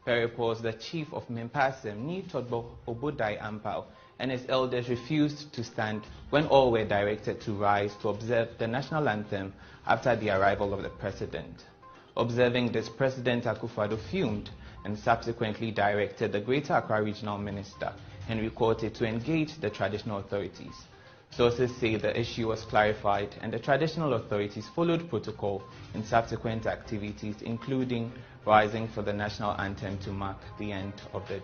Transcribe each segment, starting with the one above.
Reports the chief of Mimpasem, Ni Todbo Obudai Ampao, and his elders refused to stand when all were directed to rise to observe the national anthem after the arrival of the president. Observing this, President Kufuor fumed and subsequently directed the Greater Accra Regional Minister, Henry Korte, to engage the traditional authorities. Sources say the issue was clarified and the traditional authorities followed protocol in subsequent activities, including rising for the national anthem to mark the end of the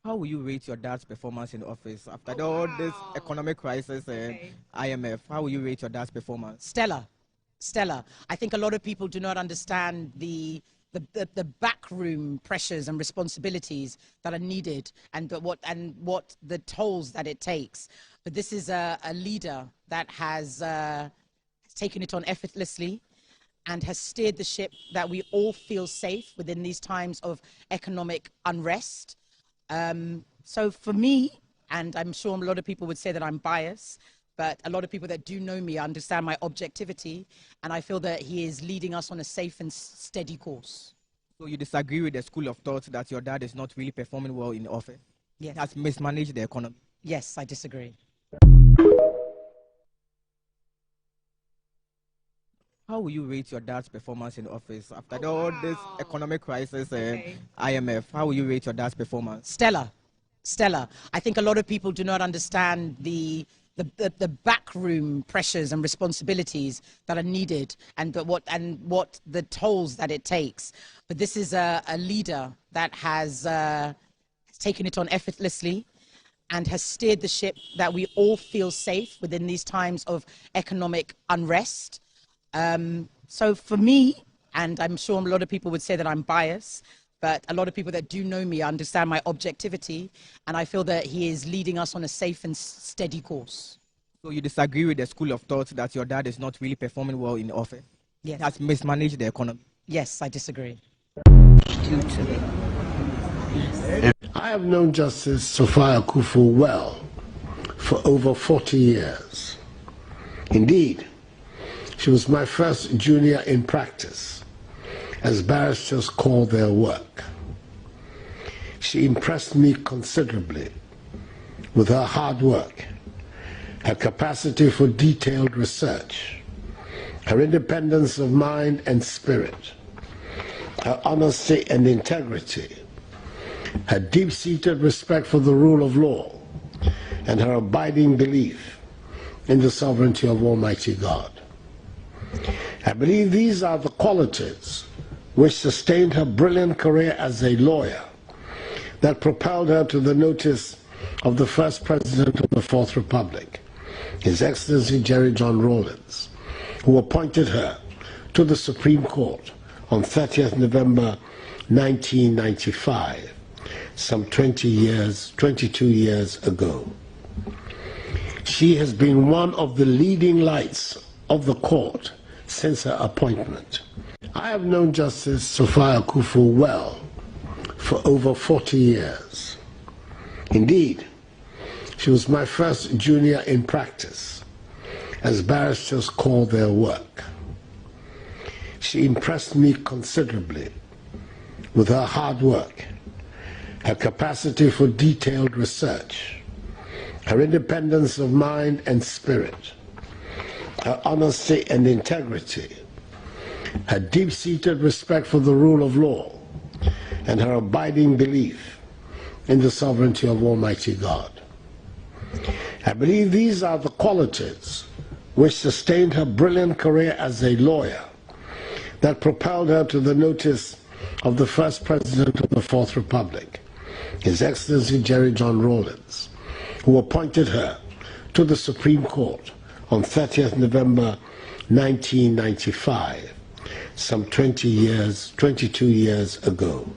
How will you rate your dad's performance in office after all this economic crisis and IMF? How will you rate your dad's performance? Stellar. I think a lot of people do not understand the backroom pressures and responsibilities that are needed and what the tolls that it takes. But this is a leader that has taken it on effortlessly and has steered the ship that we all feel safe within these times of economic unrest. So for me, and I'm sure a lot of people would say that I'm biased, but a lot of people that do know me understand my objectivity, and I feel that he is leading us on a safe and steady course. So you disagree with the school of thought that your dad is not really performing well in office? Yes. He has mismanaged the economy? Yes, I disagree. How will you rate your dad's performance in office after all this economic crisis and IMF? How will you rate your dad's performance? Stellar. I think a lot of people do not understand the backroom pressures and responsibilities that are needed and what the tolls that it takes. But this is a leader that has taken it on effortlessly and has steered the ship that we all feel safe within these times of economic unrest. So for me, and I'm sure a lot of people would say that I'm biased, but a lot of people that do know me understand my objectivity, and I feel that he is leading us on a safe and steady course. So you disagree with the school of thought that your dad is not really performing well in office? Yes. He has mismanaged the economy? Yes, I disagree. I have known Justice Sophia Kufuor well for over 40 years. Indeed, she was my first junior in practice, as barristers call their work. She impressed me considerably with her hard work, her capacity for detailed research, her independence of mind and spirit, her honesty and integrity, her deep-seated respect for the rule of law, and her abiding belief in the sovereignty of Almighty God. I believe these are the qualities which sustained her brilliant career as a lawyer that propelled her to the notice of the first president of the Fourth Republic, His Excellency Jerry John Rawlings, who appointed her to the Supreme Court on 30th November 1995, some 22 years ago. She has been one of the leading lights of the court since her appointment. I have known Justice Sophia Kufuor well for over 40 years. Indeed, she was my first junior in practice, as barristers call their work. She impressed me considerably with her hard work, her capacity for detailed research, her independence of mind and spirit, her honesty and integrity, her deep-seated respect for the rule of law, and her abiding belief in the sovereignty of Almighty God. I believe these are the qualities which sustained her brilliant career as a lawyer, that propelled her to the notice of the first President of the Fourth Republic, His Excellency Jerry John Rawlings, who appointed her to the Supreme Court on 30th November 1995, some 22 years ago.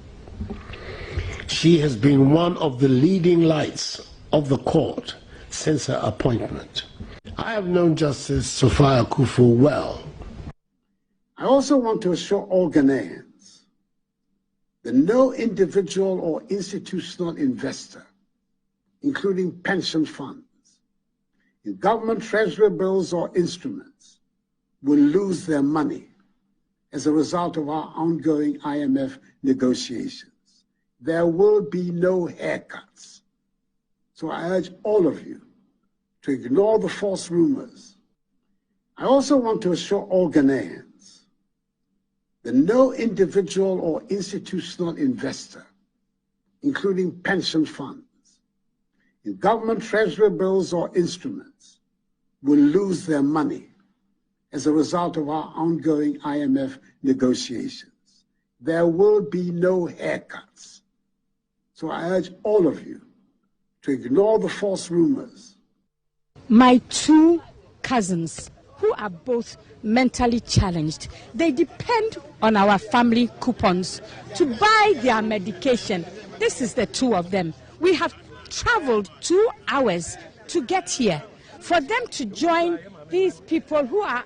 She has been one of the leading lights of the court since her appointment. I have known Justice Sophia Kufuor well. I also want to assure all Ghanaians that no individual or institutional investor, including pension funds, in government treasury bills or instruments, will lose their money as a result of our ongoing IMF negotiations. There will be no haircuts. So I urge all of you to ignore the false rumors. I also want to assure all Ghanaians that no individual or institutional investor, including pension funds, in government treasury bills or instruments, will lose their money as a result of our ongoing IMF negotiations. There will be no haircuts. So I urge all of you to ignore the false rumors. My two cousins, who are both mentally challenged, they depend on our family coupons to buy their medication. This is the two of them. We have traveled 2 hours to get here. For them to join these people who are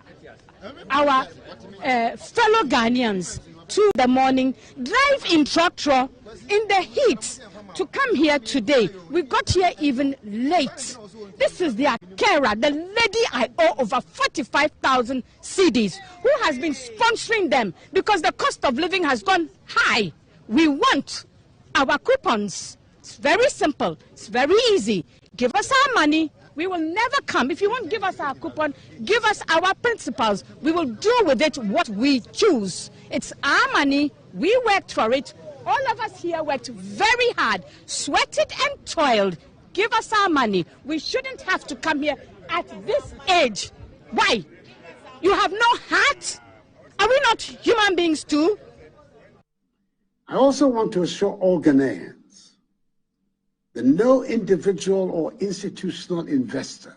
our fellow Ghanaians to the morning, drive in tractor in the heat to come here today. We got here even late. This is their carer, the lady I owe over 45,000 cedis, who has been sponsoring them because the cost of living has gone high. We want our coupons. It's very simple. It's very easy. Give us our money. We will never come. If you won't give us our coupon, give us our principals. We will do with it what we choose. It's our money. We worked for it. All of us here worked very hard, sweated and toiled. Give us our money. We shouldn't have to come here at this age. Why? You have no heart? Are we not human beings too? I also want to assure all Ghanaians that no individual or institutional investor,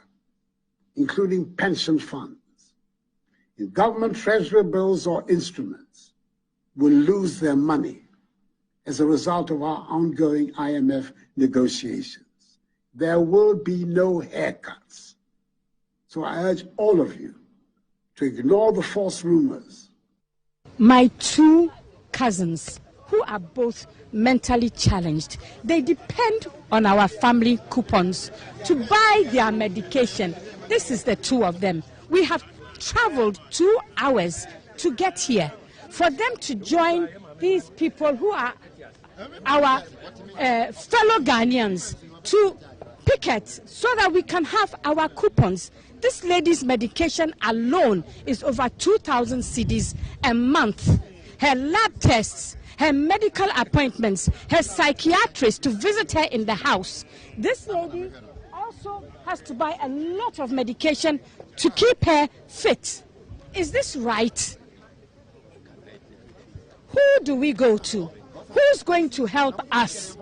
including pension funds, in government treasury bills or instruments, will lose their money as a result of our ongoing IMF negotiations. There will be no haircuts. So I urge all of you to ignore the false rumors. My two cousins, who are both mentally challenged, they depend on our family coupons to buy their medication. This is the two of them. We have traveled 2 hours to get here. For them to join these people who are our fellow Ghanaians to picket so that we can have our coupons. This lady's medication alone is over 2,000 cedis a month. Her lab tests, her medical appointments, her psychiatrist to visit her in the house. This lady also has to buy a lot of medication to keep her fit. Is this right? Who do we go to? Who's going to help us?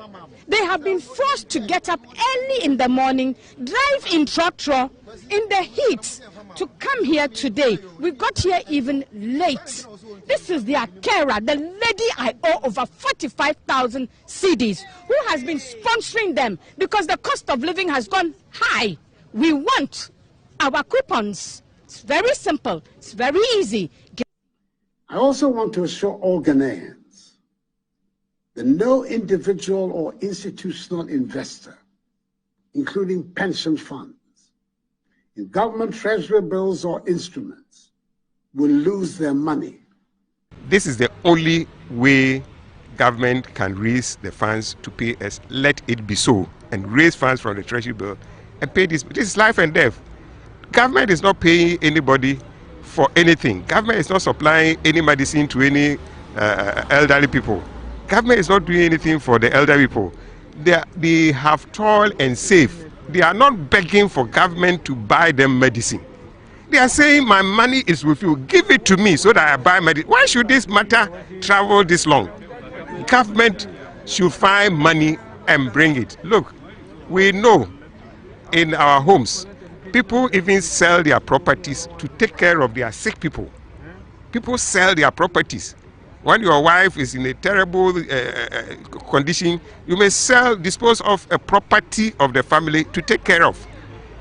They have been forced to get up early in the morning, drive in tractor in the heat to come here today. We got here even late. This is their carer, the lady I owe over 45,000 cedis, who has been sponsoring them because the cost of living has gone high. We want our coupons. It's very simple. It's very easy. I also want to assure all Ghanaians that no individual or institutional investor, including pension funds, in government treasury bills or instruments, will lose their money. This is the only way government can raise the funds to pay us. Let it be so, and raise funds from the treasury bill and pay this. This is life and death. Government is not paying anybody for anything. Government is not supplying any medicine to any elderly people. Government is not doing anything for the elderly people. They have toil and save. They are not begging for government to buy them medicine. They are saying, my money is with you, give it to me so that I buy medicine. Why should this matter travel this long? Government should find money and bring it. Look, we know in our homes, people even sell their properties to take care of their sick people. People sell their properties. When your wife is in a terrible condition, you may dispose of a property of the family to take care of.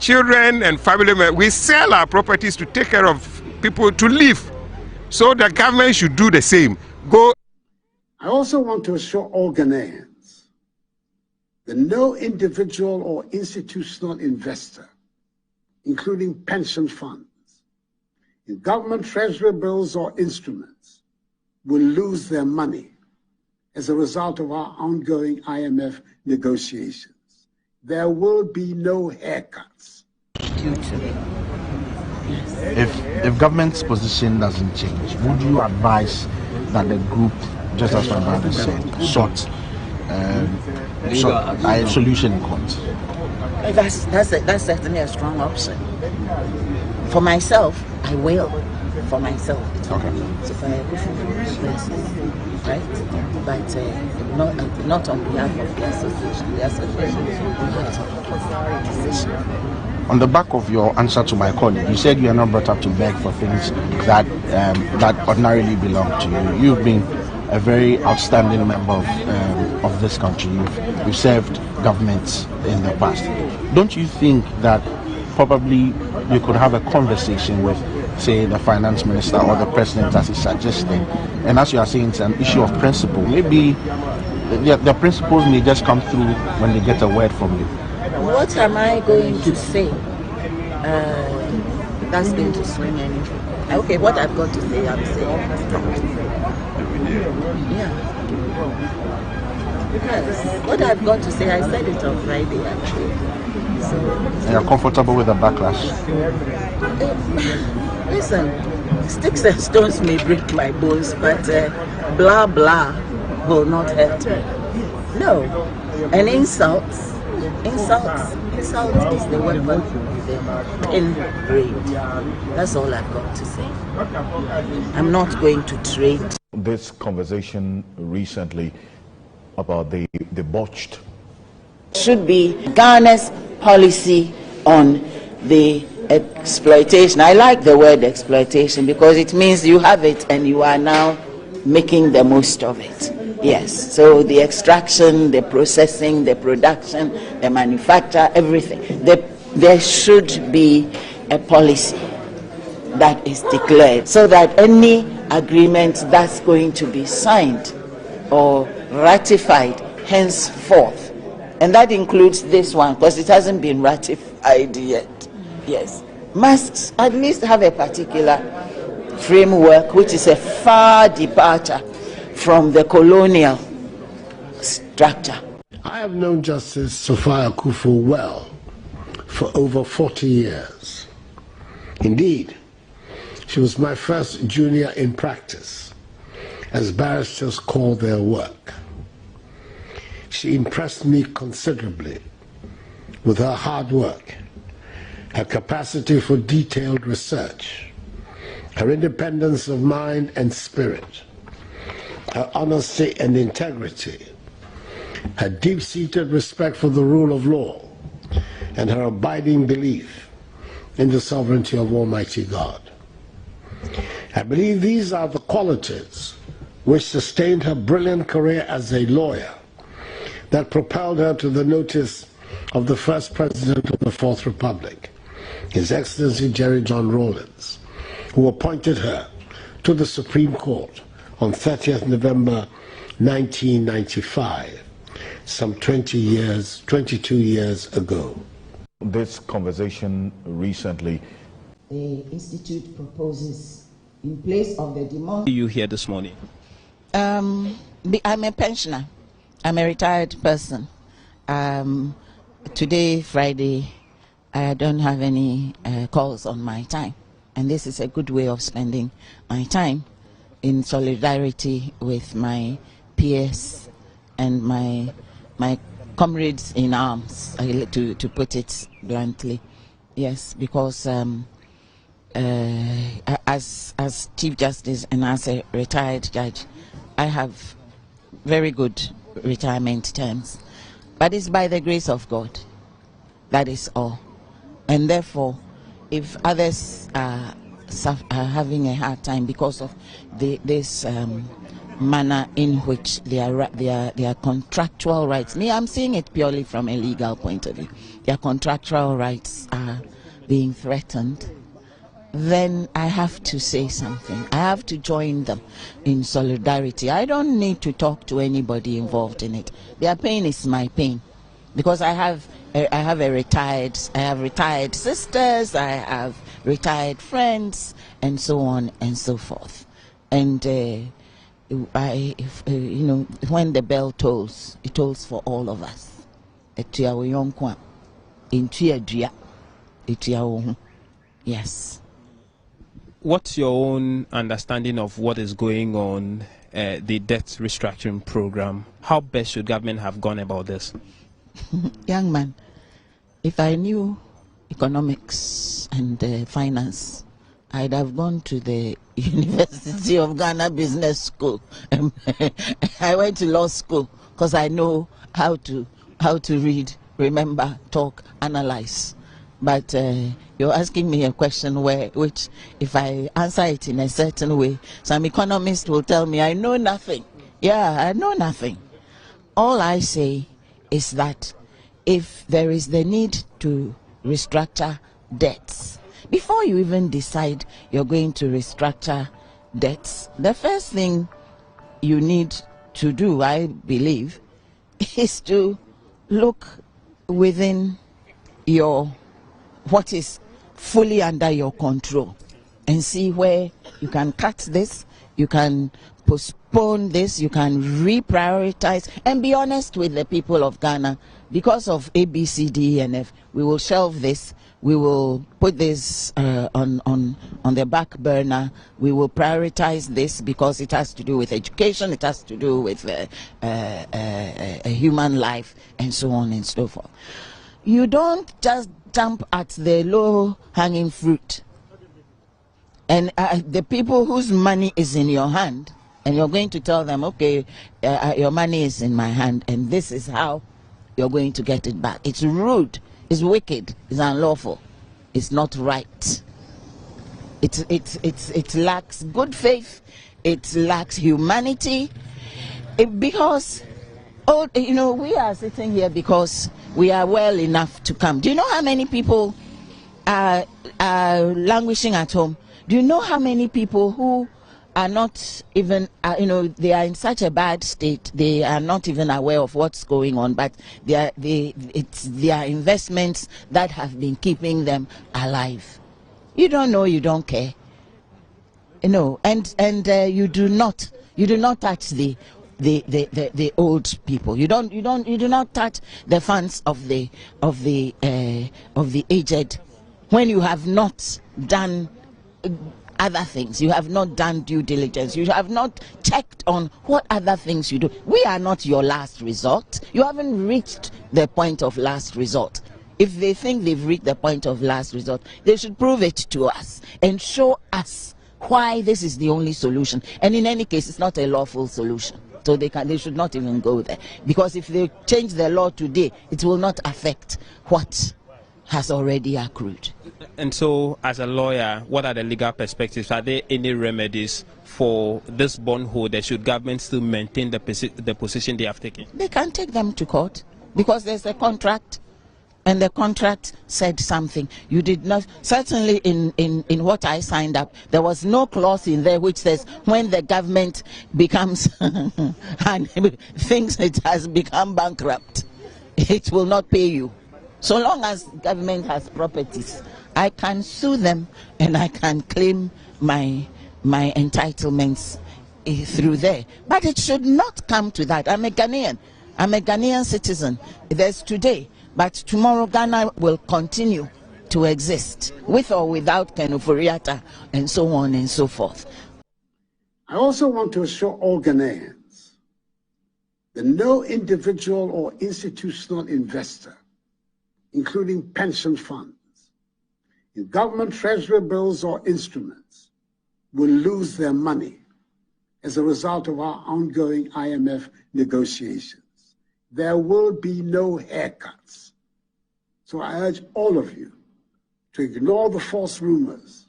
Children and family members, we sell our properties to take care of people to live. So the government should do the same. I also want to assure all Ghanaians that no individual or institutional investor, including pension funds, in government treasury bills or instruments, will lose their money as a result of our ongoing IMF negotiations. There will be no haircuts. If government's position doesn't change, would you advise that the group, just as my brother said, sought a solution in court? That's certainly a strong option. For myself, I will. For myself. Okay. So for right? But not on behalf of the association. The association will have to decision. On the back of your answer to my colleague, you said you are not brought up to beg for things that that ordinarily belong to you. You've been a very outstanding member of this country. You've served governments in the past. Don't you think that probably you could have a conversation with, say, the finance minister or the president, as he suggested, and as you are saying, it's an issue of principle. Maybe the principles may just come through when they get a word from you. What am I going to say that's going to swing anything? Okay, what I've got to say, I'm saying. Yeah. Because what I've got to say, I said it on Friday, actually. So, you're comfortable with the backlash? Listen, sticks and stones may break my bones, but blah blah will not hurt me. No, and insults is the weapon with the pin braid. That's all I've got to say. I'm not going to trade. This conversation recently about the botched should be Ghana's policy on the exploitation. I like the word exploitation because it means you have it and you are now making the most of it. Yes, so the extraction, the processing, the production, the manufacture, everything. There should be a policy that is declared so that any agreement that's going to be signed or ratified henceforth, and that includes this one because it hasn't been ratified yet, yes, must at least have a particular framework which is a far departure from the colonial structure. I have known Justice Sophia Kufuor well for over 40 years. Indeed, she was my first junior in practice, as barristers call their work. She impressed me considerably with her hard work, her capacity for detailed research, her independence of mind and spirit, her honesty and integrity, her deep-seated respect for the rule of law, and her abiding belief in the sovereignty of Almighty God. I believe these are the qualities which sustained her brilliant career as a lawyer, that propelled her to the notice of the first President of the Fourth Republic, His Excellency Jerry John Rawlings, who appointed her to the Supreme Court on 30th November 1995, some 22 years ago. This conversation recently. The Institute proposes, in place of the demand. You here this morning? I'm a pensioner. I'm a retired person. Today, Friday, I don't have any calls on my time. And this is a good way of spending my time in solidarity with my peers and my comrades in arms, to put it bluntly. Yes, because as Chief Justice and as a retired judge, I have very good retirement terms. But it's by the grace of God. That is all. And therefore, if others are having a hard time because of this manner in which their contractual rights, me, I'm seeing it purely from a legal point of view, their contractual rights are being threatened, then I have to say something. I have to join them in solidarity. I don't need to talk to anybody involved in it. Their pain is my pain, because I have retired sisters, I have retired friends, and so on and so forth. And when the bell tolls, it tolls for all of us. Yes. What's your own understanding of what is going on, the debt restructuring program? How best should government have gone about this? Young man, if I knew economics and finance, I'd have gone to the University of Ghana Business School. I went to law school because I know how to read, remember, talk, analyze. But you're asking me a question which, if I answer it in a certain way, some economist will tell me I know nothing. Yeah, I know nothing. All I say is that if there is the need to restructure debts, before you even decide you're going to restructure debts, the first thing you need to do, I believe, is to look within what is fully under your control and see where you can cut this, you can postpone this, you can reprioritize, and be honest with the people of Ghana. Because of A, B, C, D, E, and F, we will shelve this, we will put this on the back burner, we will prioritize this because it has to do with education, it has to do with a human life, and so on and so forth. You don't just jump at the low-hanging fruit. And the people whose money is in your hand, and you're going to tell them, okay, your money is in my hand, and this is how you're going to get it back. It's rude, it's wicked, it's unlawful, it's not right. It lacks good faith, it lacks humanity, because we are sitting here because we are well enough to come. Do you know how many people are languishing at home? Do you know how many people who are not even, they are in such a bad state, they are not even aware of what's going on, but it's their investments that have been keeping them alive. You don't know, you don't care. And you do not touch the old people. You do not touch the funds of the aged when you have not done other things. You have not done due diligence. You have not checked on what other things you do. We are not your last resort. You haven't reached the point of last resort. If they think they've reached the point of last resort, they should prove it to us and show us why this is the only solution. And in any case, it's not a lawful solution. So they should not even go there. Because if they change the law today, it will not affect what has already accrued. And so, as a lawyer, what are the legal perspectives? Are there any remedies for this bondholder? Should government still maintain the position they have taken? They can take them to court because there's a contract. And the contract said something. You did not, certainly in what I signed up, there was no clause in there which says when the government becomes and thinks it has become bankrupt, it will not pay you. So long as government has properties, I can sue them and I can claim my entitlements through there. But it should not come to that. I'm a Ghanaian citizen. There's today. But tomorrow Ghana will continue to exist, with or without Kufuor and so on and so forth. I also want to assure all Ghanaians that no individual or institutional investor, including pension funds, in government treasury bills or instruments, will lose their money as a result of our ongoing IMF negotiations. There will be no haircuts. So I urge all of you to ignore the false rumors.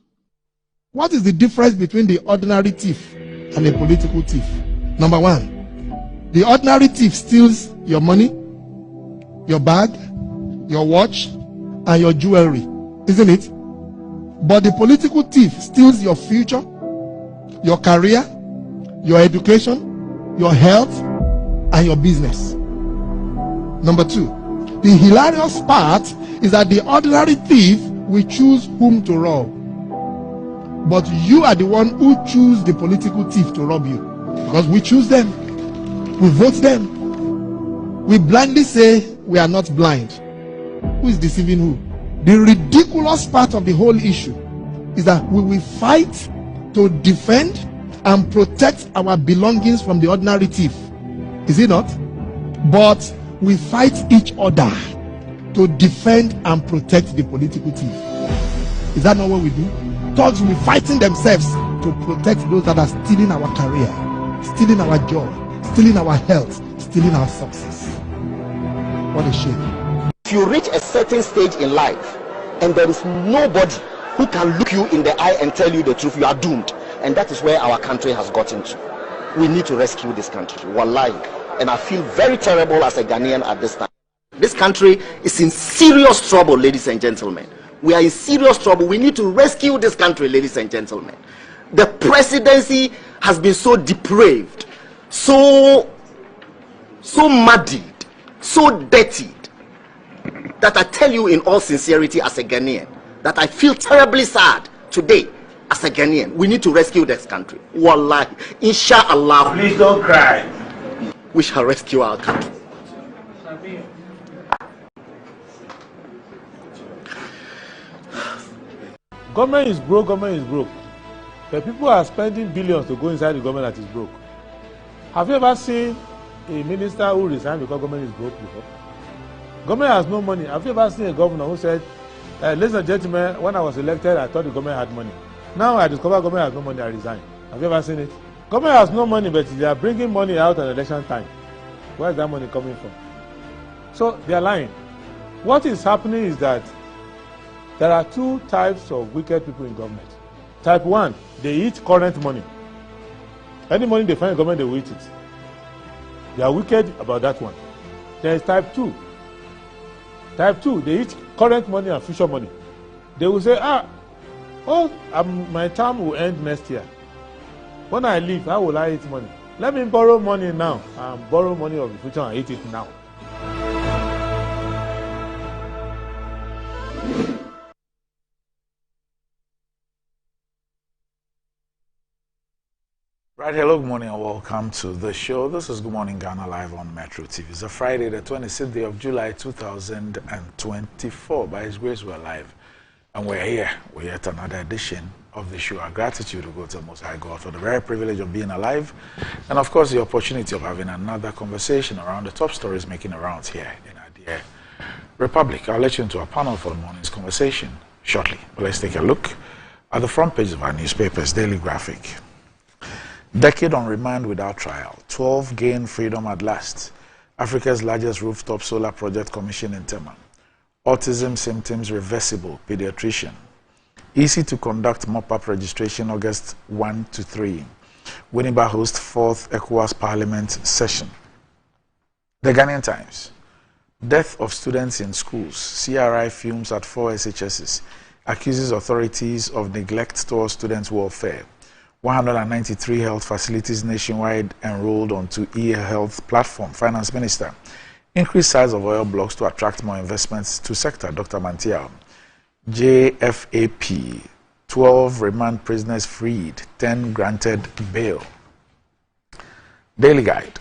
What is the difference between the ordinary thief and a political thief? Number one, the ordinary thief steals your money, your bag, your watch, and your jewelry, isn't it? But the political thief steals your future, your career, your education, your health, and your business. Number two, the hilarious part is that the ordinary thief will choose whom to rob. But you are the one who choose the political thief to rob you. Because we choose them. We vote them. We blindly say we are not blind. Who is deceiving who? The ridiculous part of the whole issue is that we will fight to defend and protect our belongings from the ordinary thief. Is it not? But we fight each other to defend and protect the political thief. Is that not what we do? Thugs will be fighting themselves to protect those that are stealing our career, stealing our job, stealing our health, stealing our success. What a shame. If you reach a certain stage in life and there is nobody who can look you in the eye and tell you the truth, you are doomed. And that is where our country has gotten to. We need to rescue this country. Wallahi. And I feel very terrible as a Ghanaian at this time. This country is in serious trouble, ladies and gentlemen. We are in serious trouble. We need to rescue this country, ladies and gentlemen. The presidency has been so depraved, so muddied, so dirtied, that I tell you in all sincerity as a Ghanaian, that I feel terribly sad today as a Ghanaian. We need to rescue this country. Wallahi. Inshallah. Please don't cry. We shall rescue our country. Government is broke, government is broke. The people are spending billions to go inside the government that is broke. Have you ever seen a minister who resigned because government is broke before? Government has no money. Have you ever seen a governor who said, ladies and gentlemen, when I was elected, I thought the government had money. Now I discover government has no money, I resign. Have you ever seen it? Government has no money, but they are bringing money out at election time. Where is that money coming from? So they are lying. What is happening is that there are two types of wicked people in government. Type 1, they eat current money. Any money they find in government, they will eat it. They are wicked about that one. There is type 2. Type 2, they eat current money and future money. They will say, my term will end next year. When I leave, how will I eat money? Let me borrow money now and borrow money of the future and eat it now. Right, hello, good morning and welcome to the show. This is Good Morning Ghana live on Metro TV. It's a Friday, the 26th day of July 2024. By His grace, we're live and we're here. We're here to another edition of the show. Our gratitude will go to the Most High God for the very privilege of being alive and, of course, the opportunity of having another conversation around the top stories making the rounds here in our dear Republic. I'll let you into our panel for the morning's conversation shortly. But let's take a look At the front page of our newspapers, Daily Graphic. Decade on remand without trial. 12 gain freedom at last. Africa's largest rooftop solar project commissioned in Tema. Autism symptoms reversible. Pediatrician. Easy to conduct mop-up registration August 1 to 3. Winneba hosts 4th ECOWAS Parliament session. The Ghanaian Times. Death of students in schools. CRI fumes at 4 SHSs. Accuses authorities of neglect towards students' welfare. 193 health facilities nationwide enrolled onto e-health platform. Finance Minister. Increased size of oil blocks to attract more investments to sector. Dr. Mantiao. JFAP. 12 remand prisoners freed. 10 granted bail. Daily Guide.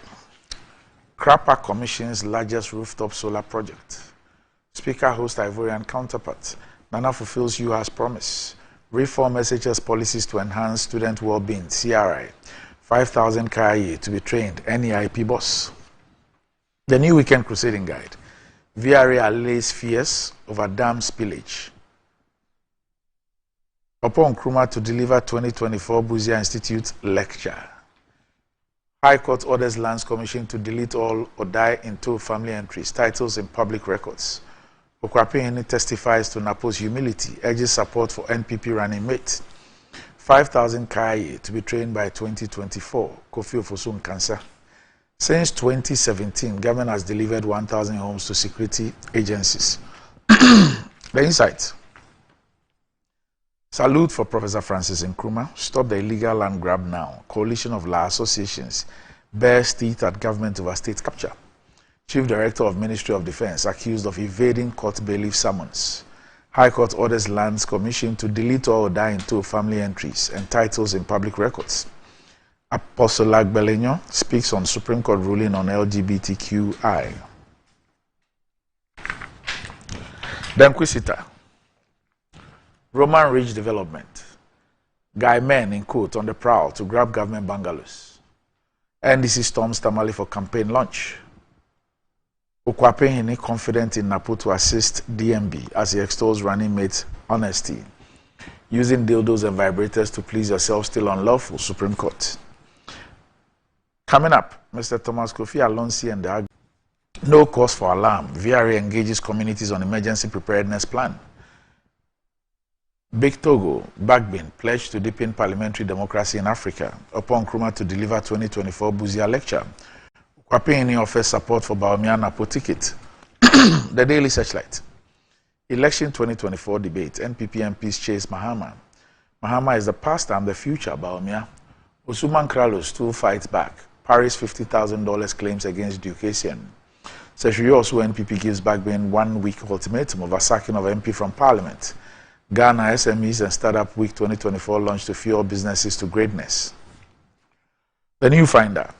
Krapa commissions largest rooftop solar project. Speaker hosts Ivorian counterpart. Nana fulfills UHA's promise. Reform SHS policies to enhance student well-being. CRI. 5,000 KIA to be trained. NEIP boss. The New Weekend Crusading Guide. VRA allays fears over dam spillage. Upon Nkrumah to deliver 2024 Buzia Institute lecture. High Court orders Lands Commission to delete all or die in tow family entries, titles in public records. Okwapeni testifies to NAPO's humility, urges support for NPP running mate. 5,000 KIA to be trained by 2024. Kufuor cancer. Since 2017, government has delivered 1,000 homes to security agencies. The Insight. Salute for Professor Francis Nkrumah. Stop the illegal land grab now. Coalition of law associations bears teeth at government over state capture. Chief Director of Ministry of Defense accused of evading court bailiff summons. High Court orders Lands Commission to delete or die in tow family entries and titles in public records. Apostle Agbelenyo speaks on Supreme Court ruling on LGBTQI. The Inquisitor. Roman Ridge Development. Guy men in court on the prowl to grab government bungalows. NDC storms Tamale for campaign launch. Okwapeni confident in Napo to assist DMB as he extols running mate honesty. Using dildos and vibrators to please yourself still unlawful. Supreme Court. Coming up, Mr. Thomas Kofi Alonsi and the no cause for alarm. VRA engages communities on emergency preparedness plan. Big Togo, Bagbin, pledged to deepen parliamentary democracy in Africa. Upon Nkrumah to deliver 2024 Buzia lecture. Kwapeni offers support for Bawumia Napo ticket. The Daily Searchlight. Election 2024 debate. NPP MPs chase Mahama. Mahama is the past and the future. Bawumia. Ousmane Kralo still fights back. Paris $50,000 claims against Duquesne. Secretary also NPP gives Bagbin 1 week ultimatum over sacking of MP from Parliament. Ghana SMEs and Startup Week 2024 launched to fuel businesses to greatness. The New Finder.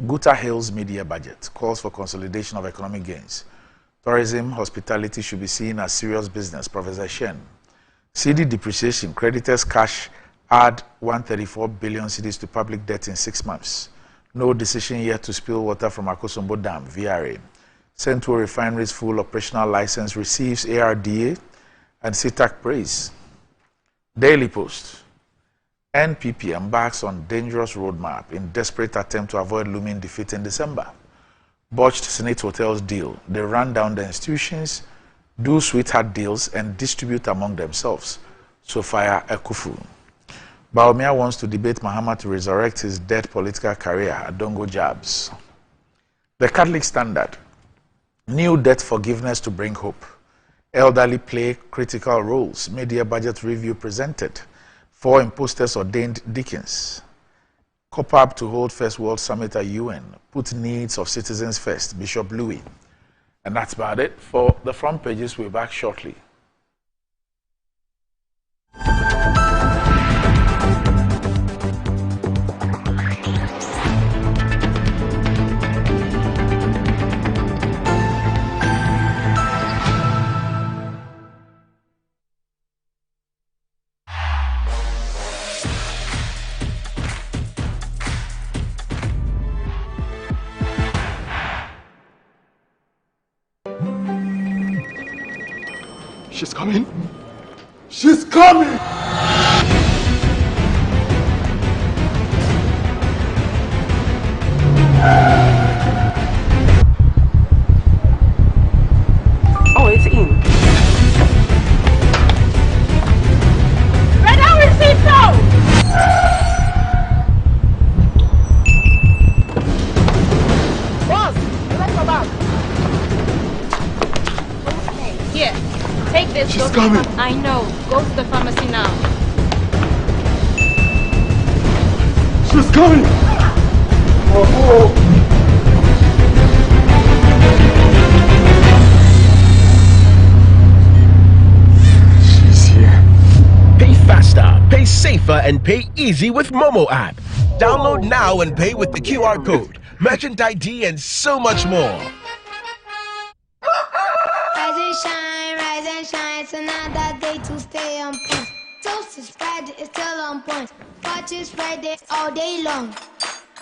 Guta Hills media budget calls for consolidation of economic gains. Tourism, hospitality should be seen as serious business. Professor Shen. CD depreciation, creditors cash add 134 billion cedis to public debt in 6 months. No decision yet to spill water from Akosombo Dam, VRA. Central Refinery's full operational license receives ARDA and CITAC praise. Daily Post. NPP embarks on dangerous roadmap in desperate attempt to avoid looming defeat in December. Botched Senate Hotels deal. They run down the institutions, do sweetheart deals, and distribute among themselves. So fire a Kufuor. Bawumia wants to debate Mahama to resurrect his dead political career at Dongo Jabs. The Catholic Standard. New debt forgiveness to bring hope. Elderly play critical roles. Media budget review presented. 4 imposters ordained deacons. COPAB to hold First World Summit at UN. Put needs of citizens first. Bishop Louis. And that's about it for the front pages. We're back shortly. She's coming. She's coming! coming. I know. Go to the pharmacy now. She's coming. Oh. She's here. Pay faster, pay safer, and pay easy with Momo app. Download now and pay with the QR code, merchant ID, and so much more. Rise and shine, it's another day to stay on point. Toast is spread, it's still on point. Watch is spread it all day long.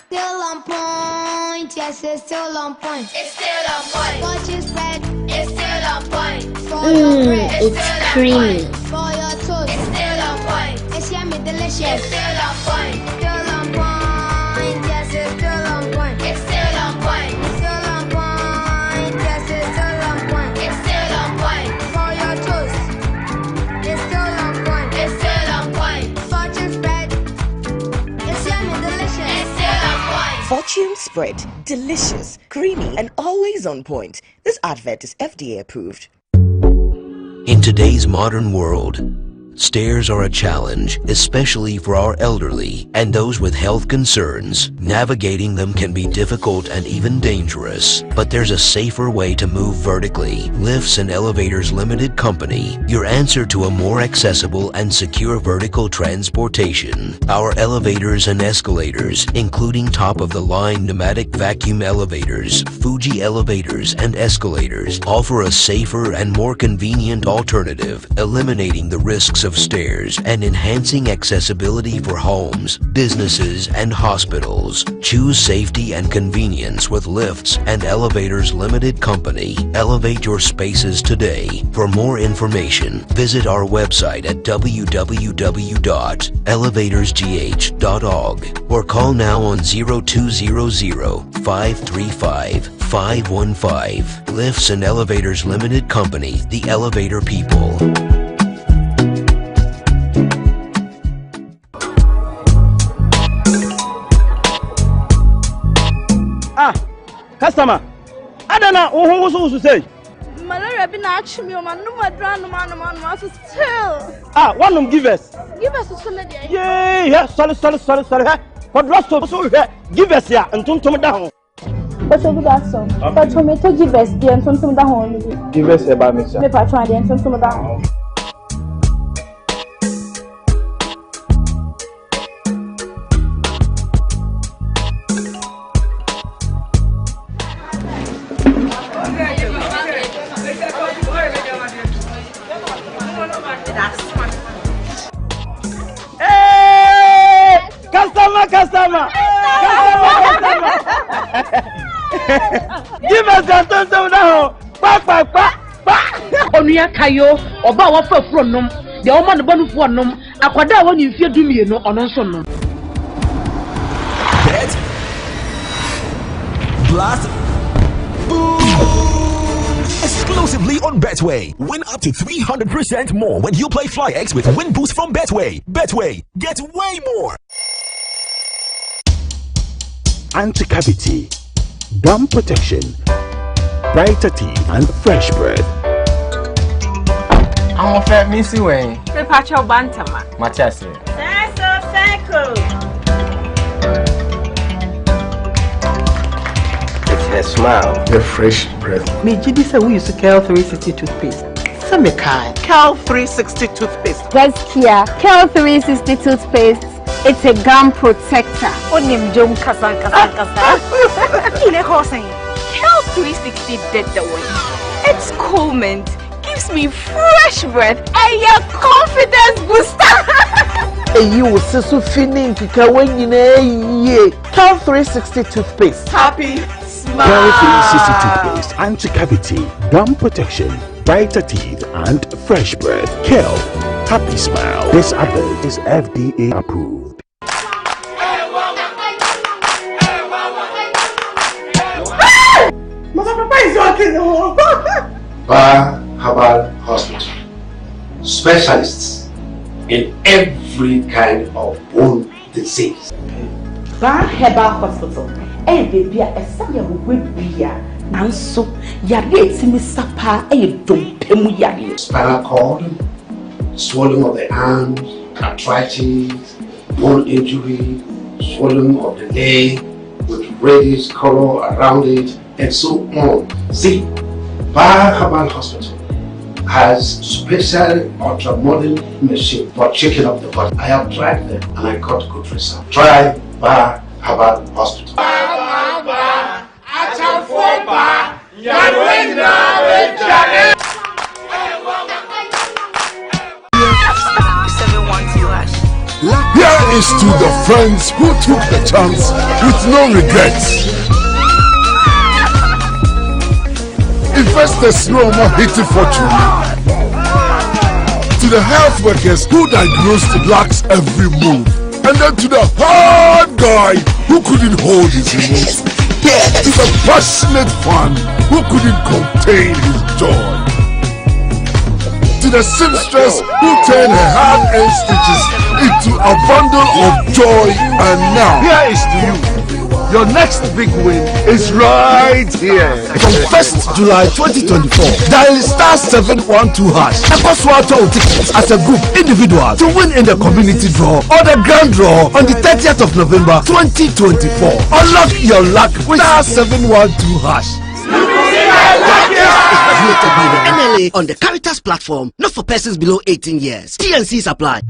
Still on point, yes, it's still on point. It's still on point. Watch is spread, it's still on point. For your bread, it's creamy. For your toast, it's still on point. It's yummy, delicious. It's still on point. Still on point, yes, it's still on point. It's still on point. It's still on point, yes, it's still on point. It's still on point. For your toast, it's still on point. It's still on point. Fortune spread, it's yummy, delicious. It's still on point. Fortune spread, delicious, creamy, and always on point. This advert is FDA approved. In today's modern world, stairs are a challenge, especially for our elderly and those with health concerns. Navigating them can be difficult and even dangerous, but there's a safer way to move vertically. Lifts and Elevators Limited Company, your answer to a more accessible and secure vertical transportation. Our elevators and escalators, including top-of-the-line pneumatic vacuum elevators, Fuji elevators and escalators, offer a safer and more convenient alternative, eliminating the risks of stairs and enhancing accessibility for homes, businesses, and hospitals. Choose safety and convenience with Lifts and Elevators Limited Company. Elevate your spaces today. For more information, visit our website at www.elevatorsgh.org or call now on 0200-535-515. Lifts and Elevators Limited Company, the elevator people. Customer, I don't know who to say. Malaria been actually me, man. No more man, still. One give us. Give us a solid. Yeah, sorry. What rest of so give us here and don't come down. But so good as so. But tomato give us the and some down. Give us a bad mixture. Maybe I try the and some down. Customer. Give us that now. Onuya kayo oba wa fafuro nom de o ma no banu fo nom akwada wa ni mfie dumie no ono nso nom Bet Blast Boom exclusively on Betway. Win up to 300% more when you play FlyX with Win Boost from Betway. Betway, get way more. Anti-cavity, gum protection, brighter teeth, and fresh breath. I'm a fat missy way. Pacho Bantama. Machasi. It's her smile, the fresh breath. Me jidi say we use Cal 360 toothpaste. Some kind. Cal 360 toothpaste. Guys, here, Cal 360 toothpaste. It's a gum protector. Onim jom kasa. Ile hosen. Cal 360 did the way. It's cool mint. Gives me fresh breath and your confidence booster. You will see so feeling to when you know Cal 360 toothpaste. Happy smile. Cal 360 toothpaste, anti-cavity, gum protection, brighter teeth, and fresh breath. Cal, happy smile. This advert is FDA approved. Papa is walking the wall. Bar Herbal Hospital. Specialists in every kind of bone disease. Bar Herbal Hospital. baby, a son of Whipia, and so Yari, Simi Sapa, don't pay spinal cord, swelling of the arms, arthritis, bone injury, swelling of the leg with reddish color around it, and so on. See, Herbal Hospital has special ultra-modern machine for checking up the body. I have tried them and I got good results. Try Herbal Hospital. Here is to the friends who took the chance with no regrets. Investors no more hating fortune. To the health workers who diagnosed blacks every move. And then to the hard guy who couldn't hold his emotions. To the passionate fan who couldn't contain his joy. To the seamstress who turned her hard-earned stitches into a bundle of joy. And now, here is to you. Your next big win is right here. From 1st July 2024, dial *712# and password tickets as a group individual to win in the community draw or the grand draw on the 30th of November 2024. Unlock your luck with *712#. By the NLA on the Caritas platform, not for persons below 18 years. TNCs apply.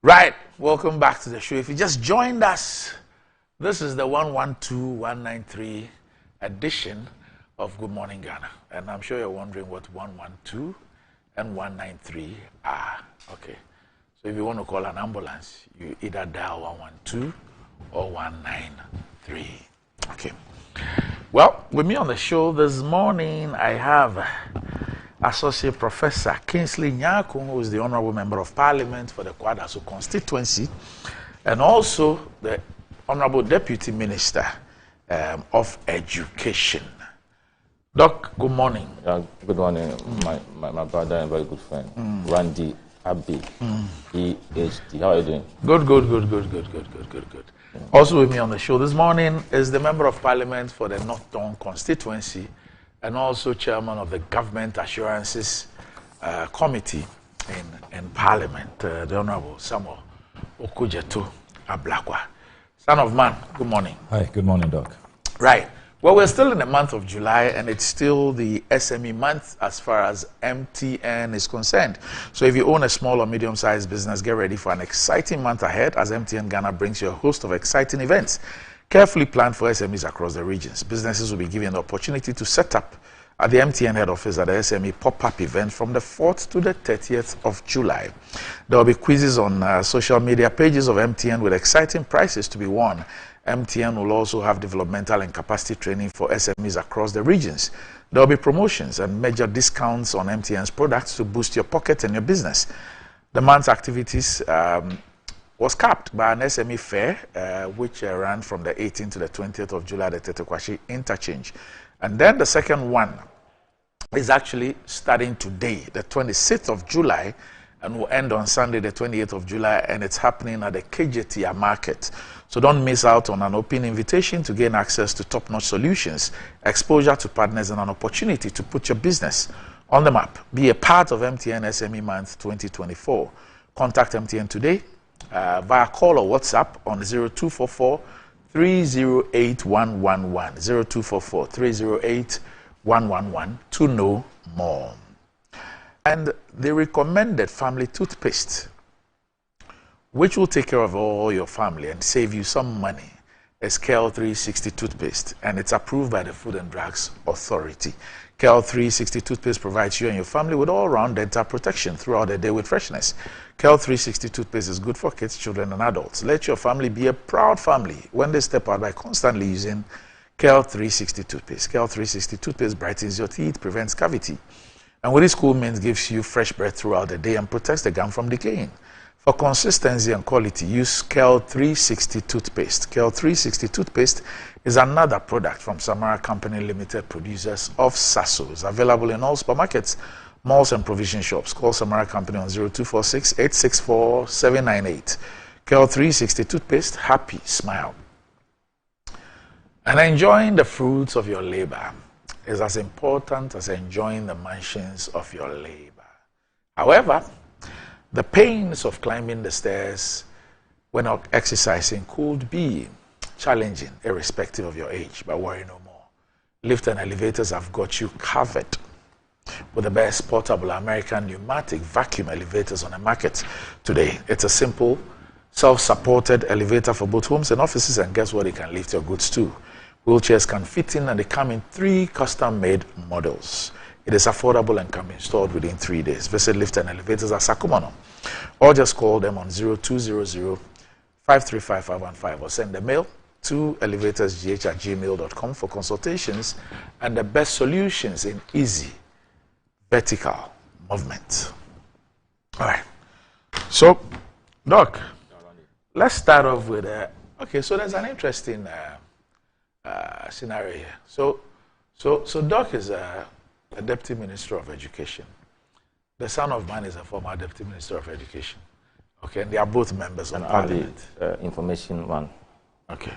Right, welcome back to the show. If you just joined us, this is the 112-193 edition of Good Morning Ghana. And I'm sure you're wondering what 112 and 193 are. Okay, so if you want to call an ambulance, you either dial 112 or 193. Okay, well, with me on the show this morning, I have Associate Professor Kingsley Nyakun, who is the Honorable Member of Parliament for the Kwadaso constituency, and also the Honorable Deputy Minister of Education. Doc, good morning. Good morning, my brother and very good friend, Randy Abbey, PhD. How are you doing? Good. Also with me on the show this morning is the Member of Parliament for the North Don constituency, and also chairman of the Government Assurances Committee in Parliament, the Honorable Samuel Okujeto Ablakwa. Son of man, good morning. Hi, good morning, Doc. Right. Well, we're still in the month of July, and it's still the SME month as far as MTN is concerned. So if you own a small or medium-sized business, get ready for an exciting month ahead as MTN Ghana brings you a host of exciting events carefully planned for SMEs across the regions. Businesses will be given the opportunity to set up at the MTN head office at the SME pop-up event from the 4th to the 30th of July. There will be quizzes on social media pages of MTN with exciting prizes to be won. MTN will also have developmental and capacity training for SMEs across the regions. There will be promotions and major discounts on MTN's products to boost your pocket and your business. The month's activities was capped by an SME fair, which ran from the 18th to the 20th of July at the Tetekwashi interchange. And then the second one is actually starting today, the 26th of July, and will end on Sunday, the 28th of July, and it's happening at the KJTR market. So don't miss out on an open invitation to gain access to top-notch solutions, exposure to partners, and an opportunity to put your business on the map. Be a part of MTN SME Month 2024. Contact MTN today via call or WhatsApp on 308-111, 0244-308-111 to know more. And the recommended family toothpaste, which will take care of all your family and save you some money, is KL 360 toothpaste, and it's approved by the Food and Drugs Authority. KL 360 toothpaste provides you and your family with all-round dental protection throughout the day with freshness. KL 360 toothpaste is good for kids, children, and adults. Let your family be a proud family when they step out by constantly using KL 360 toothpaste. KL 360 toothpaste brightens your teeth, prevents cavity, and with its cool mint gives you fresh breath throughout the day and protects the gum from decaying. For consistency and quality, use KL 360 toothpaste. KL 360 toothpaste is another product from Samara Company Limited, producers of Sasos, available in all supermarkets, malls, and provision shops. Call Samara Company on 0246-864-798. KL 360 toothpaste, happy smile. And enjoying the fruits of your labor is as important as enjoying the mansions of your labor. However, the pains of climbing the stairs when not exercising could be challenging irrespective of your age, but worry no more. Lift and elevators have got you covered with the best portable American pneumatic vacuum elevators on the market today. It's a simple, self-supported elevator for both homes and offices, and guess what? It can lift your goods too. Wheelchairs can fit in, and they come in 3 custom-made models. It is affordable and can be installed within 3 days. Visit Lift and Elevators at Sakumano, or just call them on 0200-535-515 or send a mail to elevatorsgh@gmail.com for consultations and the best solutions in easy vertical movement. All right. So, Doc, let's start off with okay. So there's an interesting scenario here. So Doc is a Deputy Minister of Education. The son of man is a former Deputy Minister of Education. Okay, and they are both members of Parliament. The information one. Okay.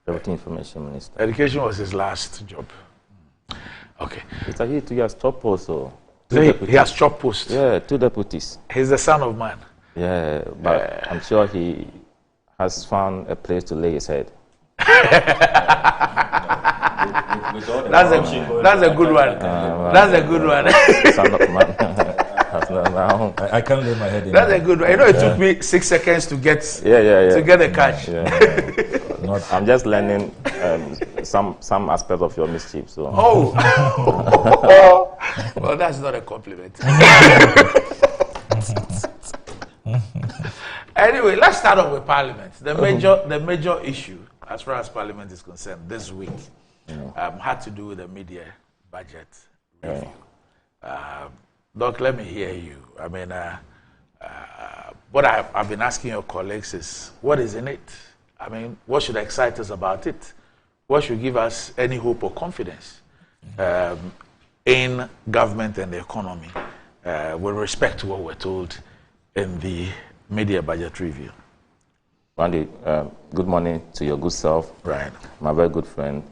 Deputy Information Minister. Education was his last job. Okay. It's a he has top post, so he has top post. Yeah, 2 deputies. He's the son of man. Yeah, but I'm sure he has found a place to lay his head. That's a good one. That's a good one. Son of man. I can't lay my head in. That's a good one. You know, it took me 6 seconds to get to get the catch. I'm just learning some aspect of your mischief. So. Oh. Well, that's not a compliment. Anyway, let's start off with Parliament. The major issue, as far as Parliament is concerned, this week had to do with the media budget review. Doc, let me hear you. I mean, what I've been asking your colleagues is, what is in it? I mean, what should excite us about it? What should give us any hope or confidence in government and the economy with respect to what we're told in the media budget review? Randy, good morning to your good self. Right. My very good friend,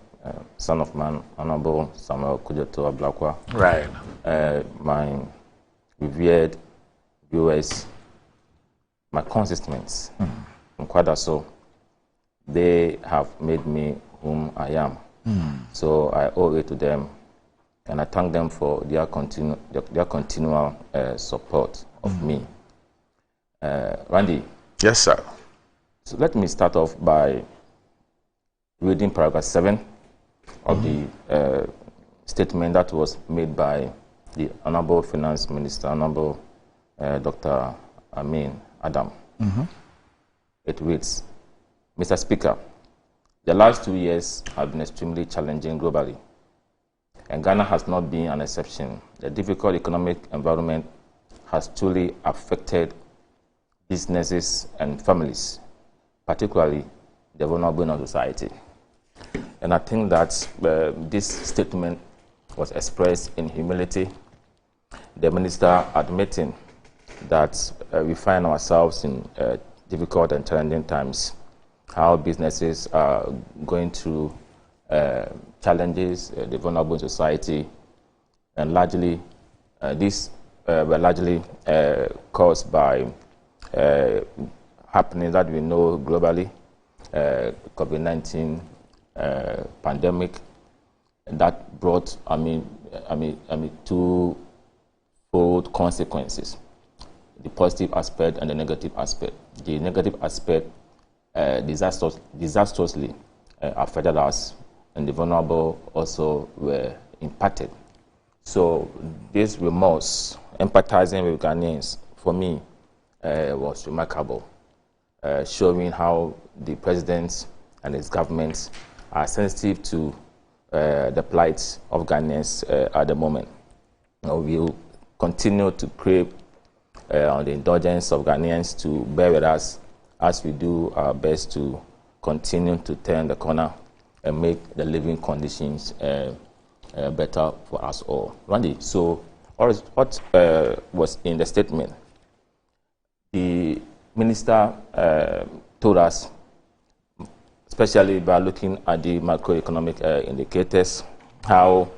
son of man, Honorable Samuel Kujoto Ablakwa. Right. My revered viewers, my constituents, from Kwadaso, they have made me whom I am. So I owe it to them, and I thank them for their continual support of me. Randy. Yes, sir. So let me start off by reading paragraph 7 of the statement that was made by the Honorable Finance Minister, Honorable Dr. Amin Adam. It reads, Mr. Speaker, the last 2 years have been extremely challenging globally, and Ghana has not been an exception. The difficult economic environment has truly affected businesses and families, particularly the vulnerable in our society. And I think that this statement was expressed in humility, the minister admitting that we find ourselves in difficult and challenging times, how businesses are going through challenges, the vulnerable in society, and largely these were largely caused by happenings that we know globally, COVID-19 pandemic that brought, twofold consequences: the positive aspect and the negative aspect. The negative aspect disastrously affected us, and the vulnerable also were impacted. So this remorse, empathizing with Ghanaians, for me, was remarkable, showing how the president and his government are sensitive to the plight of Ghanaians at the moment. We'll continue to crave on the indulgence of Ghanaians to bear with us as we do our best to continue to turn the corner and make the living conditions better for us all. Randy, so what was in the statement? The minister told us, especially by looking at the macroeconomic indicators, how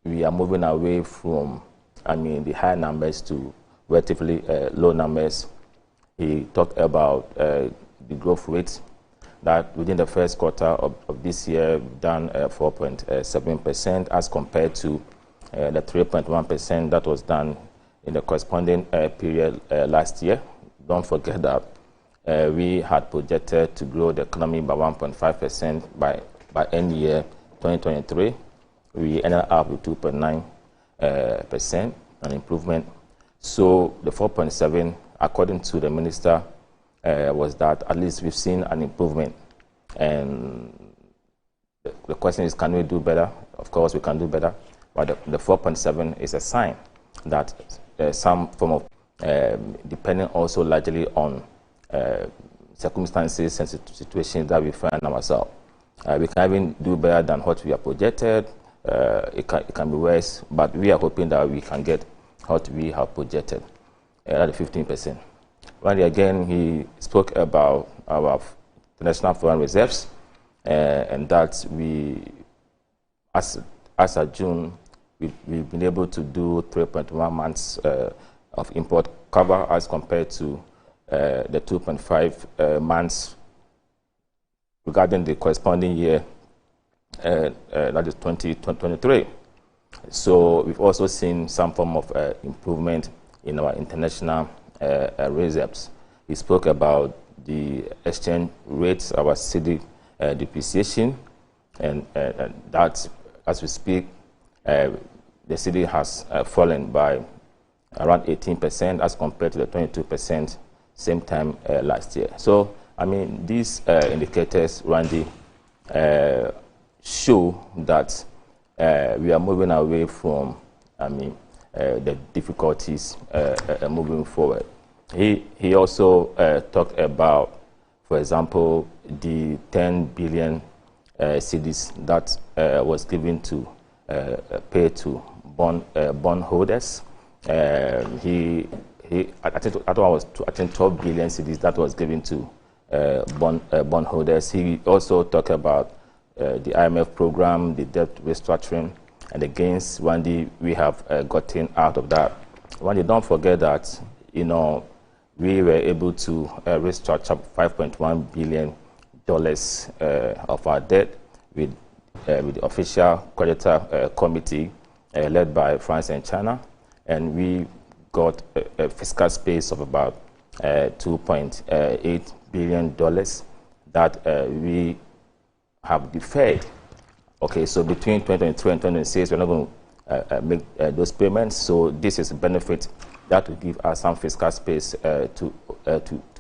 we are moving away from, the high numbers to relatively low numbers. He talked about the growth rate, that within the first quarter of this year, done 4.7% as compared to the 3.1% that was done in the corresponding period last year. Don't forget that we had projected to grow the economy by 1.5% by end year 2023. We ended up with 2.9%, an improvement. So the 4.7, according to the minister, was that at least we've seen an improvement. And the question is, can we do better? Of course, we can do better. But the 4.7 is a sign that some form of, depending also largely on circumstances and situations that we find ourselves. We can even do better than what we have projected. It can be worse, but we are hoping that we can get what we have projected at 15%. Once again, he spoke about our international foreign reserves, and that we, as of June, we've been able to do 3.1 months of import cover as compared to the 2.5 months regarding the corresponding year, that is 2023. So we've also seen some form of improvement in our international reserves. He spoke about the exchange rates, our cedi depreciation, and that, as we speak, the cedi has fallen by around 18% as compared to the 22% same time last year. So, these indicators, Randy, show that we are moving away from, the difficulties moving forward. He also talked about, for example, the 10 billion cedis that was given to pay to bond holders. I think I think 12 billion cedis that was given to bond holders. He also talked about the IMF program, the debt restructuring, and the gains, Randy, we have gotten out of that. Randy, don't forget that, we were able to restructure $5.1 billion of our debt with the official creditor committee led by France and China, and we got a fiscal space of about $2.8 billion that we have deferred. Okay, so between 2023 and 2026, we're not going to make those payments. So this is a benefit that will give us some fiscal space to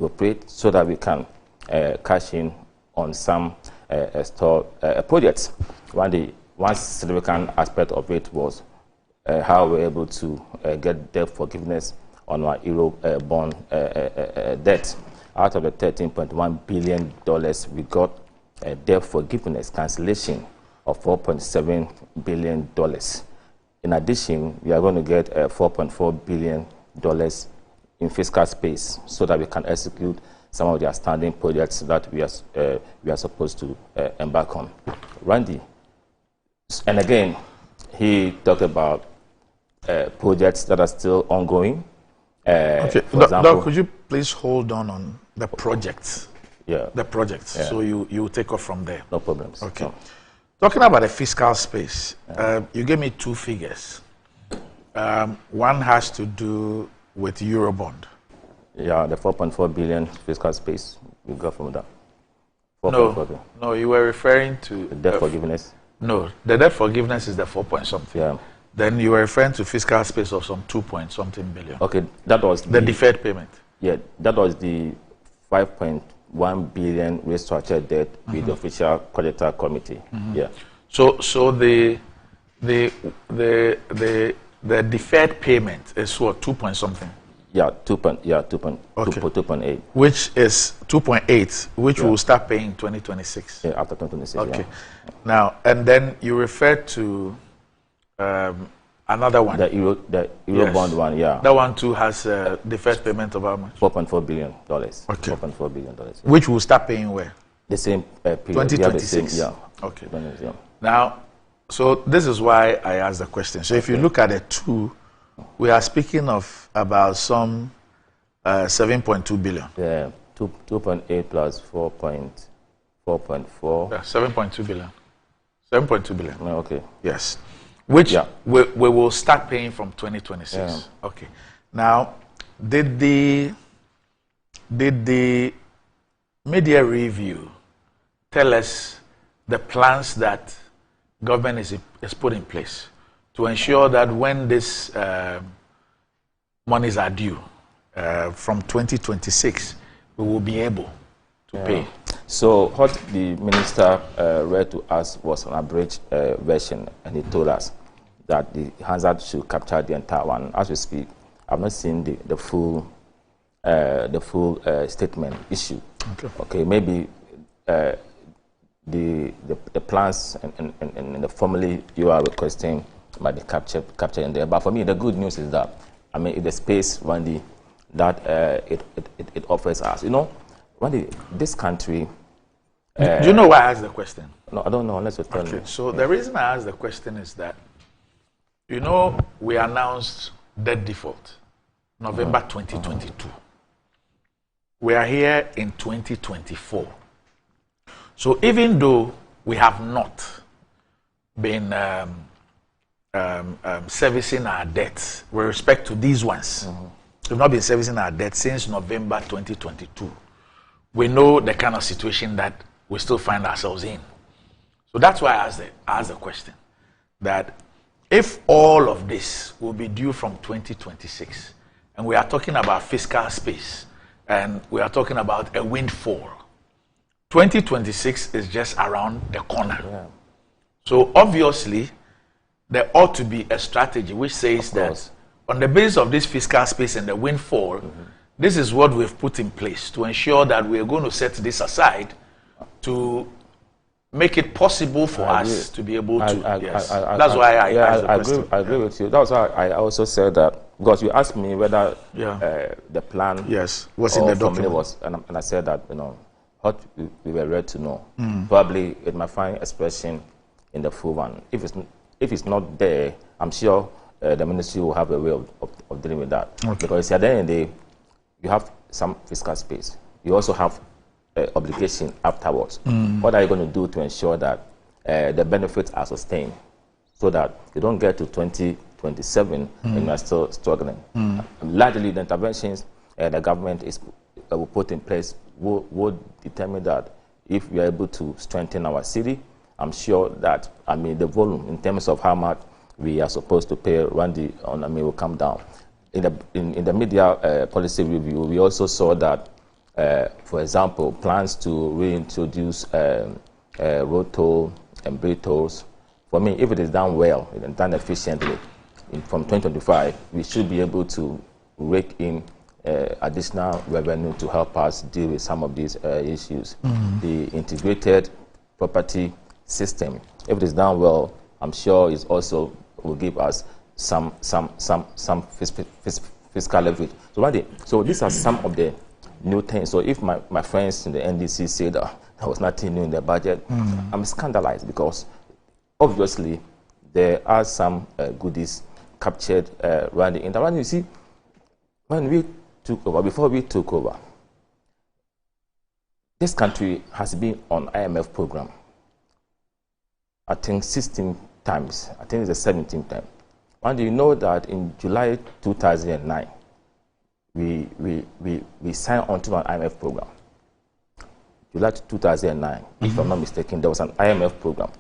operate, so that we can cash in on some stored projects. One significant aspect of it was how we're able to get debt forgiveness on our Euro bond debt. Out of the $13.1 billion, we got debt forgiveness cancellation of $4.7 billion. In addition, we are going to get $4.4 billion in fiscal space, so that we can execute some of the outstanding projects that we are supposed to embark on. Randy, and again, he talked about projects that are still ongoing. Okay, Doc, could you please hold on the projects? the projects. Yeah. So you take off from there. No problems. Okay. No. Talking about the fiscal space, you gave me two figures. One has to do with Eurobond. Yeah, the 4.4 billion fiscal space we got from that. No, you were referring to the debt forgiveness. No, the debt forgiveness is the 4 point something. Yeah. Then you were referring to fiscal space of some 2 point something billion. Okay, that was the deferred payment. Yeah, that was the 5.1 billion restructured debt with the official creditor committee. Yeah. So the deferred payment is what, 2 point something? Yeah, 2.8. Which is 2.8, which we'll start paying in 2026. Yeah, after 2026. Okay. Yeah. Now, and then you referred to another one. The Eurobond one, yeah. That one too has a deferred payment of how much? $4.4 billion. Okay. $4.4 billion. Yeah. Which will start paying where? The same period. 2026. Yeah. Okay. Yeah. Now, so this is why I asked the question. So if you look at the two, we are speaking of about some 7.2 billion. Yeah, 2.8 plus 4.4. Yeah, 7.2 billion. 7.2 billion. Okay. Yes. Which we will start paying from 2026. Yeah. Okay. Now, did the media review tell us the plans that government is put in place to ensure that when this monies are due from 2026, we will be able to pay? So what the minister read to us was an abridged version, and he told us that the hazard should capture the entire one. As we speak, I've not seen the full statement issue. Okay, maybe the plans and the formula you are requesting might be captured in there. But for me, the good news is that if the space, Randy, that it offers us, Randy, this country. Do you know why I asked the question? No, I don't know unless you tell me. So the reason I asked the question is that, we announced debt default November 2022. We are here in 2024. So even though we have not been servicing our debts with respect to these ones, we've not been servicing our debt since November 2022. We know the kind of situation that we still find ourselves in. So that's why I asked the question, that if all of this will be due from 2026, and we are talking about fiscal space, and we are talking about a windfall, 2026 is just around the corner. Yeah. So obviously, there ought to be a strategy which says that on the basis of this fiscal space and the windfall, this is what we've put in place to ensure that we are going to set this aside to make it possible for us to be able to. That's why I asked the question. I agree with you. That's why I also said that, because you asked me whether the plan was in the document and I said that what we were ready to know. Probably it might find expression in the full one. If it's not there, I'm sure the ministry will have a way of dealing with that. Because at the end of the day, you have some fiscal space. You also have obligation afterwards. What are you going to do to ensure that the benefits are sustained, so that you don't get to 2027 and you are still struggling? Largely, the interventions the government will put in place will determine that if we are able to strengthen our city, I'm sure that the volume in terms of how much we are supposed to pay will come down. In the media policy review, we also saw that, for example, plans to reintroduce road toll and bridge tolls. For me, if it is done well and done efficiently, from 2025, we should be able to rake in additional revenue to help us deal with some of these issues. The integrated property system, if it is done well, I'm sure it also will give us some fiscal leverage. So these are some of the new things. So if my friends in the NDC say that there was nothing new in the budget, I'm scandalized, because obviously there are some goodies captured running in the run. You see, when we took over, before we took over, this country has been on IMF program, I think 16 times. I think it's the 17th time. And you know that in July 2009, we signed onto an IMF program. July 2009, if I'm not mistaken, there was an IMF program.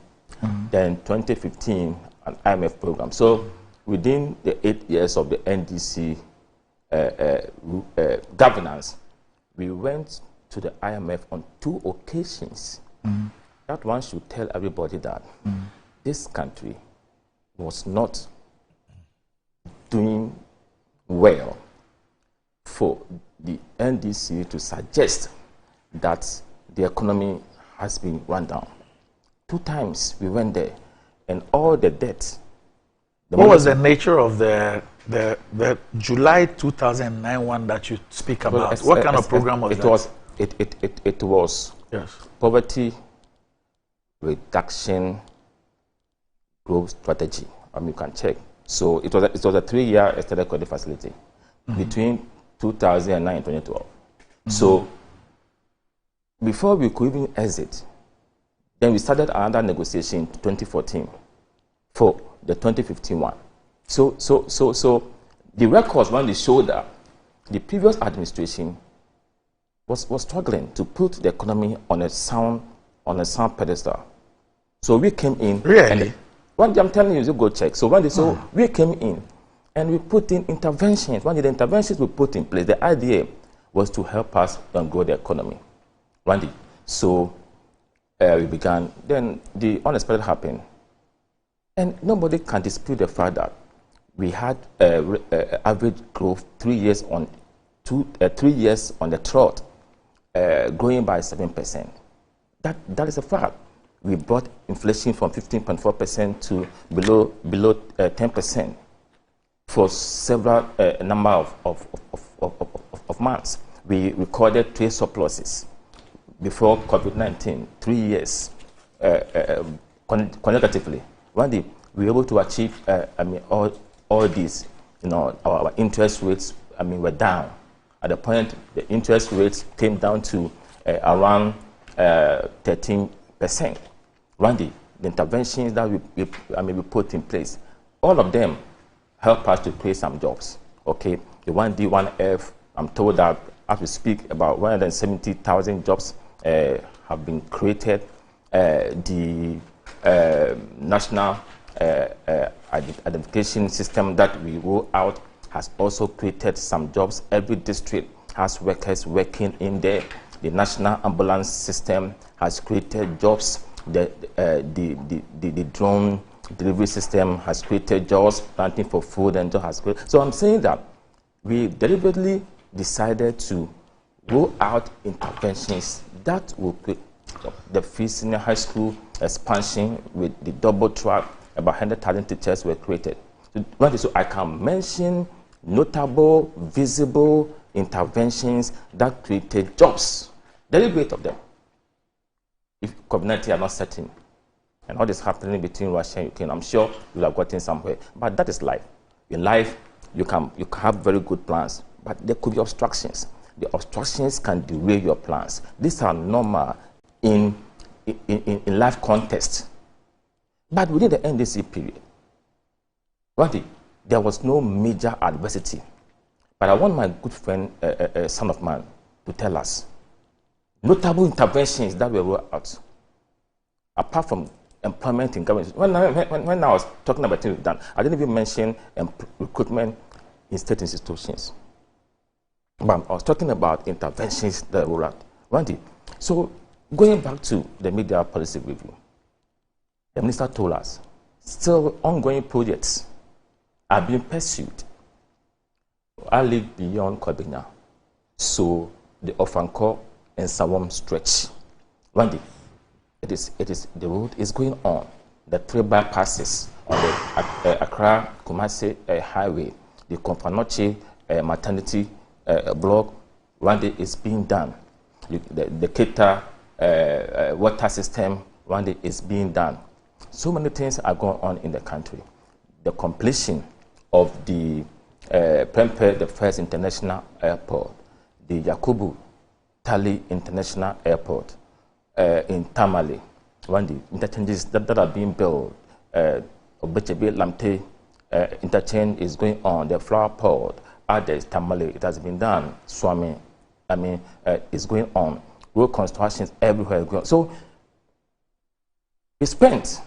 Then 2015, an IMF program. So within the 8 years of the NDC governance, we went to the IMF on 2 occasions. That one should tell everybody that this country was not doing well for the NDC to suggest that the economy has been run down. 2 times we went there, and all the debt. What was the nature of the July 2009 one that you speak about? What kind of program was that? It was poverty reduction growth strategy. You can check. So it was a 3-year extended credit facility between 2009 and 2012. So before we could even exit, then we started another negotiation in 2014 for the 2015 one. So the records when they showed that the previous administration was struggling to put the economy on a sound pedestal. So we came in. Really? What I'm telling you is, you go check. So we came in and we put in interventions. One of the interventions we put in place, the idea was to help us grow the economy. So we began. Then the unexpected happened, and nobody can dispute the fact that we had average growth 3 years on 3 years on the trot, growing by 7%. That is a fact. We brought inflation from 15.4% to below 10% for several number of months. We recorded trade surpluses before COVID-19, 3 years consecutively. One day we were able to achieve all these. Our interest rates were down. At the point the interest rates came down to around 13%. One day the interventions that we put in place, all of them help us to create some jobs. Okay, the 1D, 1F. I'm told that as we speak, about 170,000 jobs have been created. The national identification system that we roll out has also created some jobs. Every district has workers working in there. The national ambulance system has created jobs. The drone delivery system has created jobs. Planting for food and jobs has created. So I'm saying that we deliberately decided to roll out interventions that will create the free senior high school expansion with the double track. About 100,000 teachers were created. So I can mention notable, visible interventions that created jobs. Deliberate of them. If COVID-19 are not certain, and all this happening between Russia and Ukraine, I'm sure you'll have gotten somewhere. But that is life. In life, you can have very good plans, but there could be obstructions. The obstructions can derail your plans. These are normal in life context. But within the NDC period, there was no major adversity. But I want my good friend, son of man, to tell us notable interventions that were rolled out, apart from employment in government. When I was talking about things we've done, I didn't even mention recruitment in state institutions. But I was talking about interventions that were rolled out. So going back to the media policy review, the minister told us still ongoing projects are being pursued. I live beyond Kwabena. So the Ofanko and Sawam stretch. The road is going on. The 3 bypasses on the Accra Kumasi highway, the Kompanoche maternity block, is being done. The Keta water system, is being done. So many things are going on in the country. The completion of the Prempeh, the first international airport, the Yakubu Tali International Airport in Tamale. One the interchanges that are being built, Obechebe Lamte interchange is going on. The flower port at the Tamale, it has been done. Swami, it's going on. Road constructions everywhere going on. So we spent,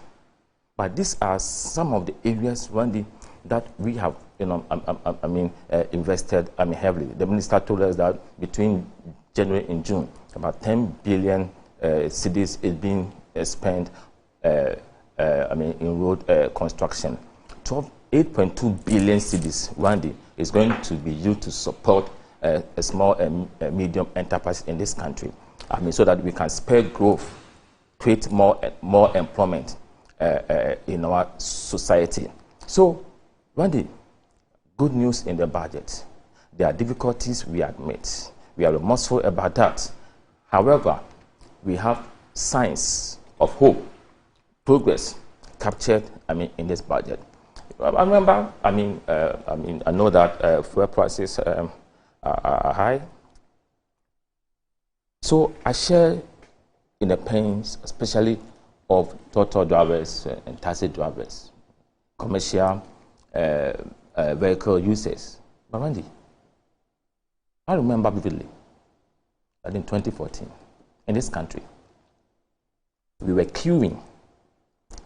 but these are some of the areas that we have, invested, heavily. The minister told us that between January and June, about 10 billion cedis is being spent, in road construction. 8.2 billion cedis, is going to be used to support a small and medium enterprise in this country. So that we can spur growth, create more employment in our society. So, Randy, good news in the budget. There are difficulties, we admit. We are remorseful about that. However, we have signs of hope, progress captured, in this budget. I remember, I know that fuel prices are high. So I share in the pains, especially of total drivers and taxi drivers, commercial vehicle users. But Randy, I remember vividly that in 2014, in this country, we were queuing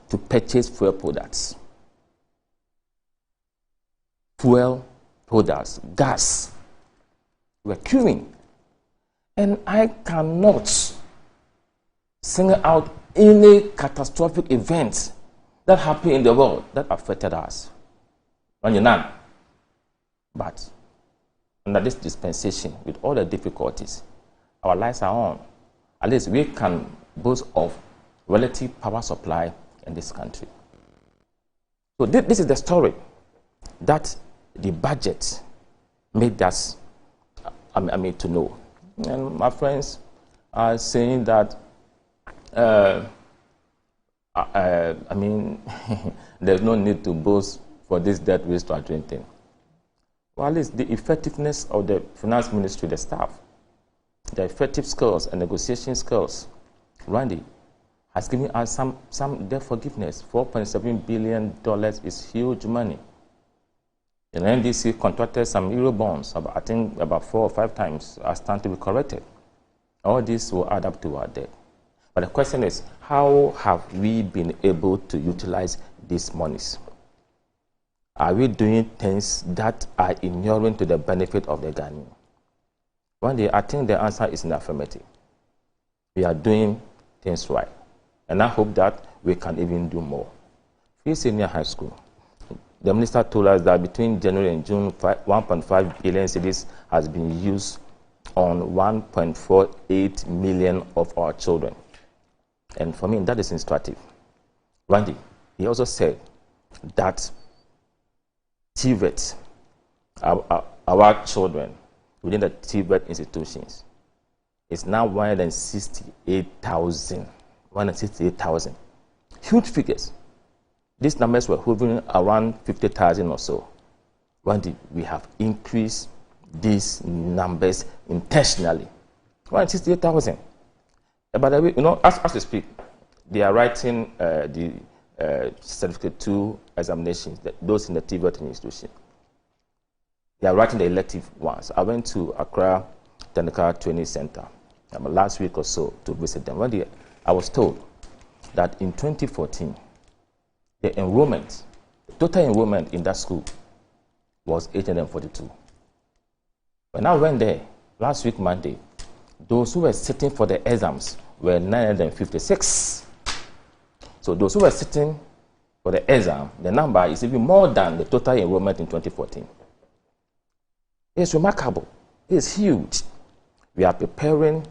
to purchase fuel products. Fuel products, gas. We were queuing. And I cannot single out any catastrophic event that happened in the world that affected us. None. But under this dispensation, with all the difficulties, our lives are on. At least we can boast of relative power supply in this country. So this is the story that the budget made us to know. And my friends are saying that, there's no need to boast for this debt restructuring thing. Well, at least the effectiveness of the finance ministry, the staff, the effective skills and negotiation skills, Randy, has given us some debt forgiveness. $4.7 billion is huge money. And NDC contracted some euro bonds, I think about 4 or 5 times, are starting to be corrected. All this will add up to our debt. But the question is, how have we been able to utilize these monies? Are we doing things that are inuring to the benefit of the Ghanaian? One day, I think the answer is in the affirmative. We are doing things right. And I hope that we can even do more. Free Senior High School. The minister told us that between January and June, 1.5 billion cedis has been used on 1.48 million of our children. And for me, that is instructive. Randy, he also said that TVET, our children within the TVET institutions, is now 168,000. 168,000. Huge figures. These numbers were hovering around 50,000 or so. Randy, we have increased these numbers intentionally. 168,000. By the way, as we speak, they are writing the Certificate 2 examinations, those in the TVET institution. They are writing the elective ones. I went to Accra Technical Training Center last week or so to visit them. Randy, I was told that in 2014, the total enrollment in that school was 842. When I went there last week, Monday, those who were sitting for the exams were 956. So those who were sitting for the exam, the number is even more than the total enrollment in 2014. It's remarkable. It's huge. We are preparing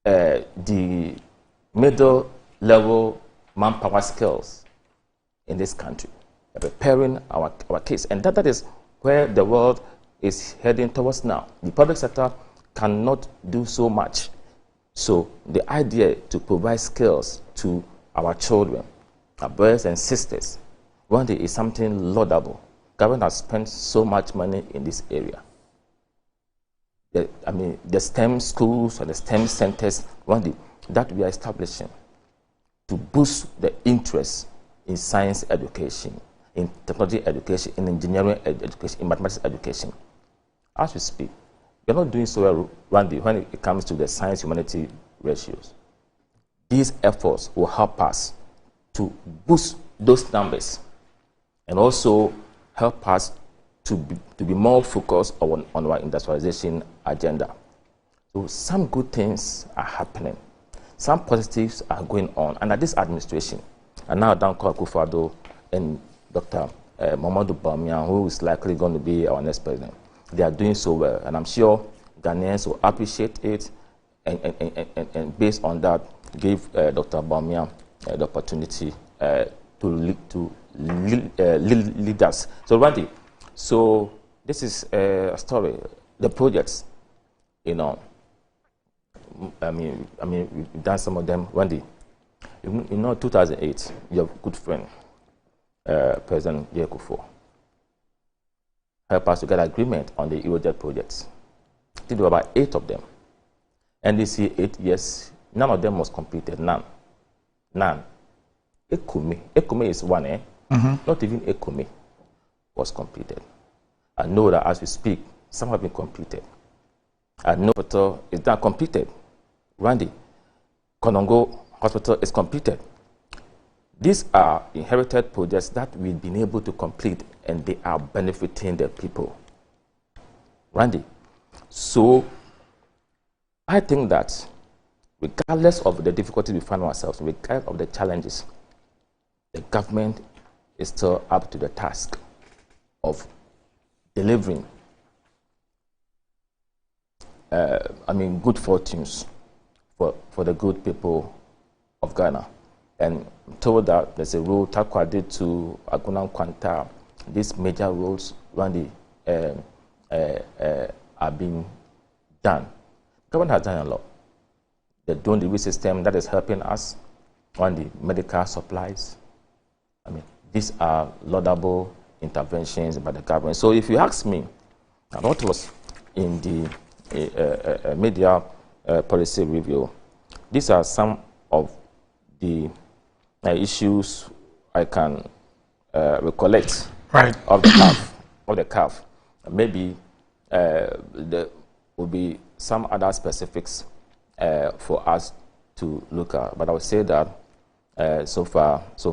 the middle level manpower skills in this country. We are preparing our case. And that is where the world is heading towards now. The public sector cannot do so much. So the idea to provide skills to our children, our brothers and sisters, one day is something laudable. Government has spent so much money in this area. the STEM schools and the STEM centers that we are establishing to boost the interest in science education, in technology education, in engineering education, in mathematics education. As we speak, we are not doing so well, Randy, when it comes to the science-humanity ratios. These efforts will help us to boost those numbers and also help us to be more focused on our industrialization agenda. So some good things are happening. Some positives are going on under this administration. And now Danko Kufuor and Dr. Mamadou Bawumia, who is likely going to be our next president, they are doing so well. And I'm sure Ghanaians will appreciate it and based on that, give Dr. Bawumia the opportunity to lead us. So Randy, so this is a story. The projects, you know, I mean, we've done some of them. Randy, you know, 2008, your good friend, President Kufuor, helped us to get agreement on the Eurojet projects. Did about 8 of them. NDC 8 years, none of them was completed. None. Ekume is one, eh? Not even Ekume was completed. I know that as we speak, some have been completed. I know hospital is not completed. Randy, Konongo Hospital is completed. These are inherited projects that we've been able to complete and they are benefiting the people. Randy, so I think that regardless of the difficulties we find ourselves, regardless of the challenges, the government is still up to the task of delivering good fortunes for the good people of Ghana. And I'm told that there's a road Takwa did to Aguna Kwanta. These major roads Randy are being done. The government has done a lot. They're doing the system that is helping us on the medical supplies. I mean, these are laudable interventions by the government. So if you ask me, what was in the media policy review, these are some of the issues I can recollect of the CAF. Maybe there will be some other specifics for us to look at. But I would say that so far, so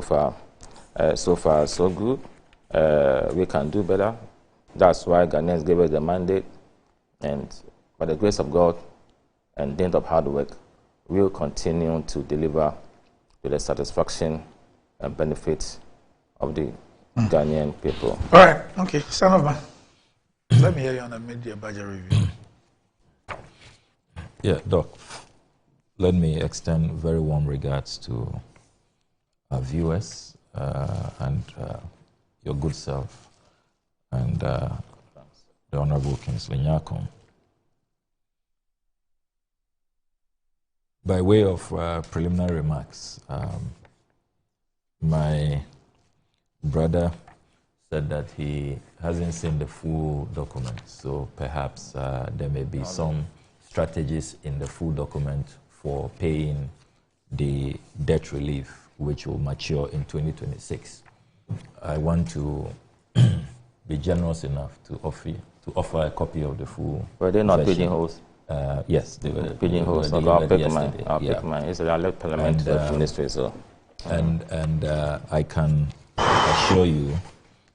good. We can do better. That's why Ghanaians gave us the mandate. And by the grace of God and dint of hard work, we will continue to deliver to the satisfaction and benefit of the Ghanaian people. All right. Okay. Son of man, let me hear you on the media budget review. Yeah, Doc. Let me extend very warm regards to our viewers and your good self and the Honorable Kingsley Nyakon. By way of preliminary remarks, my brother said that he hasn't seen the full document, so perhaps there may be some strategies in the full document for paying the debt relief, which will mature in 2026. I want to be generous enough to offer a copy of the full. Were they not pigeonholes? Yes, they were pigeonholes. I'll pick mine. I'll pick mine. It's a left parliament to the ministry, so. And I can assure you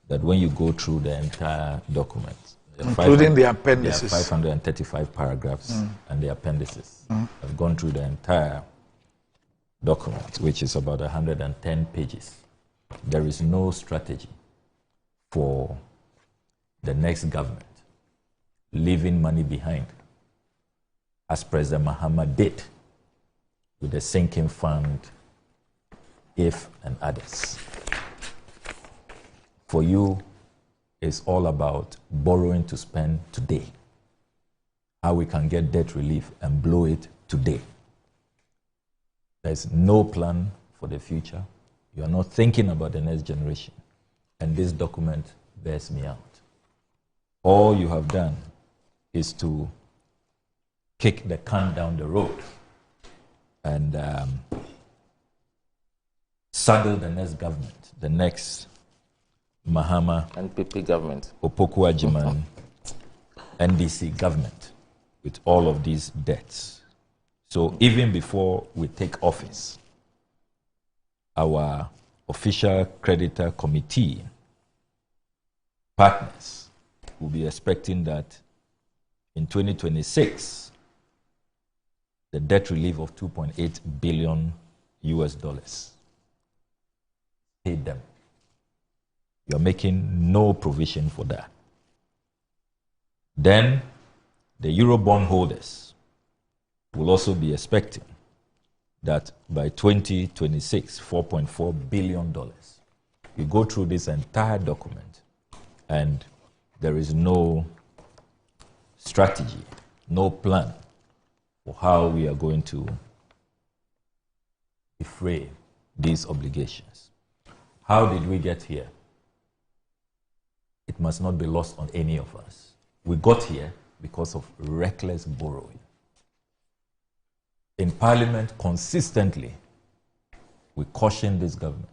that when you go through the entire document, including the appendices, 535 paragraphs and the appendices. I've gone through the entire document, which is about 110 pages. There is no strategy for the next government leaving money behind, as President Mahama did with the sinking fund, IF and others. For you, it's all about borrowing to spend today, how we can get debt relief and blow it today. There's no plan for the future. You are not thinking about the next generation. And this document bears me out. All you have done is to kick the can down the road and saddle the next government, the next Mahama NPP government, Opoku Ajiman NDC government with all of these debts. So even before we take office, our official creditor committee partners will be expecting that in 2026, the debt relief of $2.8 billion paid them. You're making no provision for that. Then the Eurobond holders will also be expecting that by 2026, $4.4 billion. You go through this entire document and there is no strategy, no plan for how we are going to defray these obligations. How did we get here? It must not be lost on any of us. We got here because of reckless borrowing. In Parliament, consistently, we cautioned this government.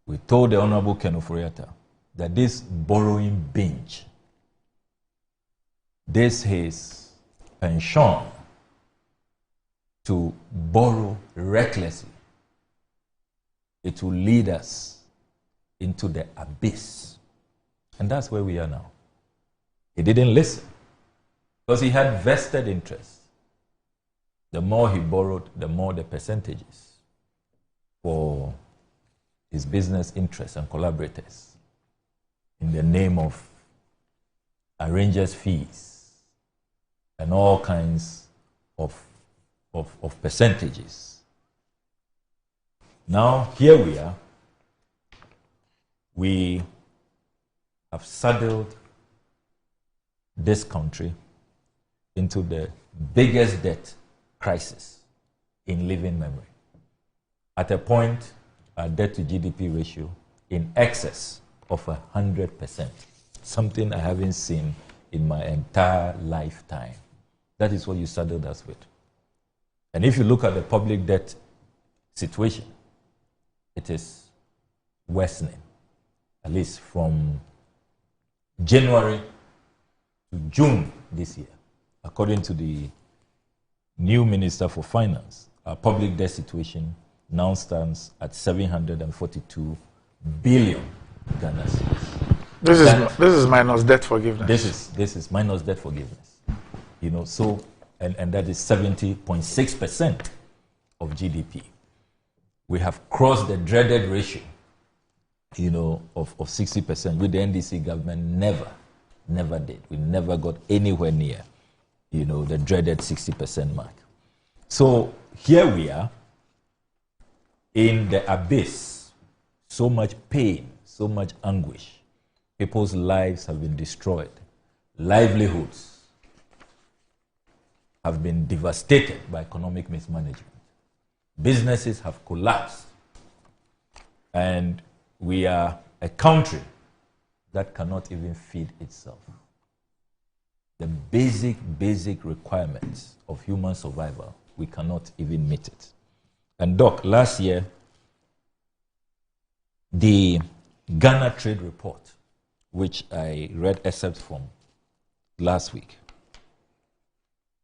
We told the Honorable Kufuor that this borrowing binge, this his penchant to borrow recklessly, it will lead us into the abyss. And that's where we are now. He didn't listen because he had vested interests. The more he borrowed, the more the percentages for his business interests and collaborators in the name of arrangers' fees and all kinds of percentages. Now, here we are. We have saddled this country into the biggest debt crisis in living memory. At a point, our debt to GDP ratio in excess of 100%, something I haven't seen in my entire lifetime. That is what you saddled us with. And if you look at the public debt situation, it is worsening, at least from January to June this year. According to the new Minister for Finance, our public debt situation now stands at 742 billion Ghana cedis. This is minus debt forgiveness. This is minus debt forgiveness. You know, so and that is 70.6% of GDP. We have crossed the dreaded ratio, you know, of 60%, which the NDC government never did. We never got anywhere near, you know, the dreaded 60% mark. So here we are in the abyss. So much pain, so much anguish. People's lives have been destroyed. Livelihoods have been devastated by economic mismanagement. Businesses have collapsed. And we are a country that cannot even feed itself. The basic requirements of human survival, we cannot even meet it. And Doc, last year, the Ghana Trade Report, which I read excerpts from last week,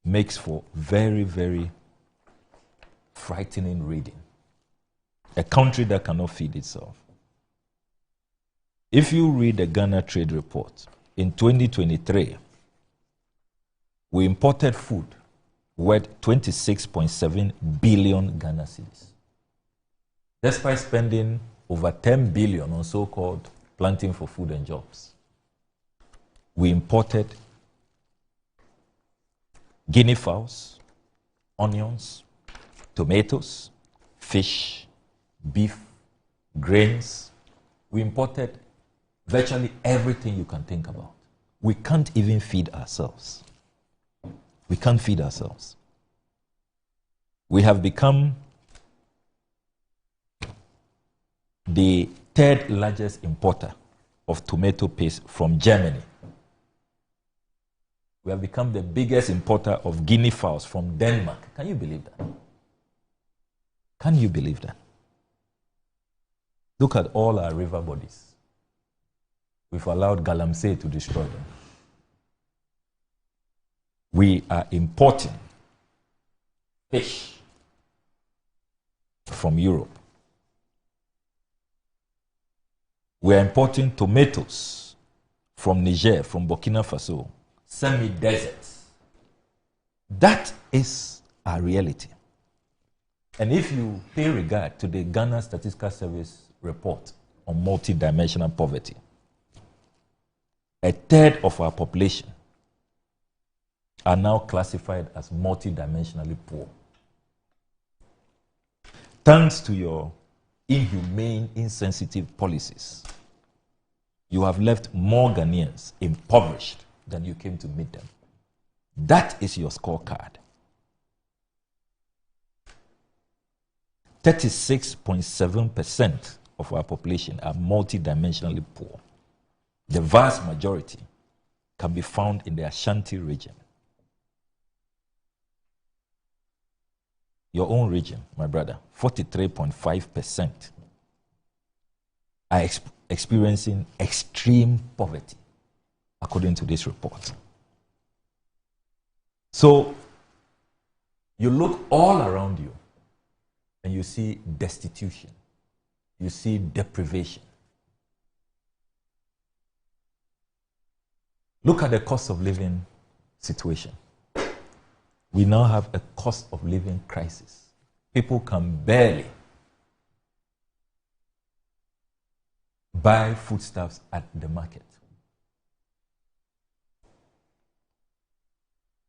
makes for very frightening reading. A country that cannot feed itself. If you read the Ghana Trade Report, in 2023, we imported food worth 26.7 billion Ghana cedis. Despite spending over 10 billion on so-called planting for food and jobs, we imported guinea fowls, onions, tomatoes, fish, beef, grains. We imported virtually everything you can think about. We can't even feed ourselves. We can't feed ourselves. We have become the third largest importer of tomato paste from Germany. We have become the biggest importer of guinea fowls from Denmark. Can you believe that? Can you believe that? Look at all our river bodies. We've allowed Galamsey to destroy them. We are importing fish from Europe. We are importing tomatoes from Niger, from Burkina Faso, semi-deserts. That is our reality. And if you pay regard to the Ghana Statistical Service report on multidimensional poverty, a third of our population are now classified as multidimensionally poor. Thanks to your inhumane, insensitive policies, you have left more Ghanaians impoverished than you came to meet them. That is your scorecard. 36.7% of our population are multidimensionally poor. The vast majority can be found in the Ashanti region. Your own region, my brother, 43.5% are experiencing extreme poverty, according to this report. So, you look all around you and you see destitution, you see deprivation. Look at the cost of living situation. We now have a cost of living crisis. People can barely buy foodstuffs at the market.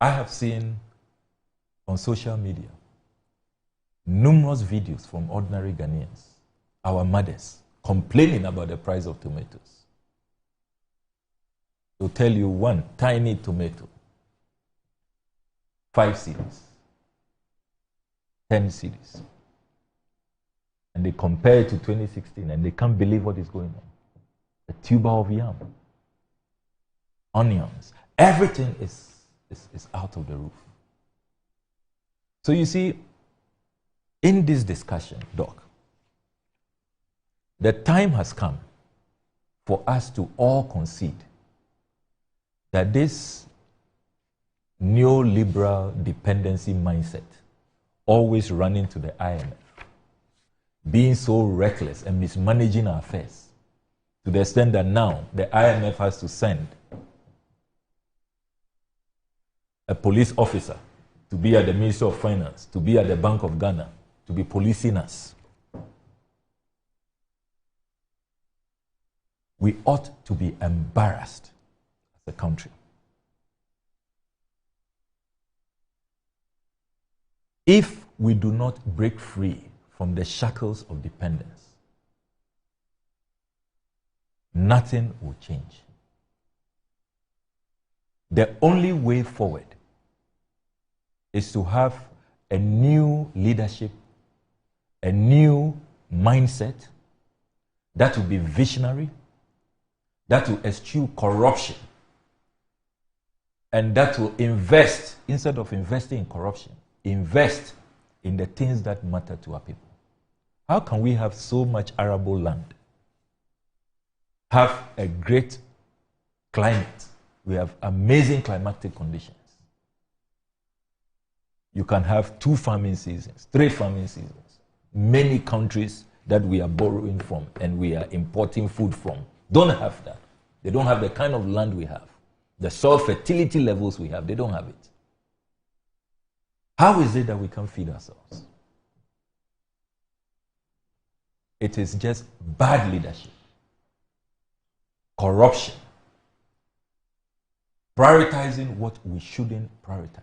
I have seen on social media numerous videos from ordinary Ghanaians, our mothers, complaining about the price of tomatoes. They'll tell you one tiny tomato, 5 cedis, 10 cedis. And they compare it to 2016 and they can't believe what is going on. A tuber of yam, onions, everything is out of the roof. So you see, in this discussion, Doc, the time has come for us to all concede that this neoliberal dependency mindset, always running to the IMF, being so reckless and mismanaging our affairs, to the extent that now the IMF has to send a police officer to be at the Ministry of Finance, to be at the Bank of Ghana, to be policing us. We ought to be embarrassed as a country. If we do not break free from the shackles of dependence, nothing will change. The only way forward is to have a new leadership, a new mindset that will be visionary, that will eschew corruption, and that will invest, instead of investing in corruption, invest in the things that matter to our people. How can we have so much arable land, have a great climate, we have amazing climatic conditions? You can have 2 farming seasons, 3 farming seasons. Many countries that we are borrowing from and we are importing food from don't have that. They don't have the kind of land we have. The soil fertility levels we have, they don't have it. How is it that we can feed ourselves? It is just bad leadership, corruption, prioritizing what we shouldn't prioritize.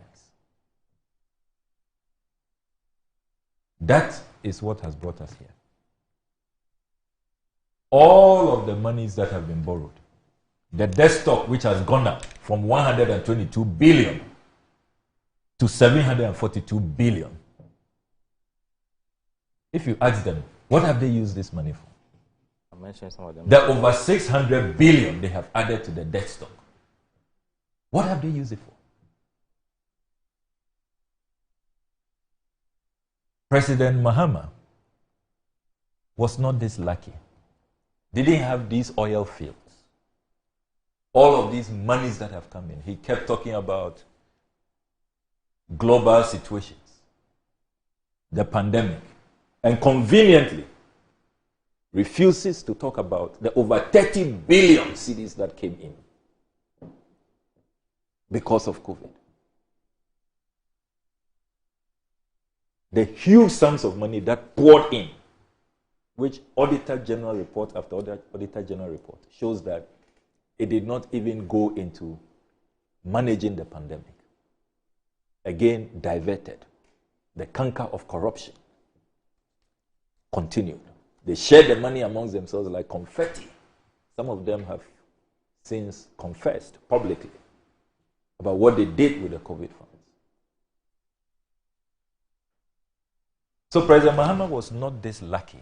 That is what has brought us here. All of the monies that have been borrowed, the debt stock which has gone up from 122 billion to 742 billion. If you ask them, what have they used this money for? I mentioned some of them. The over 600 billion they have added to the debt stock. What have they used it for? President Mahama was not this lucky. Didn't have these oil fields. All of these monies that have come in. He kept talking about global situations, the pandemic, and conveniently refuses to talk about the over 30 billion cedis that came in because of COVID. The huge sums of money that poured in, which Auditor General report after Auditor General report shows that it did not even go into managing the pandemic. Again, diverted. The canker of corruption continued. They shared the money amongst themselves like confetti. Some of them have since confessed publicly about what they did with the COVID funds. So President Mahama was not this lucky,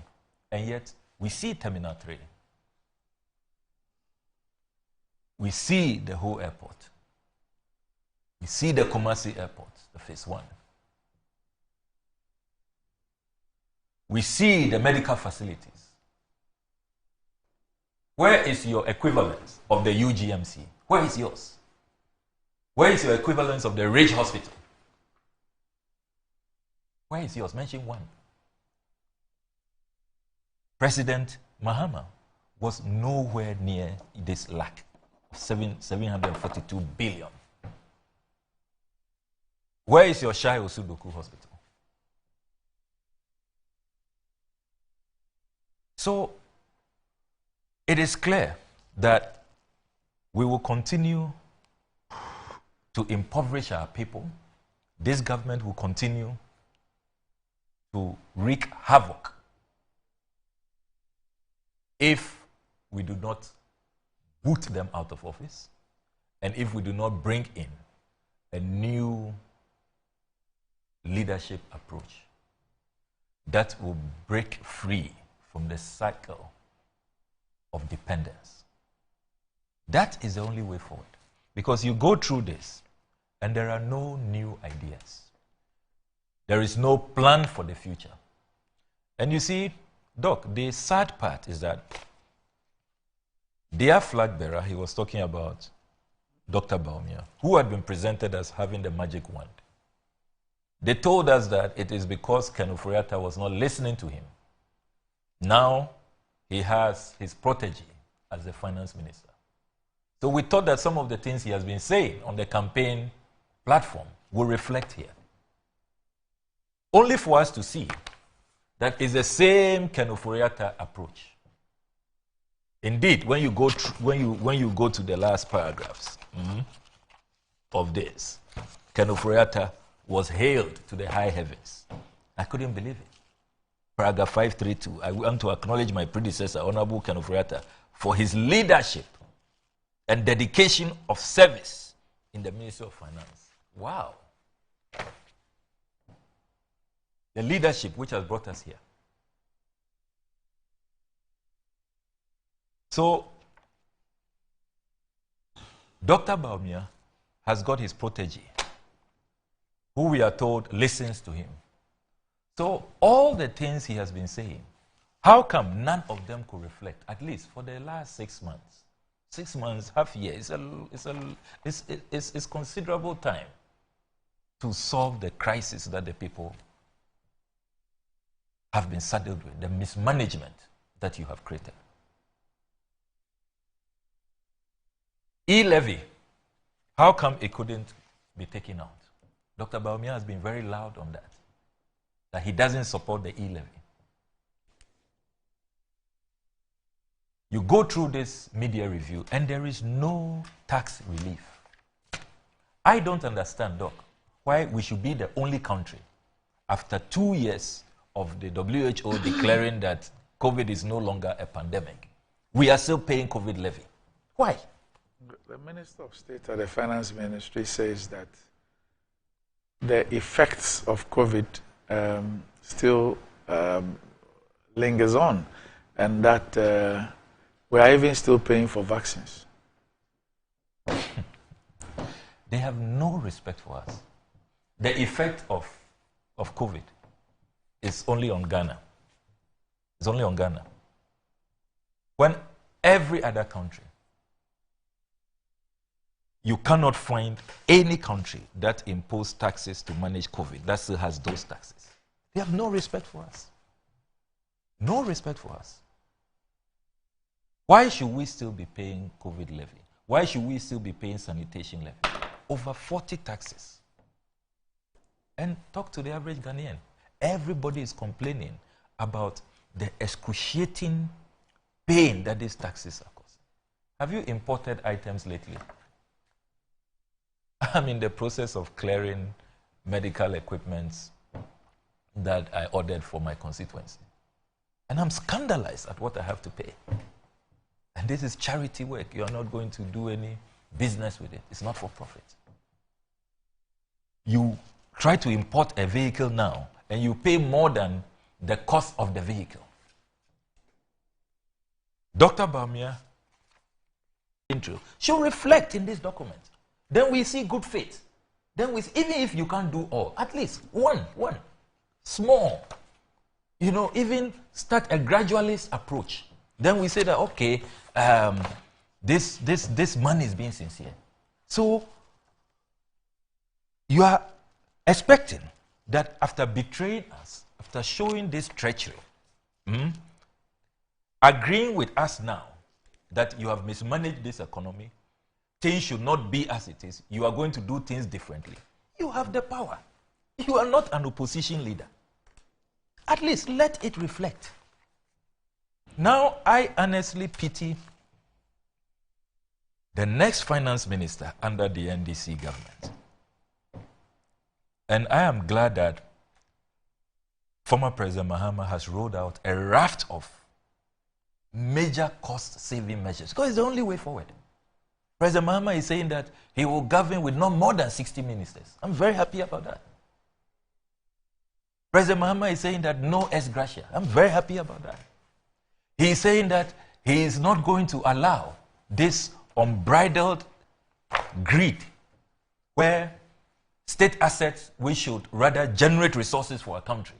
and yet we see Terminal 3. We see the whole airport. We see the Kumasi airport, the phase 1. We see the medical facilities. Where is your equivalence of the UGMC? Where is yours? Where is your equivalence of the Ridge Hospital? Where is yours? Mention one. President Mahama was nowhere near this lack of 742 billion. Where is your Shai Osudoku Hospital? So, it is clear that we will continue to impoverish our people. This government will continue to wreak havoc if we do not boot them out of office and if we do not bring in a new leadership approach that will break free from the cycle of dependence. That is the only way forward. Because you go through this and there are no new ideas. There is no plan for the future. And you see, Doc, the sad part is that their flag bearer, he was talking about Dr. Baumia, who had been presented as having the magic wand. They told us that it is because Ken Ofori-Atta was not listening to him. Now, he has his protege as the finance minister. So we thought that some of the things he has been saying on the campaign platform will reflect here. Only for us to see that it's the same Ken Ofori-Atta approach. Indeed, when you go to the last paragraphs of this, Ken Ofori-Atta was hailed to the high heavens. I couldn't believe it. Paragraph 532, I want to acknowledge my predecessor, Honorable Ken Ofori-Atta, for his leadership and dedication of service in the Ministry of Finance. Wow. The leadership which has brought us here. So, Dr. Baumia has got his protege, who we are told listens to him. So, all the things he has been saying, how come none of them could reflect, at least for the last 6 months? 6 months, half year, it's considerable time to solve the crisis that the people have been saddled with, the mismanagement that you have created. E-levy, how come it couldn't be taken out? Dr. Baumia has been very loud on that he doesn't support the e-levy. You go through this media review and there is no tax relief. I don't understand, Doc, why we should be the only country after 2 years of the WHO declaring that COVID is no longer a pandemic. We are still paying COVID levy. Why? The Minister of State at the Finance Ministry says that the effects of COVID still lingers on, and that we are even still paying for vaccines. They have no respect for us. The effect of COVID is only on Ghana. It's only on Ghana. When every other country, you cannot find any country that imposed taxes to manage COVID that still has those taxes. They have no respect for us. No respect for us. Why should we still be paying COVID levy? Why should we still be paying sanitation levy? Over 40 taxes. And talk to the average Ghanaian. Everybody is complaining about the excruciating pain that these taxes are causing. Have you imported items lately? I'm in the process of clearing medical equipment that I ordered for my constituency. And I'm scandalized at what I have to pay. And this is charity work. You are not going to do any business with it. It's not for profit. You try to import a vehicle now, and you pay more than the cost of the vehicle. Dr. Bamia intro should reflect in this document. Then we see good faith. Then we see, even if you can't do all, at least one small, even start a gradualist approach. Then we say that, okay, this money is being sincere. So you are expecting that after betraying us, after showing this treachery, agreeing with us now that you have mismanaged this economy, things should not be as it is, you are going to do things differently. You have the power. You are not an opposition leader. At least let it reflect. Now, I honestly pity the next finance minister under the NDC government. And I am glad that former President Mahama has rolled out a raft of major cost-saving measures, because it's the only way forward. President Mahama is saying that he will govern with not more than 60 ministers. I'm very happy about that. President Mahama is saying that no ex gratia. I'm very happy about that. He is saying that he is not going to allow this unbridled greed where state assets, we should rather generate resources for our country.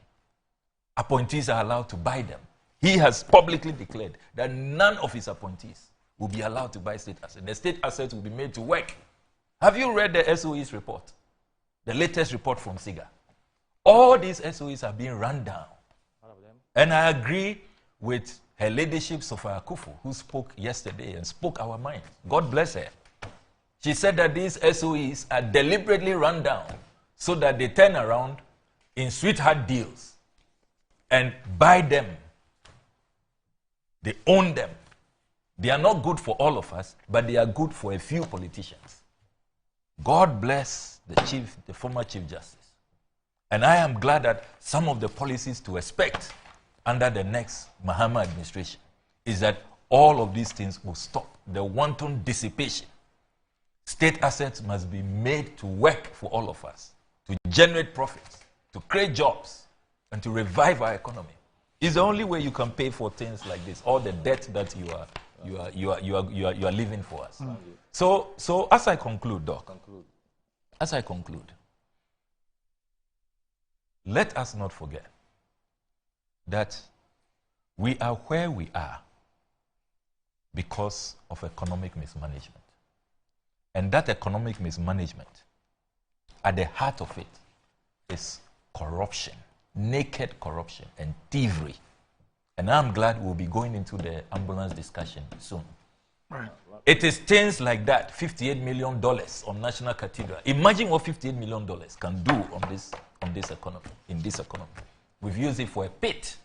Appointees are allowed to buy them. He has publicly declared that none of his appointees will be allowed to buy state assets. The state assets will be made to work. Have you read the SOE's report? The latest report from SIGA. All these SOEs are being run down. And I agree with her ladyship, Sophia Kufuor, who spoke yesterday and spoke our mind. God bless her. She said that these SOEs are deliberately run down so that they turn around in sweetheart deals and buy them. They own them. They are not good for all of us, but they are good for a few politicians. God bless the former Chief Justice. And I am glad that some of the policies to expect under the next Mahama administration is that all of these things will stop. The wanton dissipation. State assets must be made to work for all of us, to generate profits, to create jobs, and to revive our economy. It's the only way you can pay for things like this, all the debt that you are living for us. So as I conclude, Doc, as I conclude, let us not forget that we are where we are because of economic mismanagement. And that economic mismanagement, at the heart of it, is corruption, naked corruption and thievery. And I'm glad we'll be going into the ambulance discussion soon. Right. It is things like that, $58 million on National Cathedral. Imagine what $58 million can do on this economy, in this economy. We've used it for a pit.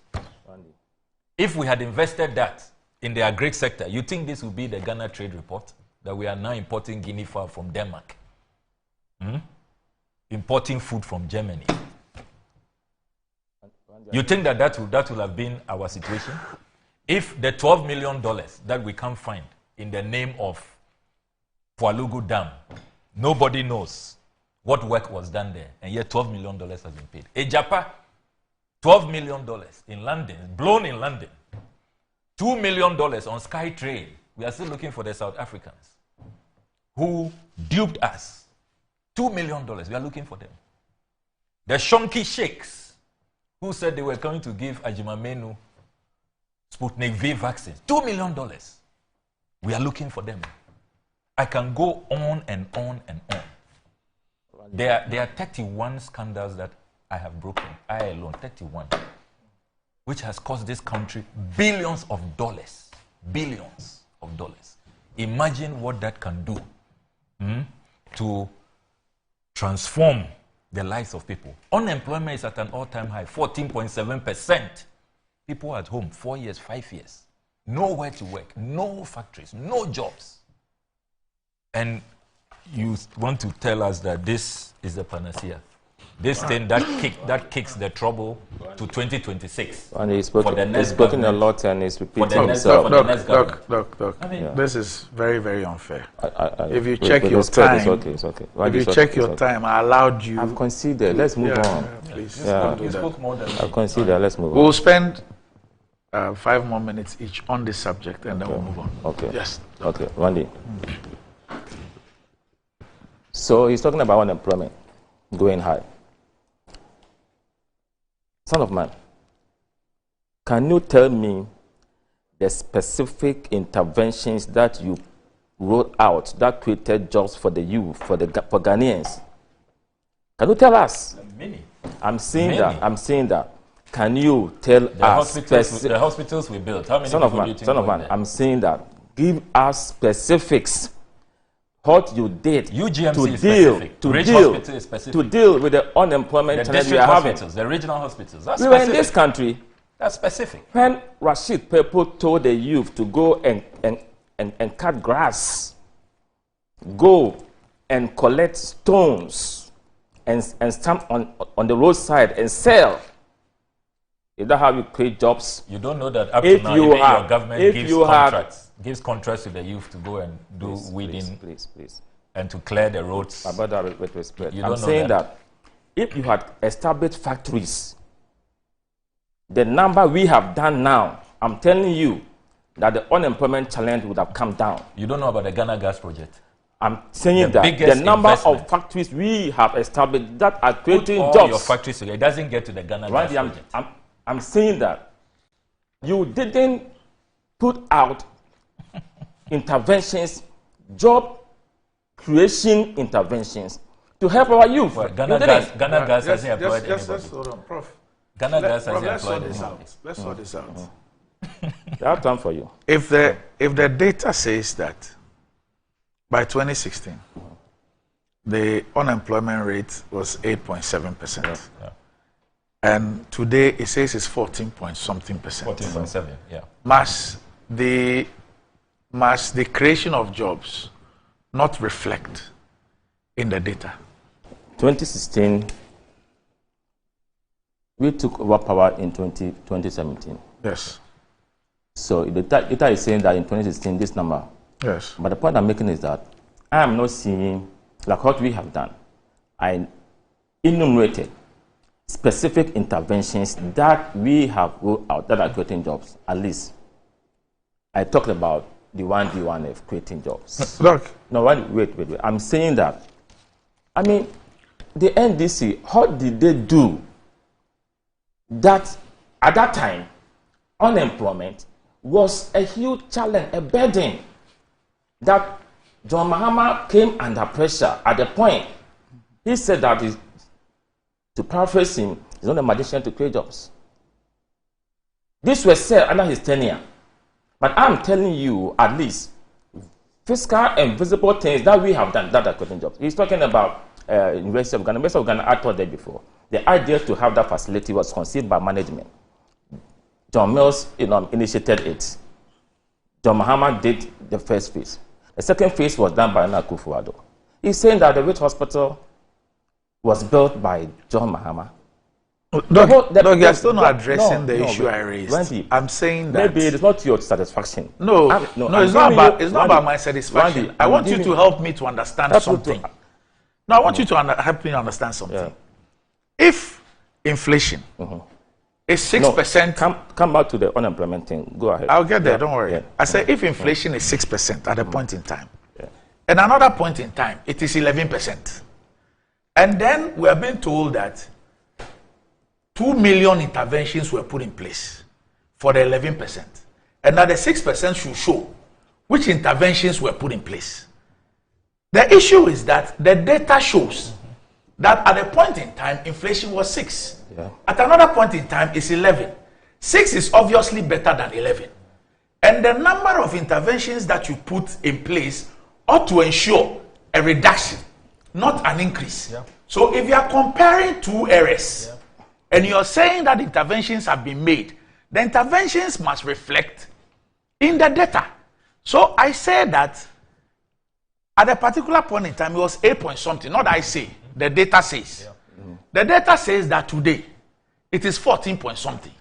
If we had invested that in the agri sector, you think this would be the Ghana trade report? That we are now importing guinea fowl from Denmark? Importing food from Germany? You think that will have been our situation? If the $12 million that we can't find in the name of Pualugu Dam, nobody knows what work was done there, and yet $12 million has been paid. Ejapa, $12 million in London, blown in London. $2 million on SkyTrade. We are still looking for the South Africans who duped us. $2 million, we are looking for them. The Shonky Sheikhs who said they were going to give Ajimamenu Sputnik V vaccines. $2 million. We are looking for them. I can go on and on and on. There are 31 scandals that I have broken. I alone, 31. Which has cost this country billions of dollars. Billions of dollars. Imagine what that can do to transform the lives of people. Unemployment is at an all-time high, 14.7%. People at home, 4 years, 5 years. Nowhere to work, no factories, no jobs. And you want to tell us that this is the panacea. This thing that kicks the trouble to 2026. And he's spoken a lot and he's repeating himself. Look. I mean, this is very, very unfair. If you check your time, it's okay. If you check your time, I allowed you. I've considered. Let's move on. Please. I've considered. Let's move on. We'll spend 5 more minutes each on this subject and then we'll move on. Okay. Yes. Okay, Randy. So he's talking about unemployment going high. Son of man, can you tell me the specific interventions that you wrote out that created jobs for the youth, for Ghanaians? Can you tell us? Many. I'm saying that. Can you tell us? The hospitals we built. How many Son of man, I'm saying that. Give us specifics. What you did to deal with the unemployment challenge we are having. The regional hospitals. That's we were in this country. That's specific. When Rashid Pepo told the youth to go and cut grass, go and collect stones and stamp on the roadside and sell. Is that how you create jobs? You don't know that up to now, your government gives contracts to the youth to go and do weeding, please, and to clear the roads. About that with respect. I'm saying that if you had established factories, the number we have done now, I'm telling you that the unemployment challenge would have come down. You don't know about the Ghana Gas project? I'm saying that the number of factories we have established that are creating jobs. All your factories together. It doesn't get to the Ghana Gas project. I'm saying that you didn't put out interventions, job creation interventions to help our youth. Well, Ghana Gas hasn't employed anybody. Hold on, Prof. Ghana Gas hasn't employed anybody. Let's sort this out. I have time for you. If the data says that by 2016, the unemployment rate was 8.7%. Yeah. And today it says it's 14-point-something percent. 14.7, yeah. Must the creation of jobs not reflect in the data? 2016, we took over power in 2017. Yes. So the data is saying that in 2016, this number. Yes. But the point I'm making is that I am not seeing, like what we have done, I enumerated specific interventions that we have rolled out that are creating jobs. At least I talked about the 1D1F creating jobs. Look. No, wait. I'm saying that. I mean, the NDC, how did they do that? At that time, unemployment was a huge challenge, a burden that John Mahama came under pressure at the point. He said that to paraphrase him, he's not a magician to create jobs. This was said under his tenure. But I'm telling you, at least, fiscal and visible things that we have done that are creating jobs. He's talking about University of Ghana. University of Ghana, I taught there before. The idea to have that facility was conceived by management. John Mills initiated it. John Mahama did the first phase. The second phase was done by Kufuor. He's saying that the Rich Hospital was built by John Mahama. You're still not addressing the issue I raised. Randy, I'm saying that maybe it's not your satisfaction. No, it's not about my satisfaction. Randy, I want you to help me to understand something. No, I want you to help me understand something. Yeah. If inflation is 6%, come back to the unemployment thing. Go ahead. I'll get there. Don't worry. Yeah. I say if inflation is 6% at a point in time, and another point in time it is 11%. And then we are being told that 2 million interventions were put in place for the 11%. And now the 6% should show which interventions were put in place. The issue is that the data shows that at a point in time, inflation was 6. Yeah. At another point in time, it's 11. 6 is obviously better than 11. And the number of interventions that you put in place ought to ensure a reduction, not an increase. Yeah. So if you are comparing two areas, and you're saying that interventions have been made, the interventions must reflect in the data. So I say that at a particular point in time, it was 8 point something, not I say, the data says. The data says that today, it is 14 point something.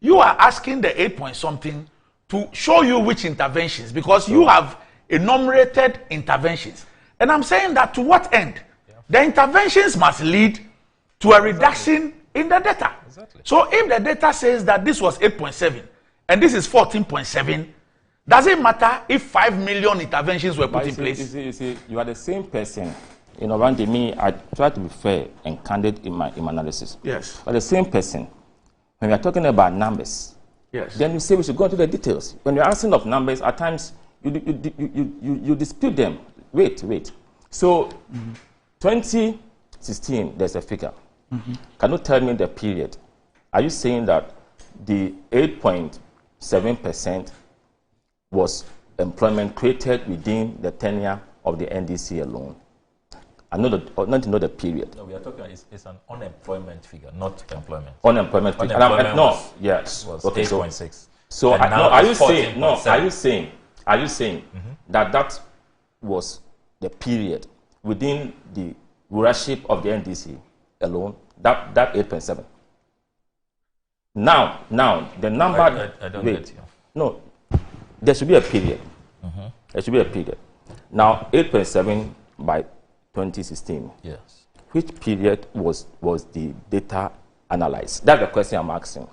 You are asking the 8 point something to show you which interventions, because you have enumerated interventions. And I'm saying that to what end? The interventions must lead to a reduction in the data. So if the data says that this was 8.7 and this is 14.7, does it matter if 5 million interventions were put in place? You see, you are the same person. You know, Randy, me, I try to be fair and candid in my analysis. Yes. But the same person, when we are talking about numbers, yes, then you say we should go into the details. When you're asking of numbers, at times you dispute them. Wait. So, 2016, there's a figure. Can you tell me the period? Are you saying that the 8.7% was employment created within the tenure of the NDC alone? I know not to know the period. No, we are talking. It's an unemployment figure, not employment. Unemployment figure. Was Okay, 8.6. So are you saying that was the period within the rulership of the NDC alone? That 8.7. Now the number. I don't get you. No, there should be a period. There should be a period. Now 8.7 by 2016. Yes. Which period was the data analyzed? That's the question I'm asking.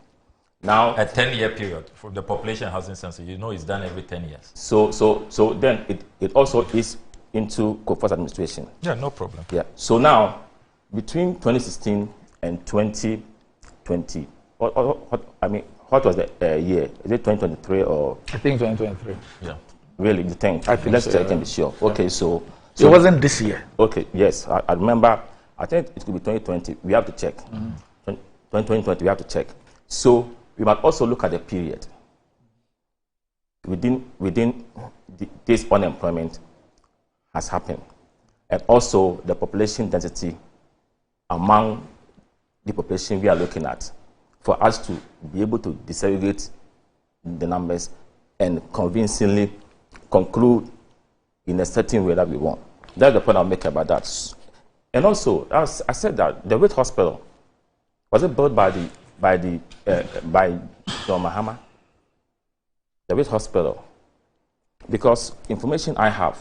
Now a 10-year period for the population housing census. You know, it's done every 10 years. So then it also is into Kufuor's administration. Yeah, no problem. Yeah. So now between 2016 and 2020, what was the year? Is it 2023 or? I think 2023. Yeah. Really, you think? I think Let's so, check yeah. and be sure. Okay, so it wasn't this year. Okay, yes, I remember. I think it could be 2020. We have to check. 2020, we have to check. So we must also look at the period within this unemployment has happened, and also the population density among the population we are looking at, for us to be able to disaggregate the numbers and convincingly conclude in a certain way that we want. That's the point I'll make about that. And also, as I said that the Wait Hospital, was it built by John Mahama? The Wait Hospital, because information I have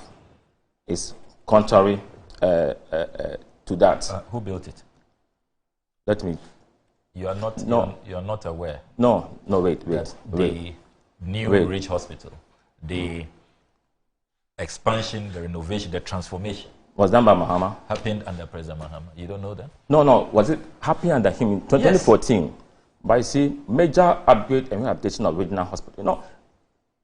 is contrary to that. Who built it? Let me. You are not. No. You are not aware. No. Wait. The new Ridge Hospital, the expansion, the renovation, the transformation was done by Mahama. Happened under President Mahama. You don't know that? No. Was it happening under him in 2014? Yes. But you see, major upgrade and rehabilitation of regional hospital. You know,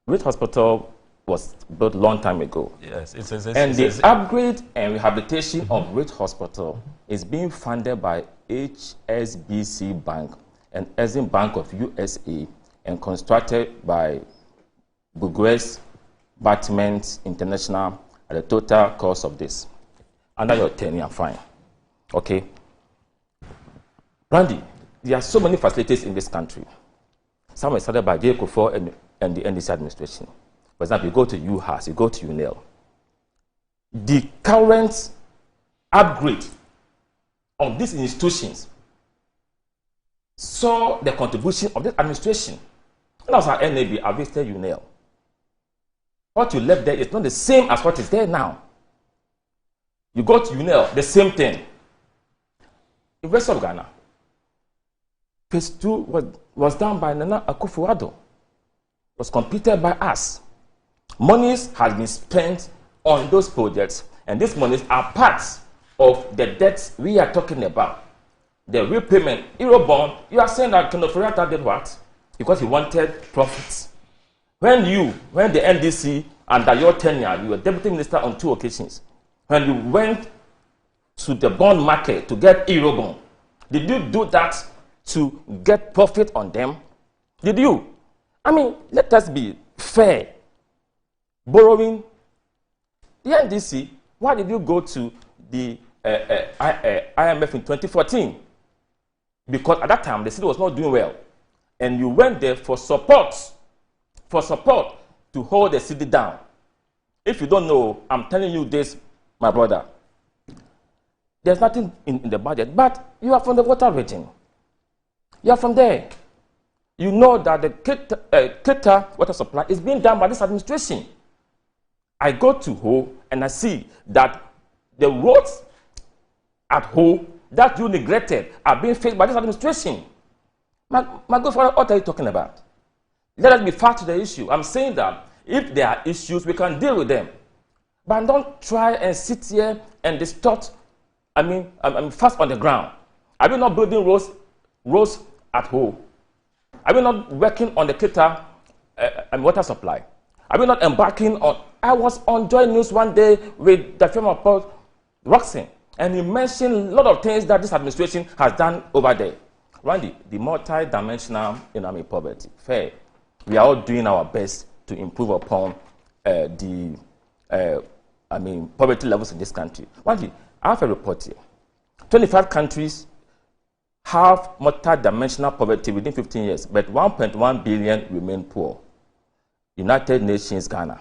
Ridge Hospital was built a long time ago. Yes, the upgrade and rehabilitation of Ridge Hospital is being funded by HSBC Bank and Exim Bank of USA and constructed by Bugres Batments International at the total cost of this. Under your tenure, fine. Okay. Randy, there are so many facilities in this country. Some were started by Kufuor and the NDC administration. For example, you go to UHAS, you go to UNEL. The current upgrade of these institutions saw the contribution of this administration. And that's our NAB, I visited UNEL. What you left there is not the same as what is there now. You go to UNEL, the same thing. In West of Ghana, phase 2 was done by Nana Kufuor, was completed by us. Monies has been spent on those projects, and these monies are parts of the debts we are talking about. the repayment, Eurobond, you are saying that Kufuor did what? Because he wanted profits. When the NDC, under your tenure, you were deputy minister on 2 occasions, when you went to the bond market to get Eurobond, did you do that to get profit on them? Did you? I mean, let us be fair. Borrowing, the NDC, why did you go to the IMF in 2014? Because at that time, the city was not doing well. And you went there for support to hold the city down. If you don't know, I'm telling you this, my brother. There's nothing in the budget, but you are from the water region. You are from there. You know that the Keta water supply is being done by this administration. I go to Ho and I see that the roads at Ho that you neglected are being faced by this administration. My good father, what are you talking about? Let us be fair to the issue. I'm saying that if there are issues, we can deal with them. But don't try and sit here and distort, fast on the ground. Are we not building roads at home? Are we not working on the Keta water supply? Are we not embarking on... I was on Joy News one day with the firm of Roxanne, and he mentioned a lot of things that this administration has done over there. Randy, the multi-dimensional poverty, fair. We are all doing our best to improve upon the poverty levels in this country. Randy, I have a report here. 25 countries have multi-dimensional poverty within 15 years, but 1.1 billion remain poor. United Nations, Ghana.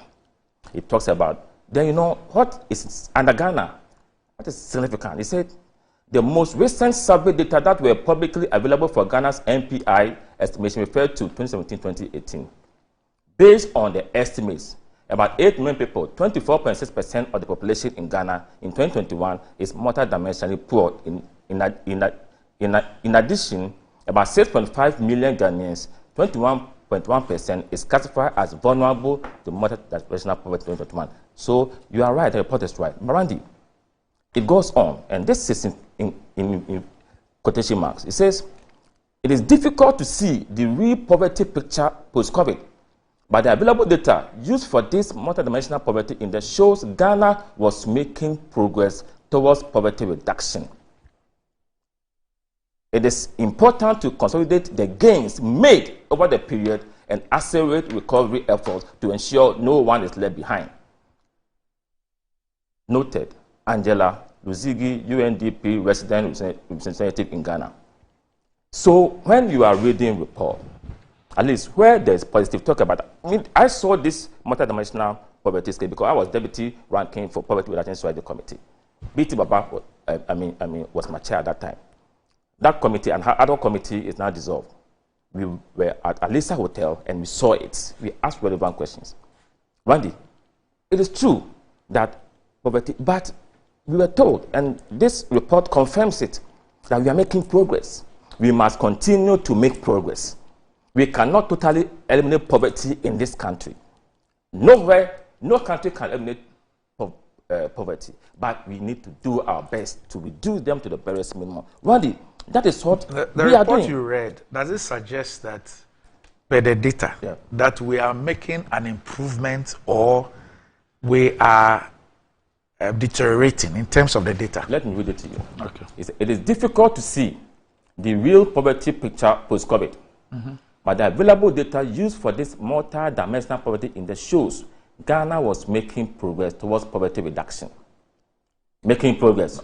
It talks about, then you know, what is under Ghana? What is significant? It said, the most recent survey data that were publicly available for Ghana's NPI estimation referred to 2017-2018. Based on the estimates, about 8 million people, 24.6% of the population in Ghana in 2021 is multidimensionally poor. In addition, about 6.5 million Ghanaians, 21.1% is classified as vulnerable to multidimensional poverty in 2021. So you are right, the report is right. Marandi, it goes on, and this is in quotation marks. It says, it is difficult to see the real poverty picture post-COVID, but the available data used for this multidimensional poverty index shows Ghana was making progress towards poverty reduction. It is important to consolidate the gains made over the period and accelerate recovery efforts to ensure no one is left behind. Noted, Angela Luzigi, UNDP resident representative in Ghana. So when you are reading report, at least where there's positive talk about that. I mean, I saw this multidimensional poverty scale because I was deputy ranking for poverty reduction strategy committee. BT Baba, was my chair at that time. That committee and her other committee is now dissolved. We were at Alisa Hotel and we saw it. We asked relevant questions. Randy, it is true that poverty, but we were told, and this report confirms it, that we are making progress. We must continue to make progress. We cannot totally eliminate poverty in this country. Nowhere, no country can eliminate poverty, but we need to do our best to reduce them to the barest minimum. Randy, that is what we are doing. The report you read, does it suggest that, by the data, that we are making an improvement or we are deteriorating in terms of the data? Let me read it to you. Okay. It is difficult to see the real poverty picture post-COVID, but the available data used for this multi-dimensional poverty index shows Ghana was making progress towards poverty reduction. Making progress.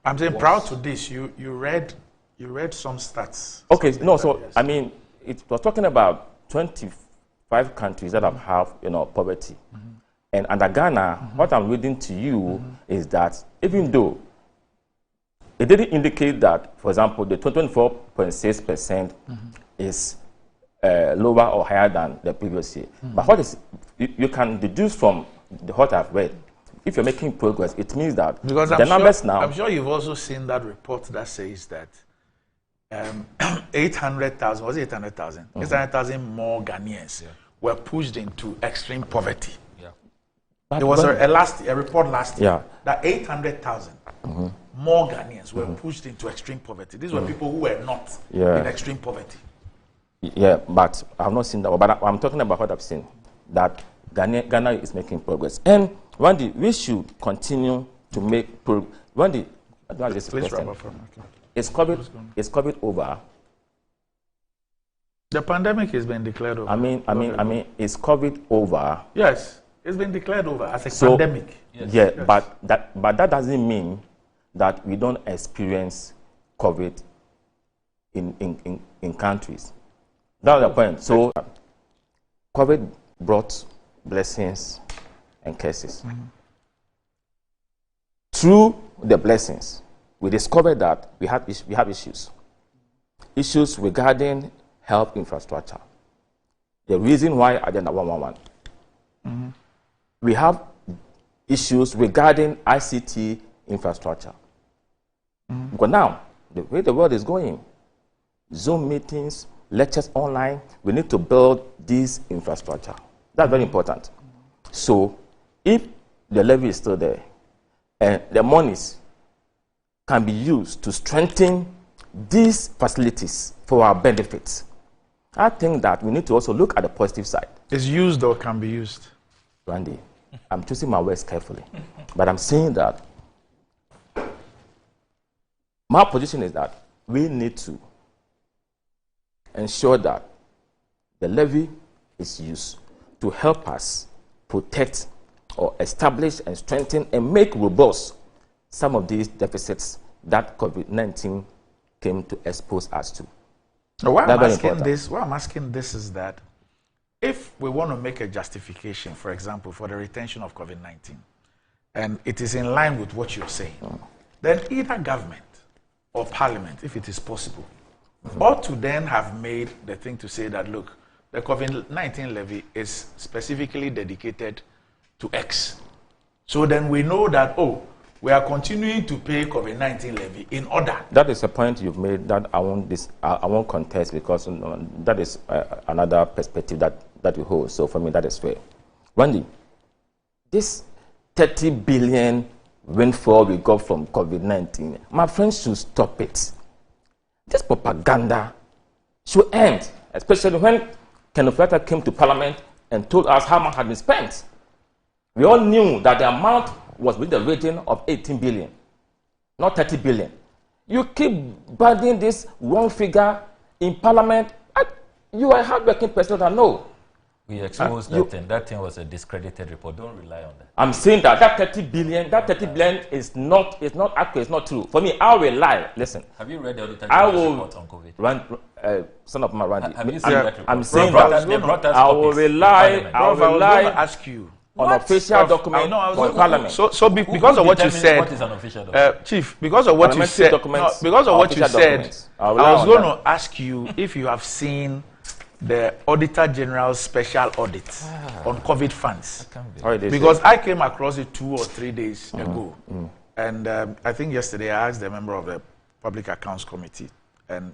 I'm saying proud to this. You read some stats. Okay, no, so I mean, it was talking about 25 countries that have poverty. And under Ghana, what I'm reading to you is that even though it didn't indicate that, for example, the 24.6% is lower or higher than the previous year. But what is you can deduce from what I've read. If you're making progress, it means that because the numbers now. I'm sure you've also seen that report that says that 800,000, was it 800,000? 800,000 more Ghanaians were pushed into extreme poverty. There was a report last year that 800,000 more Ghanaians were pushed into extreme poverty. These were people who were not in extreme poverty. Yeah, but I've not seen that. But I'm talking about what I've seen. That Ghana is making progress. And Randy, we should continue to make progress. Randy, please wrap up. Is COVID over? The pandemic has been declared over. I mean, is COVID over? Yes, it's been declared over as a pandemic. Yes. But that doesn't mean that we don't experience COVID in countries. That's the point. So COVID brought blessings and curses. Through the blessings, we discovered that we have issues. Issues regarding health infrastructure. The reason why Agenda 111. We have issues regarding ICT infrastructure. Because now, the way the world is going, Zoom meetings, lectures online, we need to build this infrastructure. That's very important. So, if the levy is still there, and the monies can be used to strengthen these facilities for our benefits, I think that we need to also look at the positive side. Is used or can be used? Randy, I'm choosing my words carefully. But I'm saying that my position is that we need to ensure that the levy is used to help us protect or establish and strengthen and make robust some of these deficits that COVID-19 came to expose us to. Why I'm asking this is that if we want to make a justification, for example, for the retention of COVID-19, and it is in line with what you're saying, then either government or parliament, if it is possible, ought to then have made the thing to say that, look, the COVID-19 levy is specifically dedicated to X. So then we know that, we are continuing to pay COVID-19 levy in order. That is a point you've made that I won't contest, because that is another perspective that you hold. So for me, that is fair. Randy, this 30 billion windfall we got from COVID-19, my friends should stop it. This propaganda should end, especially when Kenneth Wright came to Parliament and told us how much had been spent. We all knew that the amount was within the region of 18 billion, not 30 billion. You keep bandying this wrong figure in Parliament. You are a hard-working person that know. We exposed that thing. That thing was a discredited report. Don't rely on that. I'm saying that 30 billion is not accurate. It's not true. For me, I will rely. Listen. Have you read the Auditor General's report on COVID? Son of my Randy. Have you seen that report? I'm saying that I will rely. I will ask you on official document for Parliament. So because of what you said, what is an official document? Chief, because of what you said, I was going to ask you if you have seen the Auditor General's special audit on COVID funds. Because I came across it 2 or 3 days ago. And I think yesterday I asked the member of the Public Accounts Committee, and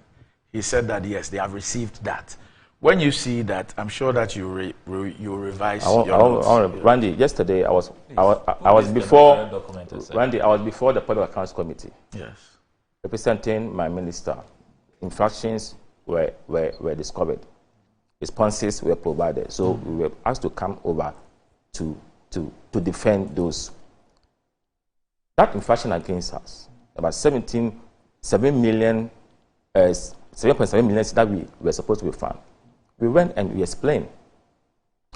he said that yes, they have received that. When you see that, I'm sure that you revise your notes. Randy, yesterday I was before Randy. I was before the Public Accounts Committee. Yes, representing my minister. Infractions were discovered. Responses were provided. So we were asked to come over to defend those. That infraction against us, about 7.7 million that we were supposed to refund. We went and we explained.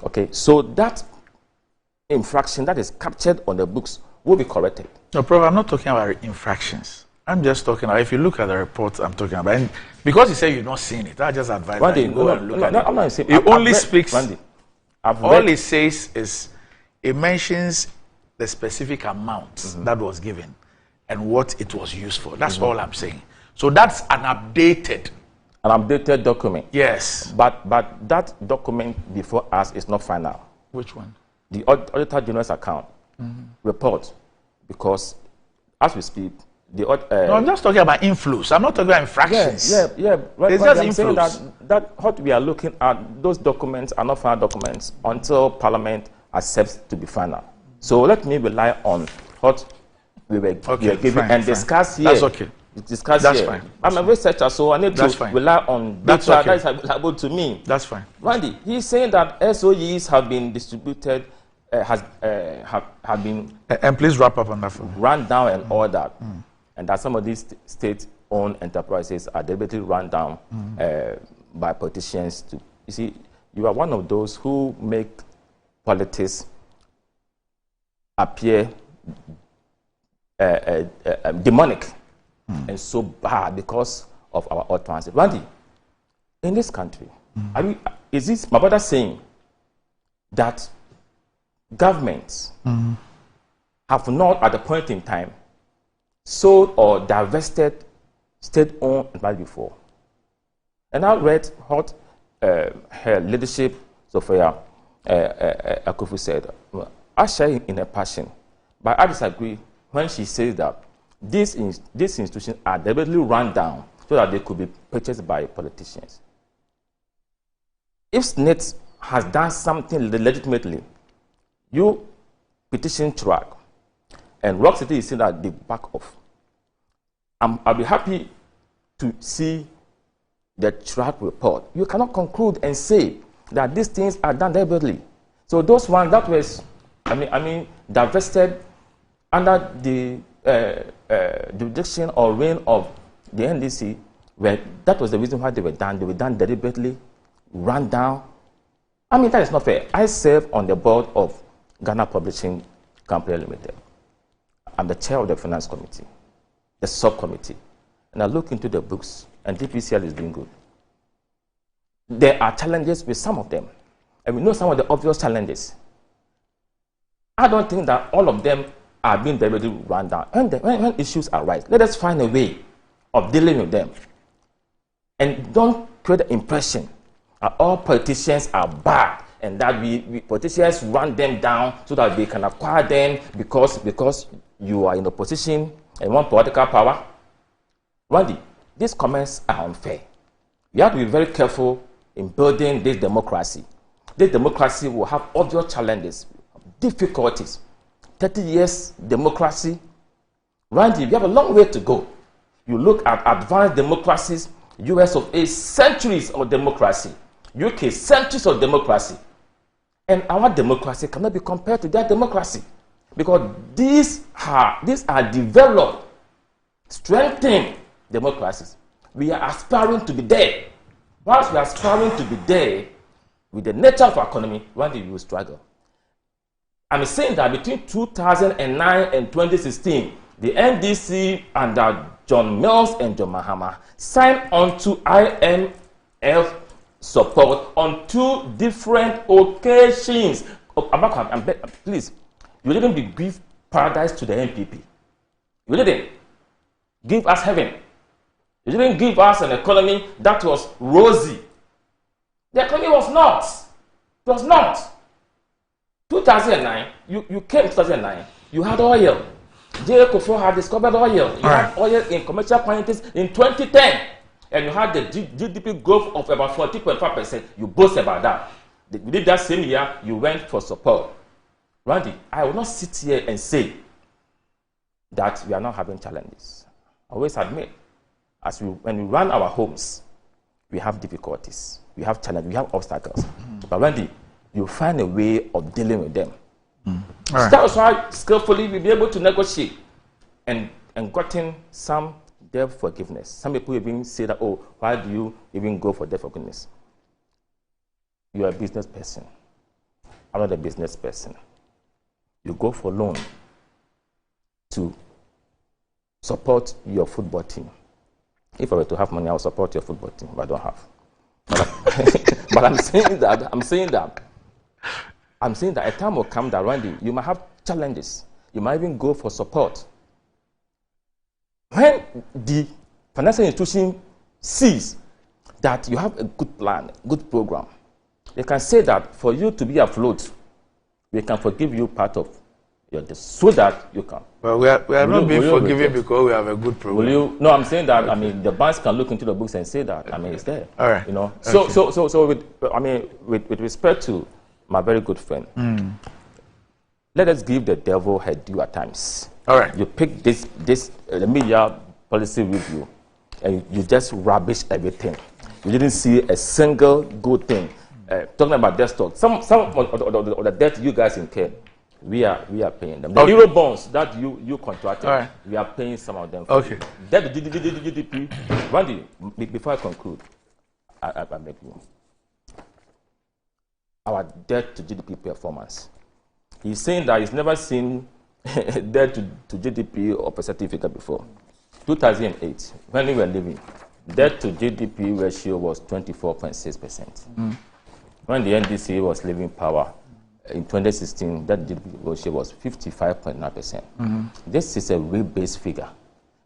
Okay, so that infraction that is captured on the books will be corrected. No, Prof, I'm not talking about infractions. I'm just talking about, if you look at the reports I'm talking about, and because you say you've not seen it, I just advise that you go and look at it. I'm not saying, it only speaks, all it says is, it mentions the specific amount that was given and what it was used for. That's all I'm saying. So that's an updated document. Yes. But that document before us is not final. Which one? The Auditor General's account report, because as we speak, no, I'm just talking about inflows. I'm not talking about infractions. Yeah. It's just inflows. That what we are looking at, those documents are not final documents until Parliament accepts to be final. So let me rely on what we were Okay, given fine, and fine. discussed here. That's okay. Discussed That's here. fine. I'm a researcher, so I need That's to fine. rely on That's data okay. that is available to me. That's fine. Randy, he's saying that SOEs have been distributed, have been and please wrap up on that for me. Run down and all that, and that some of these state-owned enterprises are deliberately run down by politicians. You see, you are one of those who make politics appear demonic and so bad because of our utterances. Randy, in this country, is this my brother saying that governments have not, at the point in time, sold or divested state-owned enterprise before? And I read what her leadership, Sophia Kufuor, said. I share in her passion, but I disagree when she says that these institutions are deliberately run down so that they could be purchased by politicians. If SNET has done something legitimately, you petition track, and Rock City is saying that they back off. I'll be happy to see the track report. You cannot conclude and say that these things are done deliberately. So those ones that was, divested under the jurisdiction or reign of the NDC, where that was the reason why they were done. They were done deliberately, run down. That is not fair. I serve on the board of Ghana Publishing Company Limited. I'm the chair of the finance committee, the subcommittee, and I look into the books, and DPCL is doing good. There are challenges with some of them, and we know some of the obvious challenges. I don't think that all of them are being deliberately run down. When issues arise, let us find a way of dealing with them, and don't create the impression that all politicians are bad and that we politicians run them down so that they can acquire them because you are in opposition and want political power. Randy, these comments are unfair. You have to be very careful in building this democracy. This democracy will have obvious challenges, difficulties. 30 years democracy. Randy, we have a long way to go. You look at advanced democracies, US of A, centuries of democracy. UK, centuries of democracy. And our democracy cannot be compared to their democracy. Because these are developed, strengthened democracies. We are aspiring to be there. Whilst we are aspiring to be there, with the nature of our economy, one day we will struggle. I'm saying that between 2009 and 2016, the NDC under John Mills and John Mahama signed on to IMF support on 2 different occasions. Please, you didn't give paradise to the NPP. You didn't give us heaven. You didn't give us an economy that was rosy. The economy was not. It was not. 2009, you came in 2009, you had oil. J. Kufuor had discovered oil. You had oil in commercial quantities in 2010. And you had the GDP growth of about 40.5%. You boast about that. Within that same year, you went for support. Randy, I will not sit here and say that we are not having challenges. I always admit, when we run our homes, we have difficulties, we have challenges, we have obstacles. But Randy, you find a way of dealing with them. So that was why skillfully we'll be able to negotiate and gotten some debt forgiveness. Some people even say that, oh, why do you even go for debt forgiveness? You are a business person. I'm not a business person. You go for loan to support your football team. If I were to have money, I would support your football team, but I don't have. But I'm saying that a time will come that, Randy, you might have challenges. You might even go for support. When the financial institution sees that you have a good plan, good program, they can say that for you to be afloat, we can forgive you part of your debt so that you can. Well, we are not being forgiven because we have a good program. Will you? No, I'm saying that. Okay. The banks can look into the books and say that. It's there. All right. So with respect to my very good friend, let us give the devil her due at times. All right. You pick this the media policy review, and you just rubbish everything. You didn't see a single good thing. Talking about debt stock, some of the debt you guys incurred, we are paying them. The euro bonds that you contracted, we are paying some of them. Okay. Debt to GDP. Randy, before I conclude, I make you. Our debt to GDP performance. He's saying that he's never seen debt to GDP or percentage figure before. 2008, when we were living, debt to GDP ratio was 24.6%. When the NDC was leaving power in 2016, that GDP ratio was 55.9%. This is a real-based figure.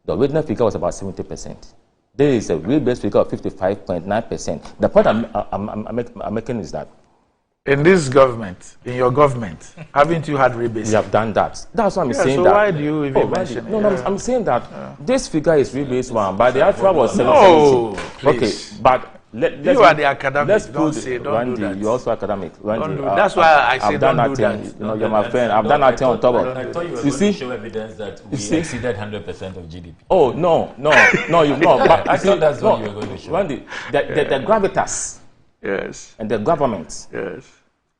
The original figure was about 70%. This is a real-based figure of 55.9%. The point I'm making is that in this government, in your government, haven't you had rebasing? We have done that. That's what I'm saying. So that. Why do you even mention it? No, I'm saying that this figure is rebased one, but the actual was 70. No, okay, but you are the academic. Let's don't put say, don't Randy, do that. You're also academic. Randy, that's why I say don't do that. You know, you're my friend. I've done nothing on top of. I thought you were going to show evidence that we exceeded 100% of GDP. Oh no, you've not. But I thought that's what you were going to show. Randy, the gravitas, yes, and the government, yes,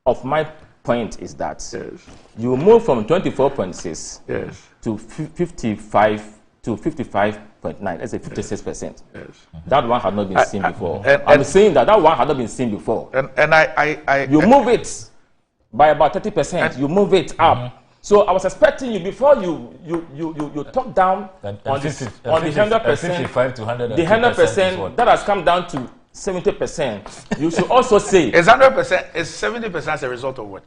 of my point is that you move from 24.6 to 55 to 55.9. Let's say 56%. Yes. That one had not been seen before. I'm saying that one had not been seen before. And I you move it by about 30%. You move it up. So I was expecting you before you talk down on the 100%, the 100% that has come down to 70%. You should also say is 100%, is 70% as a result of what?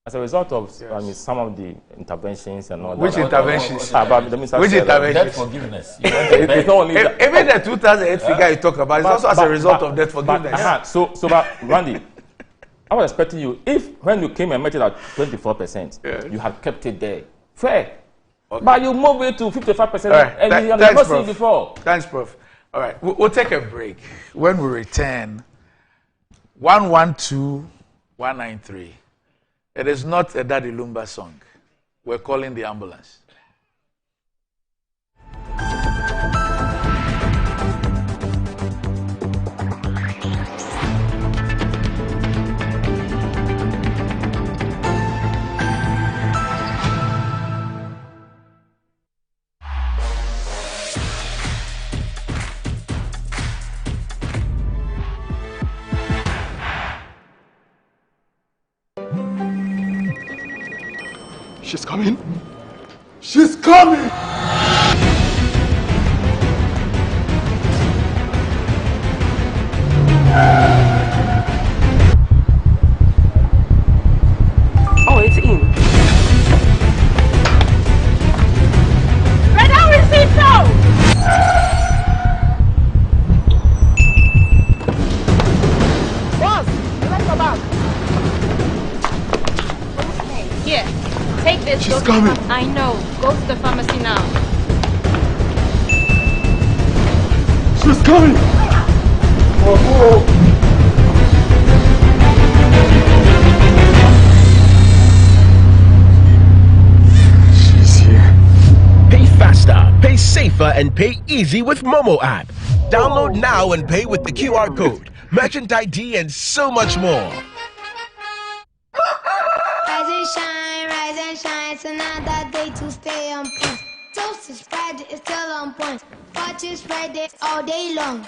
As a result of some of the interventions and all that. Which interventions? Which interventions? Debt forgiveness. It's not only even the 2008 figure you talk about is also as a result of debt forgiveness. So Randy, I was expecting you, if when you came and met it at 24%, you had kept it there. Fair. Okay. But you moved it to 55% and you have never seen it before. Thanks, Prof. All right, we'll take a break. When we return, 112-193. It is not a Daddy Lumba song. We're calling the ambulance. She's coming. She's coming! Oh, it's in. Red Hour Recito! Boss, let's go back. Here, take this. She's coming. I know. Go to the pharmacy now. She's coming! Oh. She's here. Pay faster, pay safer, and pay easy with Momo app. Download now and pay with the QR code, merchant ID, and so much more. Rise and shine, it's another day to stay on point. Toast is Friday, it's still on point. Fortune's Friday all day long.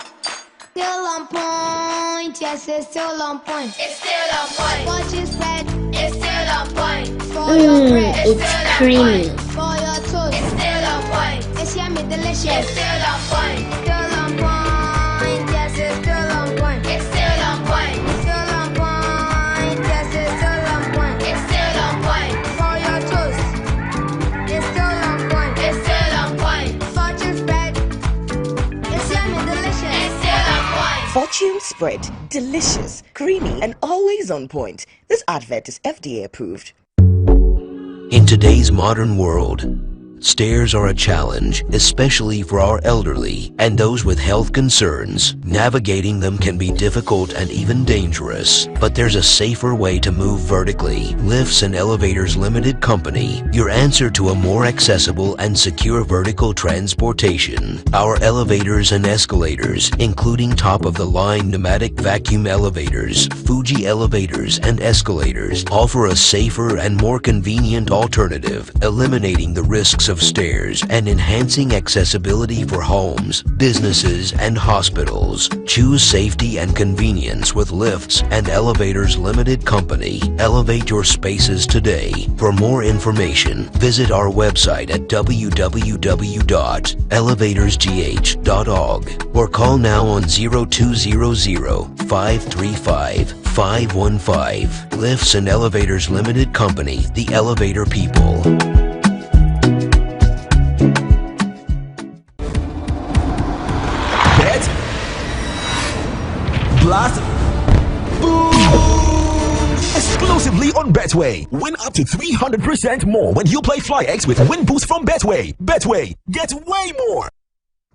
Still on point, yes, it's still on point. It's still on point. Fortune's Friday, It's still on point. for your bread, It's creamy. for your toast. It's still on point. It's yummy, delicious. It's still on point. Still on point, yes, it's still on point. It's still on point. Still on point, yes, it's still on point. It's still on point. For your toast, it's still on point. It's still on point. Fortune spread, it's yummy, delicious. It's still on point. Fortune spread, delicious, creamy, and always on point. This advert is FDA approved. In today's modern world, Stairs are a challenge, especially for our elderly and those with health concerns. Navigating them can be difficult and even dangerous, but there's a safer way to move vertically. Lifts and Elevators Limited Company, your answer to a more accessible and secure vertical transportation. Our elevators and escalators, including top-of-the-line pneumatic vacuum elevators, Fuji elevators and escalators, offer a safer and more convenient alternative, eliminating the risks of stairs and enhancing accessibility for homes, businesses, and hospitals. Choose safety and convenience with Lifts and Elevators Limited Company. Elevate your spaces today. For more information, visit our website at www.elevatorsgh.org or call now on 0200-535-515. Lifts and Elevators Limited Company, the elevator people. Bet. Blast. Boom. Exclusively on Betway. Win up to 300% more when you play FlyX with Win Boost from Betway. Betway, get way more.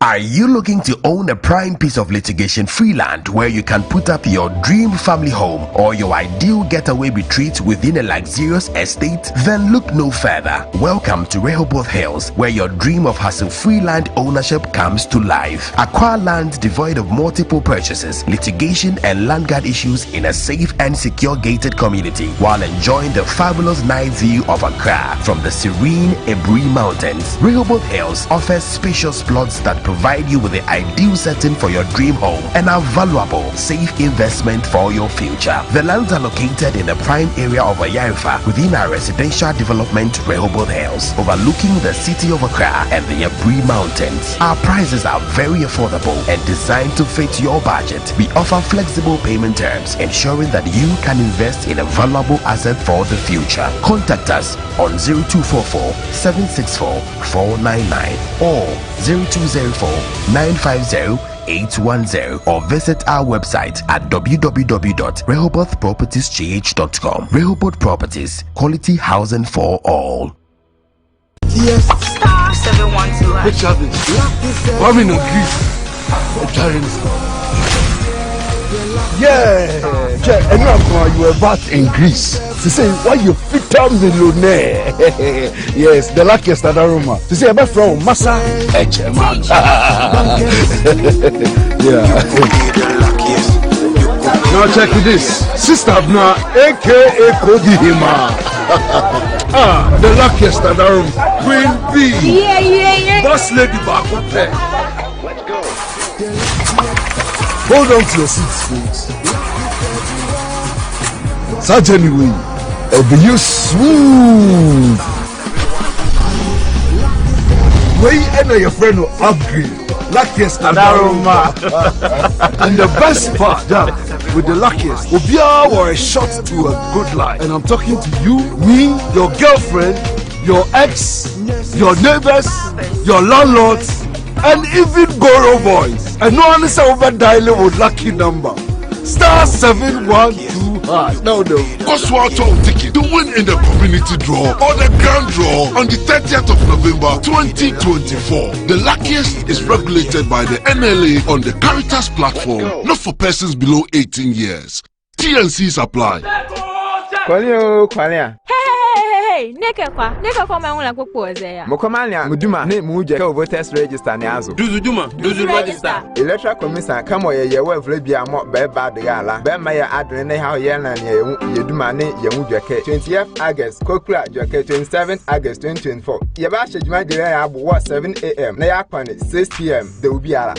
Are you looking to own a prime piece of litigation-free land where you can put up your dream family home or your ideal getaway retreat within a luxurious estate? Then look no further. Welcome to Rehoboth Hills, where your dream of hassle-free land ownership comes to life. Acquire land devoid of multiple purchases, litigation, and land guard issues in a safe and secure gated community while enjoying the fabulous night view of Accra from the serene Ebri Mountains. Rehoboth Hills offers spacious plots that provide you with the ideal setting for your dream home and a valuable, safe investment for your future. The lands are located in the prime area of Ayarifa within our residential development Rehoboth Hills, overlooking the city of Accra and the Ebri Mountains. Our prices are very affordable and designed to fit your budget. We offer flexible payment terms, ensuring that you can invest in a valuable asset for the future. Contact us on 0244 764 499 or 0204-950-810 or visit our website at www.rehobothpropertiesgh.com. Rehoboth Properties, quality housing for all. Yes. Star 712. Which are these? I'm in a grief. Yeah, check. And now you were back in Greece. To say why you fit out millionaire. Yes, the luckiest at Aroma. To say about from Massa Echeman. Yeah. Now check this. Sister Abna, aka Kodi Hima. The luckiest at Aroma. Queen B. Yeah. Boss lady back up there. Hold on to your seats, folks. Such anyway, it'll be you smooth. Way and your friend will upgrade. Luckiest Adaroma. And the best part, that with the luckiest, Obia or a shot to a good life. And I'm talking to you, me, your girlfriend, your ex, your neighbors, your landlords, and even Goro boys. And no one is over dialing with lucky number. Star 712 hash. No. Kufuor ticket to win in the community draw or the grand draw on the 30th of November 2024. The luckiest is regulated by the NLA on the Caritas platform, not for persons below 18 years. TNCs apply. Kwalia. Hey, neka kwa maunga kukuozea. Mokomania muduma ne muje ka voters register ne azo. Duzu register. Electoral commission kamo ye we vlebia mo be bad gala. Be ma ya adre ne ha ye na ne ye duma ne ye mudweke 20th August kokura dweke 27th August 2024. Ye ba shejuma dire ya abo 7 am na ya kwane 6 pm de ubi ala.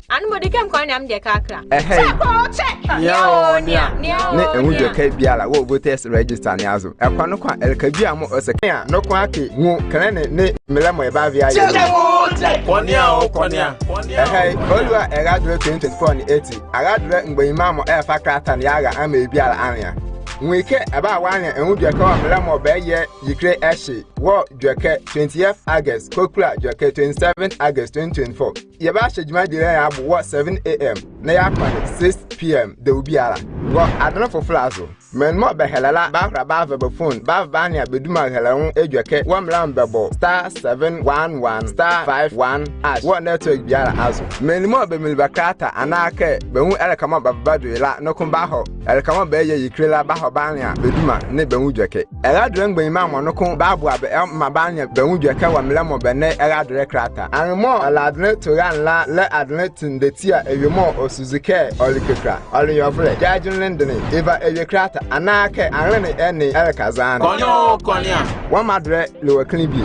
Anumodi kem kwane am de kakra. Check. Ne mudweke biala wo voters register ne azo. Ekwano kwa elkabi amo osekea no kwa ke ngu kanene ne melamo e ba via ye. Konia. Olua egadre 2024 ni 80. Agadre ngbeima mo e fa krata ne yaga ama e biala anya. Nwike aba wanya enwu dweke wa melamo be ye yikre eshi wo dweke 20th August kokura dweke 27th August 2024. Ye ba shejuma dire ya abo 7 am. na yakwa 6 p.m. they will be ala go adana for flazo men mo be helala ba phone ba nya beduma helawon edweke wamlam bebo *711 *51 # what network biara azo men mo be milbakata anake be hu elekama babado la no kumba ho elekama be ye yikrela ba ho ba nya beduma ne be hu dweke eladre ngban ma mo no kun ba bo abe ma ba nya be hu dweke wamlam mo be ne eladre krata anmo aladne to ran la le adne tindetia ewemo osuzike olikekra oliyofle jajun lendene eva eyekrata anake anrene eni elkazan konyo konya wa madre le wakini bi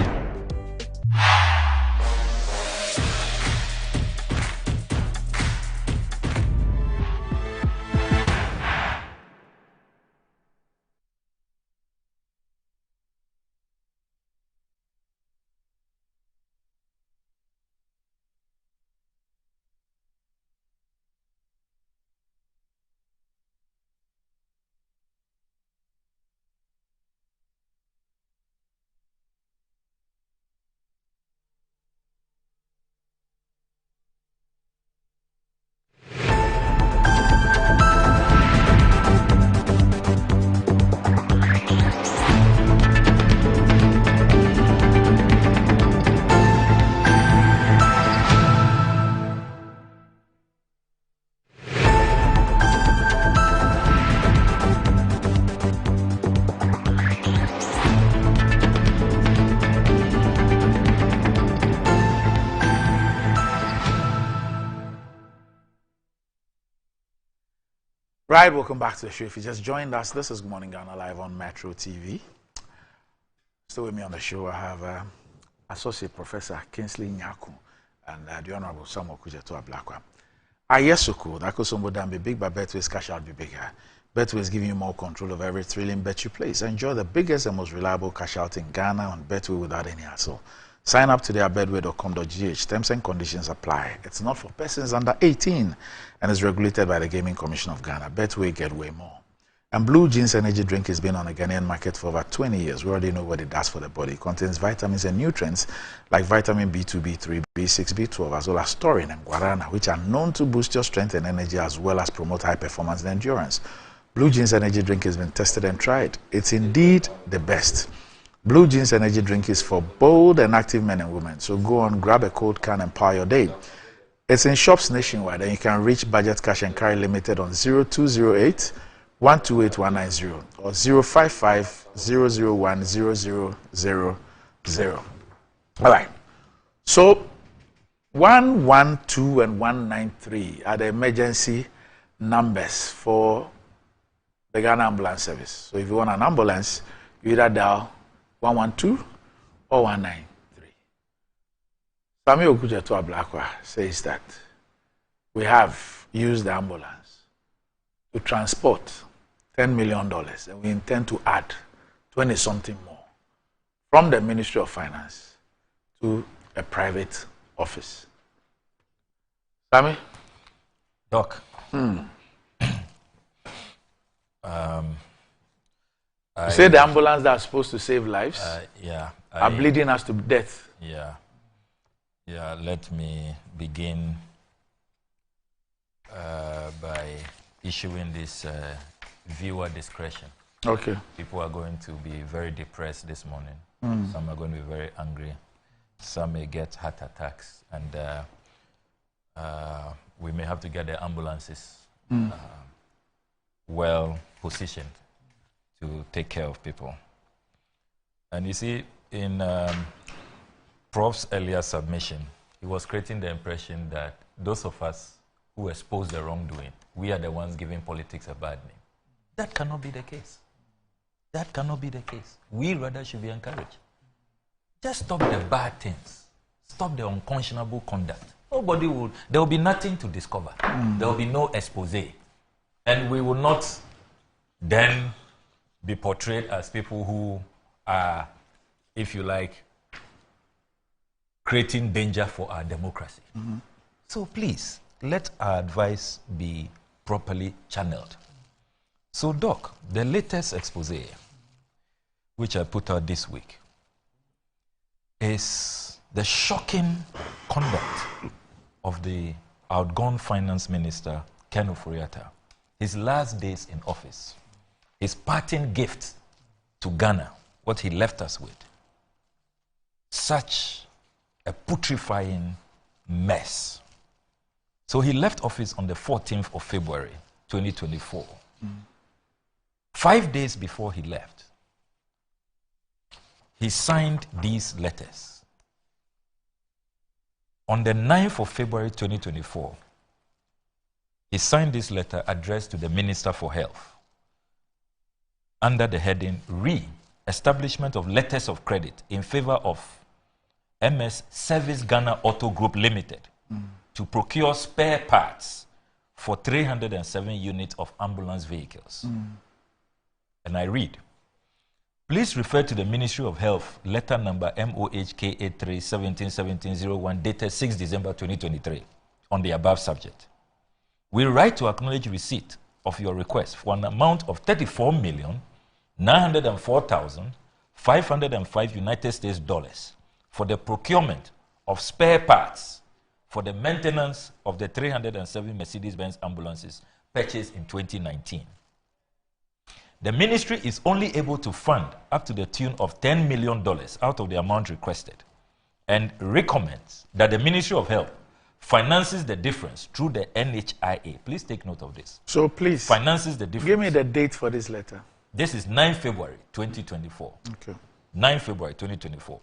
Right, welcome back to the show. If you just joined us, this is Good Morning Ghana live on Metro TV. Still with me on the show, I have Associate Professor Kingsley Nyaku and the Honorable Samuel Kujeto Ablakwa. Ayesuku, that could somebody be big, but Betway's cash out be bigger. Betway is giving you more control of every thrilling bet you place. Enjoy the biggest and most reliable cash out in Ghana on Betway without any hassle. Sign up today at betway.com.gh. Terms and conditions apply. It's not for persons under 18 and is regulated by the Gaming Commission of Ghana. Betway, get way more. And Blue Jeans Energy Drink has been on the Ghanaian market for over 20 years. We already know what it does for the body. It contains vitamins and nutrients like vitamin B2, B3, B6, B12, as well as taurine and guarana, which are known to boost your strength and energy as well as promote high performance and endurance. Blue Jeans Energy Drink has been tested and tried. It's indeed the best. Blue Jeans Energy Drink is for bold and active men and women. So go on, grab a cold can and power your day. It's in shops nationwide and you can reach Budget Cash and Carry Limited on 0208 128 190 or 055 001 0000. All right. So 112 and 193 are the emergency numbers for the Ghana Ambulance Service. So if you want an ambulance, you either dial 112 or 193. Samuel Kujeto Ablakwa says that we have used the ambulance to transport $10 million and we intend to add 20-something more from the Ministry of Finance to a private office. Sammy? Doc. You say the ambulance that are supposed to save lives are bleeding us to death. Yeah. Let me begin by issuing this viewer discretion. Okay. People are going to be very depressed this morning. Some are going to be very angry. Some may get heart attacks, and we may have to get the ambulances well positioned to take care of people. And you see, in Prof's earlier submission, he was creating the impression that those of us who expose the wrongdoing, we are the ones giving politics a bad name. That cannot be the case. That cannot be the case. We rather should be encouraged. Just stop the bad things. Stop the unconscionable conduct. Nobody will, there will be nothing to discover. There will be no expose. And we will not then be portrayed as people who are, if you like, creating danger for our democracy. So please, let our advice be properly channeled. So Doc, the latest expose, which I put out this week, is the shocking conduct of the outgone Finance Minister Ken Ofori-Atta, his last days in office, his parting gift to Ghana, what he left us with, such a putrefying mess. So he left office on the 14th of February, 2024. 5 days before he left, he signed these letters. On the 9th of February 2024, he signed this letter addressed to the Minister for Health under the heading Re-establishment of Letters of Credit in favor of MS Service Ghana Auto Group Limited to procure spare parts for 307 units of ambulance vehicles. And I read, please refer to the Ministry of Health letter number MOHK 83-17-1701 dated 6 December 2023 on the above subject. We write to acknowledge receipt of your request for an amount of 34,904,505 United States dollars for the procurement of spare parts for the maintenance of the 307 Mercedes-Benz ambulances purchased in 2019. The ministry is only able to fund up to the tune of $10 million out of the amount requested and recommends that the Ministry of Health finances the difference through the NHIA. Please take note of this. So please, finances the difference. Give me the date for this letter. This is 9 February 2024. Okay. 9 February 2024.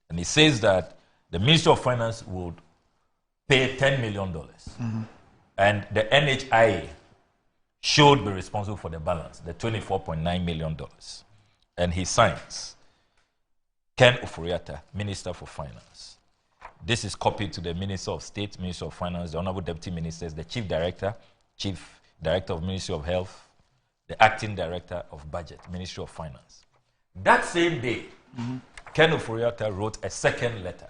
And it says that the Ministry of Finance would pay $10 million. And the NHIA should be responsible for the balance, the $24.9 million. And he signs, Ken Ofori-Atta, Minister for Finance. This is copied to the Minister of State, Minister of Finance, the Honorable Deputy Ministers, the Chief Director of Ministry of Health, the Acting Director of Budget, Ministry of Finance. That same day, Ken Ofori-Atta wrote a second letter,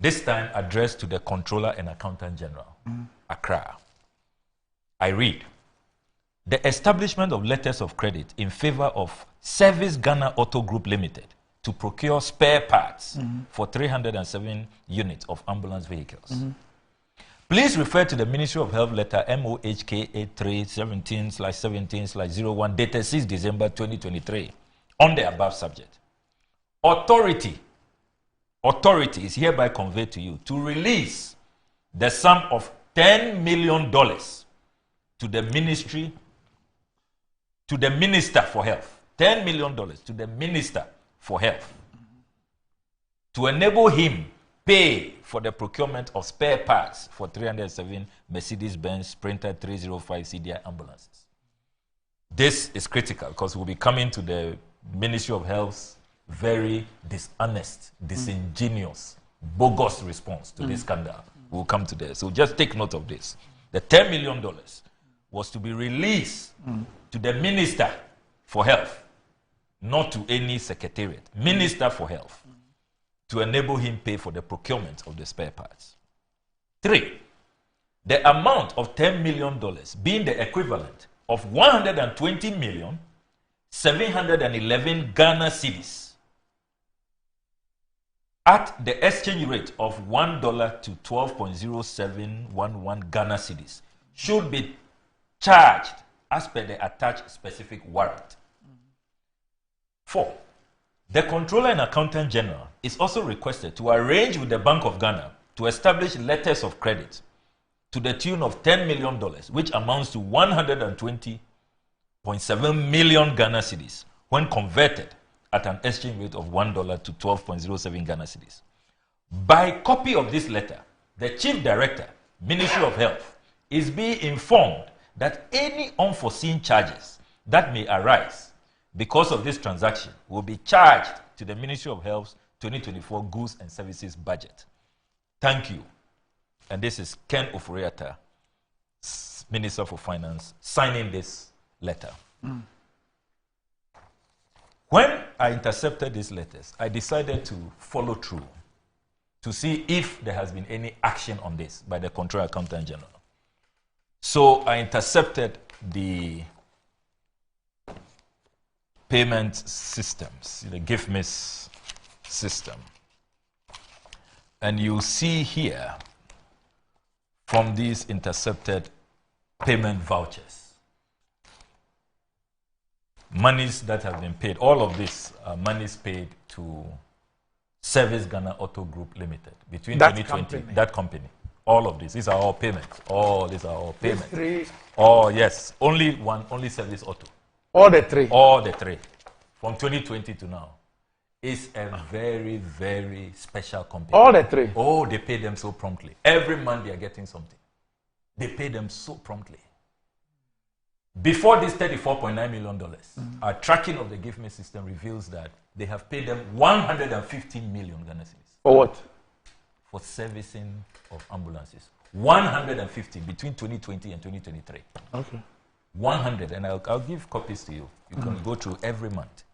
this time addressed to the Controller and Accountant General, Accra. I read, the establishment of letters of credit in favor of Service Ghana Auto Group Limited to procure spare parts for 307 units of ambulance vehicles. Please refer to the Ministry of Health letter MOHK 83-17-17-01 dated 6 December 2023 on the above subject. Authority is hereby conveyed to you to release the sum of $10 million to the ministry, to the Minister for Health. $10 million to the Minister for Health to enable him pay for the procurement of spare parts for 307 Mercedes-Benz Sprinter 305 CDI ambulances. This is critical because we'll be coming to the Ministry of Health's very dishonest, disingenuous, bogus response to this scandal. We'll come to this. So just take note of this. The $10 million was to be released to the Minister for Health, not to any secretariat. Minister for Health, to enable him pay for the procurement of the spare parts. 3, the amount of $10 million being the equivalent of 120,711 Ghana cedis at the exchange rate of $1 to 12.0711 Ghana cedis should be charged as per the attached specific warrant. 4, the Controller and Accountant General is also requested to arrange with the Bank of Ghana to establish letters of credit to the tune of $10 million, which amounts to 120.7 million Ghana cedis when converted at an exchange rate of $1 to 12.07 Ghana cedis. By copy of this letter, the Chief Director, Ministry of Health, is being informed that any unforeseen charges that may arise because of this transaction will be charged to the Ministry of Health's 2024 Goods and Services budget. Thank you. And this is Ken Ofori-Atta, Minister for Finance, signing this letter. When I intercepted these letters, I decided to follow through to see if there has been any action on this by the Controller Accountant General. So I intercepted the payment systems, the GIFMIS system. And you see here from these intercepted payment vouchers, monies that have been paid. All of this monies paid to Service Ghana Auto Group Limited between That 2020. company. That company. All of these are all payments. All these are all These payments. three. Oh yes, only Service Auto. All the three. All the three, from 2020 to now. It's a very, very special company. All the three. Oh, they pay them so promptly. Every month they are getting something. They pay them so promptly. Before this $34.9 million, our tracking of the Give Me system reveals that they have paid them 150 million Ghana cedis. For what? For servicing of ambulances. 150 between 2020 and 2023. Okay. 100, and I'll give copies to you. You can go through every month.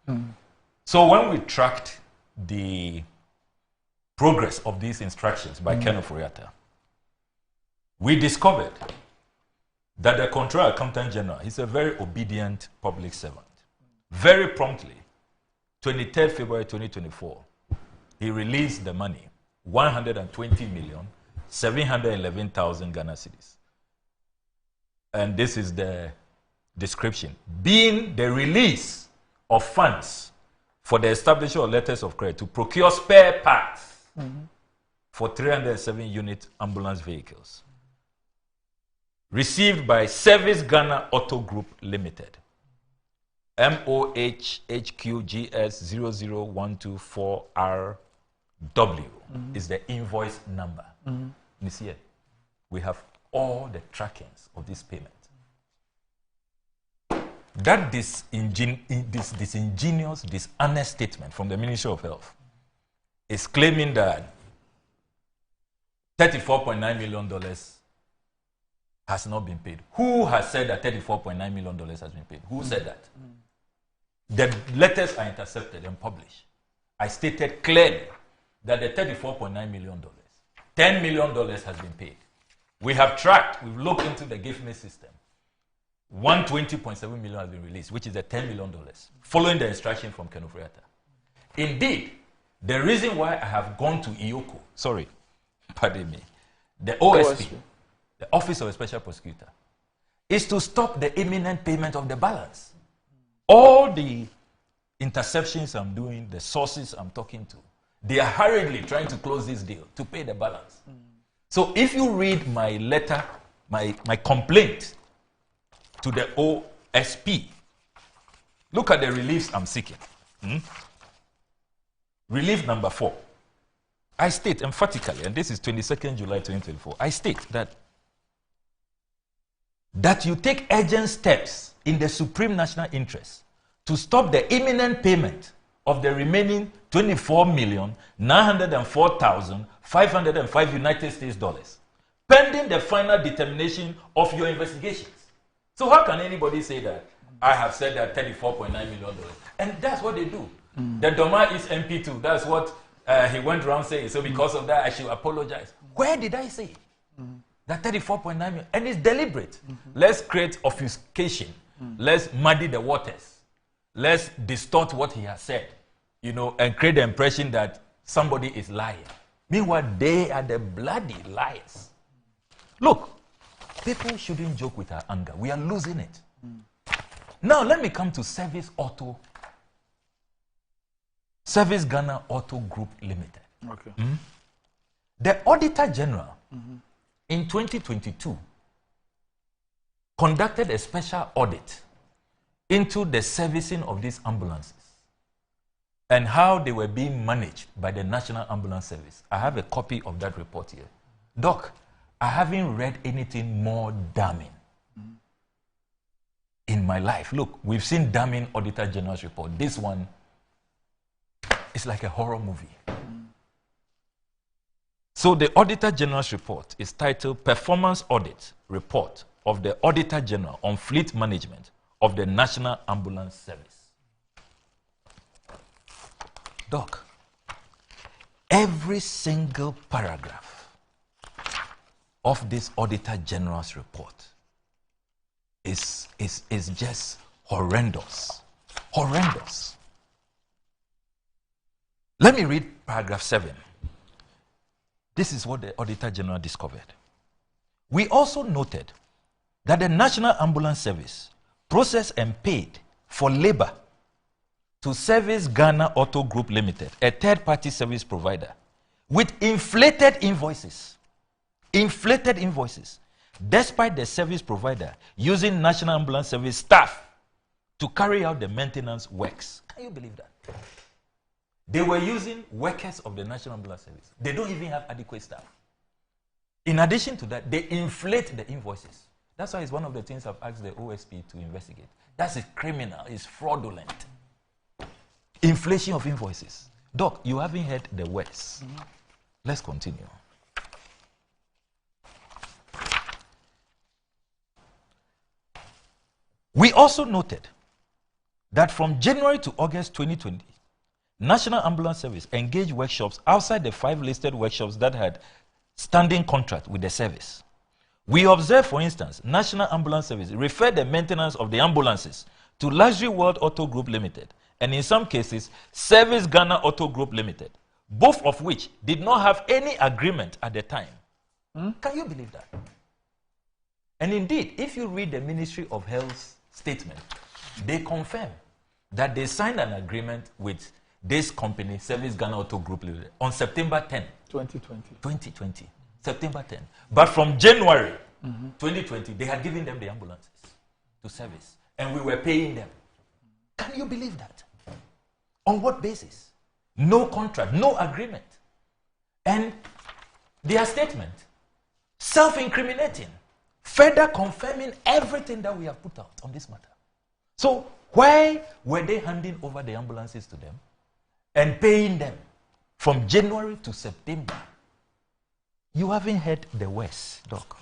So when we tracked the progress of these instructions by Ken Oforiatta, we discovered that the Controller Accountant General, he's a very obedient public servant. Very promptly, 23rd February 2024, he released the money, 120,711,000 Ghana cedis. And this is the description. Being the release of funds for the establishment of letters of credit to procure spare parts for 307 unit ambulance vehicles received by Service Ghana Auto Group Limited, MOHHQGS00124RW is the invoice number. Monsieur, we have all the trackings of this payment. That disingenuous, dishonest statement from the Ministry of Health is claiming that $34.9 million has not been paid. Who has said that $34.9 million has been paid? Who said that? The letters are intercepted and published. I stated clearly that the $34.9 million, $10 million has been paid. We have tracked, we've looked into the Give Me system. 120.7 million has been released, which is the $10 million, following the instruction from Ken Oforiatta. Indeed, the reason why I have gone to IOCO, pardon me, the OSP, the Office of a Special Prosecutor, is to stop the imminent payment of the balance. All the interceptions I'm doing, the sources I'm talking to, they are hurriedly trying to close this deal to pay the balance. So if you read my letter, my complaint to the OSP, look at the reliefs I'm seeking. Relief number 4. I state emphatically, and this is 22nd July 2024, I state that you take urgent steps in the supreme national interest to stop the imminent payment of the remaining $24,904,505 United States dollars, pending the final determination of your investigations. So how can anybody say that I have said that $34.9 million? And that's what they do. The Doma is MP2. That's what he went around saying. So because of that, I should apologize. Where did I say that 34.9 million? And it's deliberate. Let's create obfuscation. Let's muddy the waters. Let's distort what he has said, and create the impression that somebody is lying. Meanwhile, they are the bloody liars. Look, people shouldn't joke with our anger. We are losing it. Now, let me come to Service Ghana Auto Group Limited. Okay. The Auditor General in 2022 conducted a special audit into the servicing of these ambulances and how they were being managed by the National Ambulance Service. I have a copy of that report here. Doc, I haven't read anything more damning in my life. Look, we've seen damning Auditor General's report. This one is like a horror movie. So the Auditor General's report is titled Performance Audit Report of the Auditor General on Fleet Management of the National Ambulance Service. Doc, every single paragraph of this Auditor General's report is just horrendous. Horrendous. Let me read paragraph 7. This is what the Auditor General discovered. We also noted that the National Ambulance Service processed and paid for labor to Service Ghana Auto Group Limited, a third-party service provider, with inflated invoices, despite the service provider using National Ambulance Service staff to carry out the maintenance works. Can you believe that? They were using workers of the National Ambulance Service. They don't even have adequate staff. In addition to that, they inflate the invoices. That's why it's one of the things I've asked the OSP to investigate. That's a criminal, it's fraudulent. Inflation of invoices. Doc, you haven't heard the worst. Let's continue. We also noted that from January to August 2020, National Ambulance Service engaged workshops outside the 5 listed workshops that had standing contract with the service. We observed, for instance, National Ambulance Service referred the maintenance of the ambulances to Luxury World Auto Group Limited, and in some cases, Service Ghana Auto Group Limited, both of which did not have any agreement at the time. Can you believe that? And indeed, if you read the Ministry of Health's statement, they confirm that they signed an agreement with this company, Service Ghana Auto Group Limited, on September 10, 2020. September 10. But from January 2020, they had given them the ambulances to service, and we were paying them. Can you believe that? On what basis? No contract, no agreement. And their statement, self-incriminating, further confirming everything that we have put out on this matter. So why were they handing over the ambulances to them and paying them from January to September? You haven't heard the worst, Doc.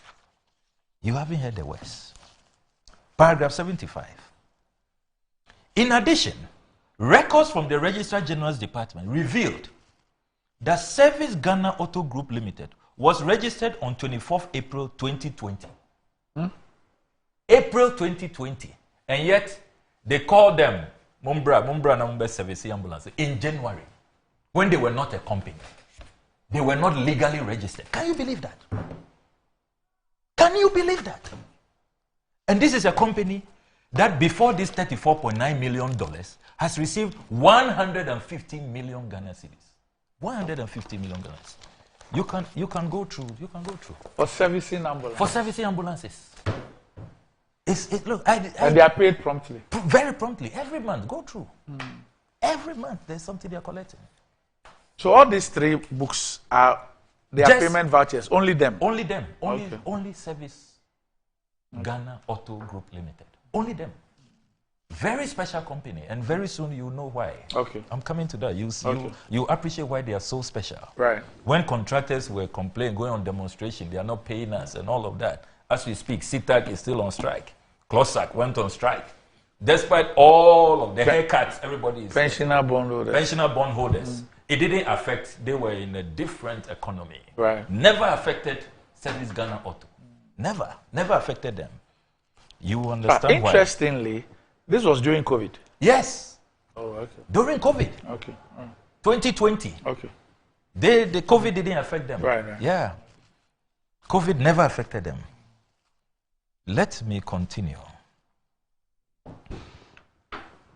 You haven't heard the worst. Paragraph 75. In addition, records from the Registrar General's Department revealed that Service Ghana Auto Group Limited was registered on 24th April 2020. April 2020. And yet, they called them Mumbra Service Ambulance in January, when they were not a company. They were not legally registered. Can you believe that? Can you believe that? And this is a company that before this $34.9 million has received 150 million Ghana cedis. 150 million Ghana cedis. You can go through. For servicing ambulances. For servicing ambulances. And they are paid promptly. Very promptly. Every month. Go through. Every month there's something they are collecting. So all these 3 books are payment vouchers. Only them. Only them. Only Service Ghana Auto Group Limited. Only them. Very special company, and very soon you know why. Okay. I'm coming to that. You appreciate why they are so special. Right. When contractors were complaining, going on demonstration, they are not paying us and all of that. As we speak, CTAC is still on strike. CLOSAC went on strike. Despite all of the haircuts, everybody is... Pensioner bondholders. Pensioner bondholders. It didn't affect, they were in a different economy. Right. Never affected Service Ghana Auto. Never affected them. You understand why? Interestingly, this was during COVID. Yes. Oh, okay. During COVID. Okay. 2020. Okay. The COVID didn't affect them. Right. Yeah. COVID never affected them. Let me continue.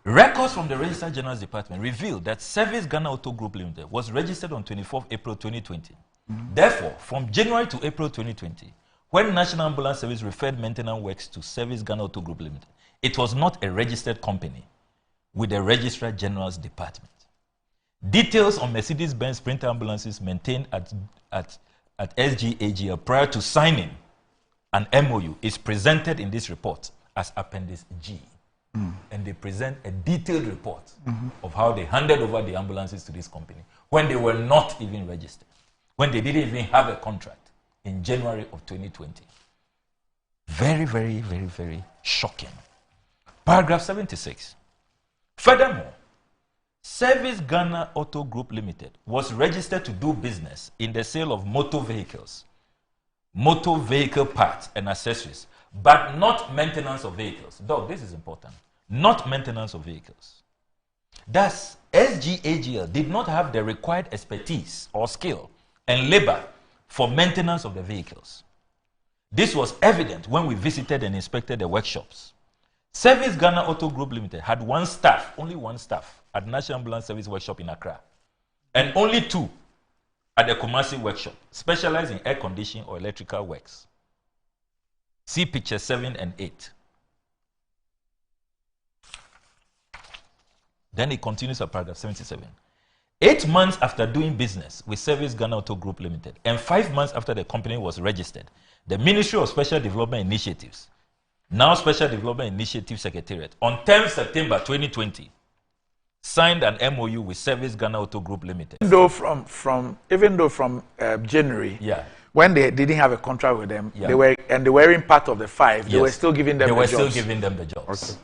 Records from the Registrar General's Department revealed that Service Ghana Auto Group Limited was registered on 24th April 2020. Therefore, from January to April 2020, when National Ambulance Service referred maintenance works to Service Ghana Auto Group Limited, it was not a registered company with the Registrar General's Department. Details on Mercedes-Benz Sprinter ambulances maintained at SGAGL prior to signing an MOU is presented in this report as Appendix G. And they present a detailed report of how they handed over the ambulances to this company when they were not even registered, when they didn't even have a contract in January of 2020. Very, very, very, very shocking. Paragraph 76. Furthermore, Service Ghana Auto Group Limited was registered to do business in the sale of motor vehicles, motor vehicle parts and accessories, but not maintenance of vehicles. Dog, this is important. Not maintenance of vehicles. Thus, SGAGL did not have the required expertise or skill and labor for maintenance of the vehicles. This was evident when we visited and inspected the workshops. Service Ghana Auto Group Limited had one staff, only one staff, at National Ambulance Service Workshop in Accra, and only 2 at the Kumasi Workshop, specialized in air conditioning or electrical works. See picture 7 and 8. Then it continues at paragraph 77. 8 months after doing business with Service Ghana Auto Group Limited and 5 months after the company was registered, the Ministry of Special Development Initiatives, now Special Development Initiative Secretariat, on 10th September 2020, signed an MOU with Service Ghana Auto Group Limited. Even though from January, when they didn't have a contract with them, they were in part of the 5. They were still giving them the jobs. Still giving them the jobs. Okay.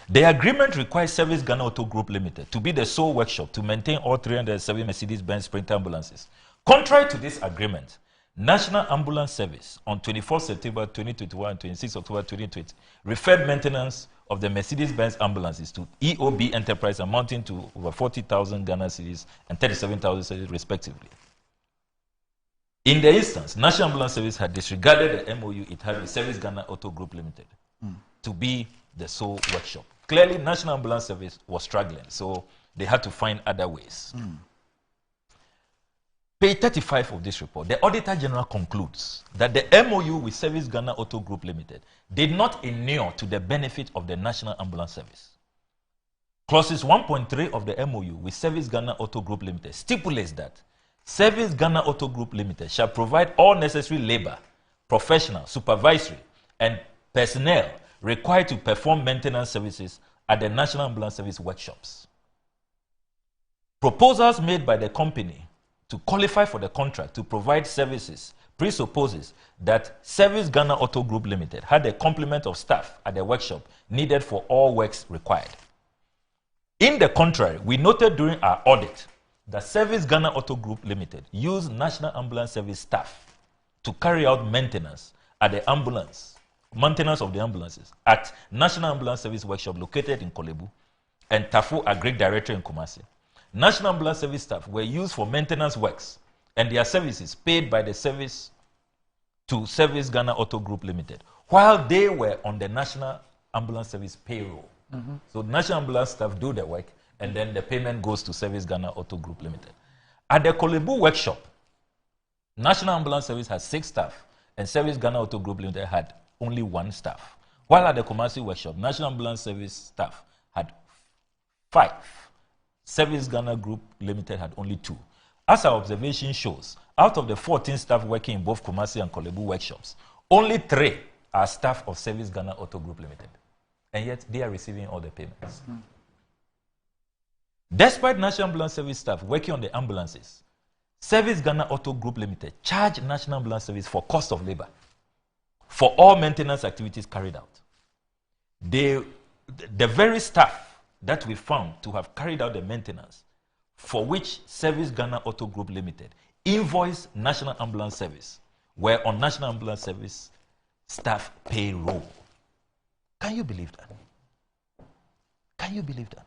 The agreement requires Service Ghana Auto Group Limited to be the sole workshop to maintain all 307 Mercedes-Benz Sprinter ambulances. Contrary to this agreement, National Ambulance Service on 24 September 2021 and 26 October 2020 referred maintenance of the Mercedes-Benz ambulances to EOB Enterprise amounting to over 40,000 Ghana cedis and 37,000 cedis respectively. In the instance, National Ambulance Service had disregarded the MOU it had with Service Ghana Auto Group Limited to be the sole workshop. Clearly, National Ambulance Service was struggling, so they had to find other ways. Page 35 of this report, the Auditor General concludes that the MOU with Service Ghana Auto Group Limited did not inure to the benefit of the National Ambulance Service. Clauses 1.3 of the MOU with Service Ghana Auto Group Limited stipulates that Service Ghana Auto Group Limited shall provide all necessary labor, professional, supervisory, and personnel required to perform maintenance services at the National Ambulance Service workshops. Proposals made by the company to qualify for the contract to provide services presupposes that Service Ghana Auto Group Limited had a complement of staff at the workshop needed for all works required. In the contrary, we noted during our audit that Service Ghana Auto Group Limited used National Ambulance Service staff to carry out maintenance at the maintenance of the ambulances at National Ambulance Service Workshop located in Kolebu and Tafu Agric Director in Kumasi. National Ambulance Service staff were used for maintenance works and their services paid by the service to Service Ghana Auto Group Limited while they were on the National Ambulance Service payroll. So National Ambulance staff do the work and then the payment goes to Service Ghana Auto Group Limited. At the Kolebu workshop, National Ambulance Service has 6 staff and Service Ghana Auto Group Limited had only 1 staff. While at the Kumasi workshop, National Ambulance Service staff had 5. Service Ghana Group Limited had only 2. As our observation shows, out of the 14 staff working in both Kumasi and Kolebu workshops, only 3 are staff of Service Ghana Auto Group Limited. And yet they are receiving all the payments. Despite National Ambulance Service staff working on the ambulances, Service Ghana Auto Group Limited charged National Ambulance Service for cost of labor for all maintenance activities carried out. The very staff that we found to have carried out the maintenance for which Service Ghana Auto Group Limited invoiced National Ambulance Service were on National Ambulance Service staff payroll. Can you believe that? Can you believe that?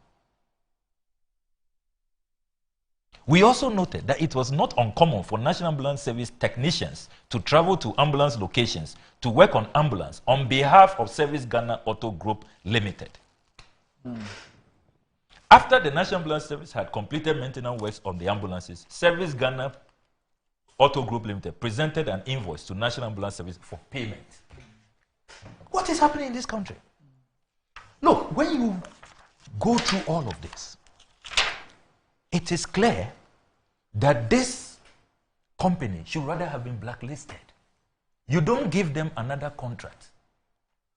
We also noted that it was not uncommon for National Ambulance Service technicians to travel to ambulance locations to work on ambulance on behalf of Service Ghana Auto Group Limited. After the National Ambulance Service had completed maintenance works on the ambulances, Service Ghana Auto Group Limited presented an invoice to National Ambulance Service for payment. What is happening in this country? Look, when you go through all of this, it is clear that this company should rather have been blacklisted. You don't give them another contract.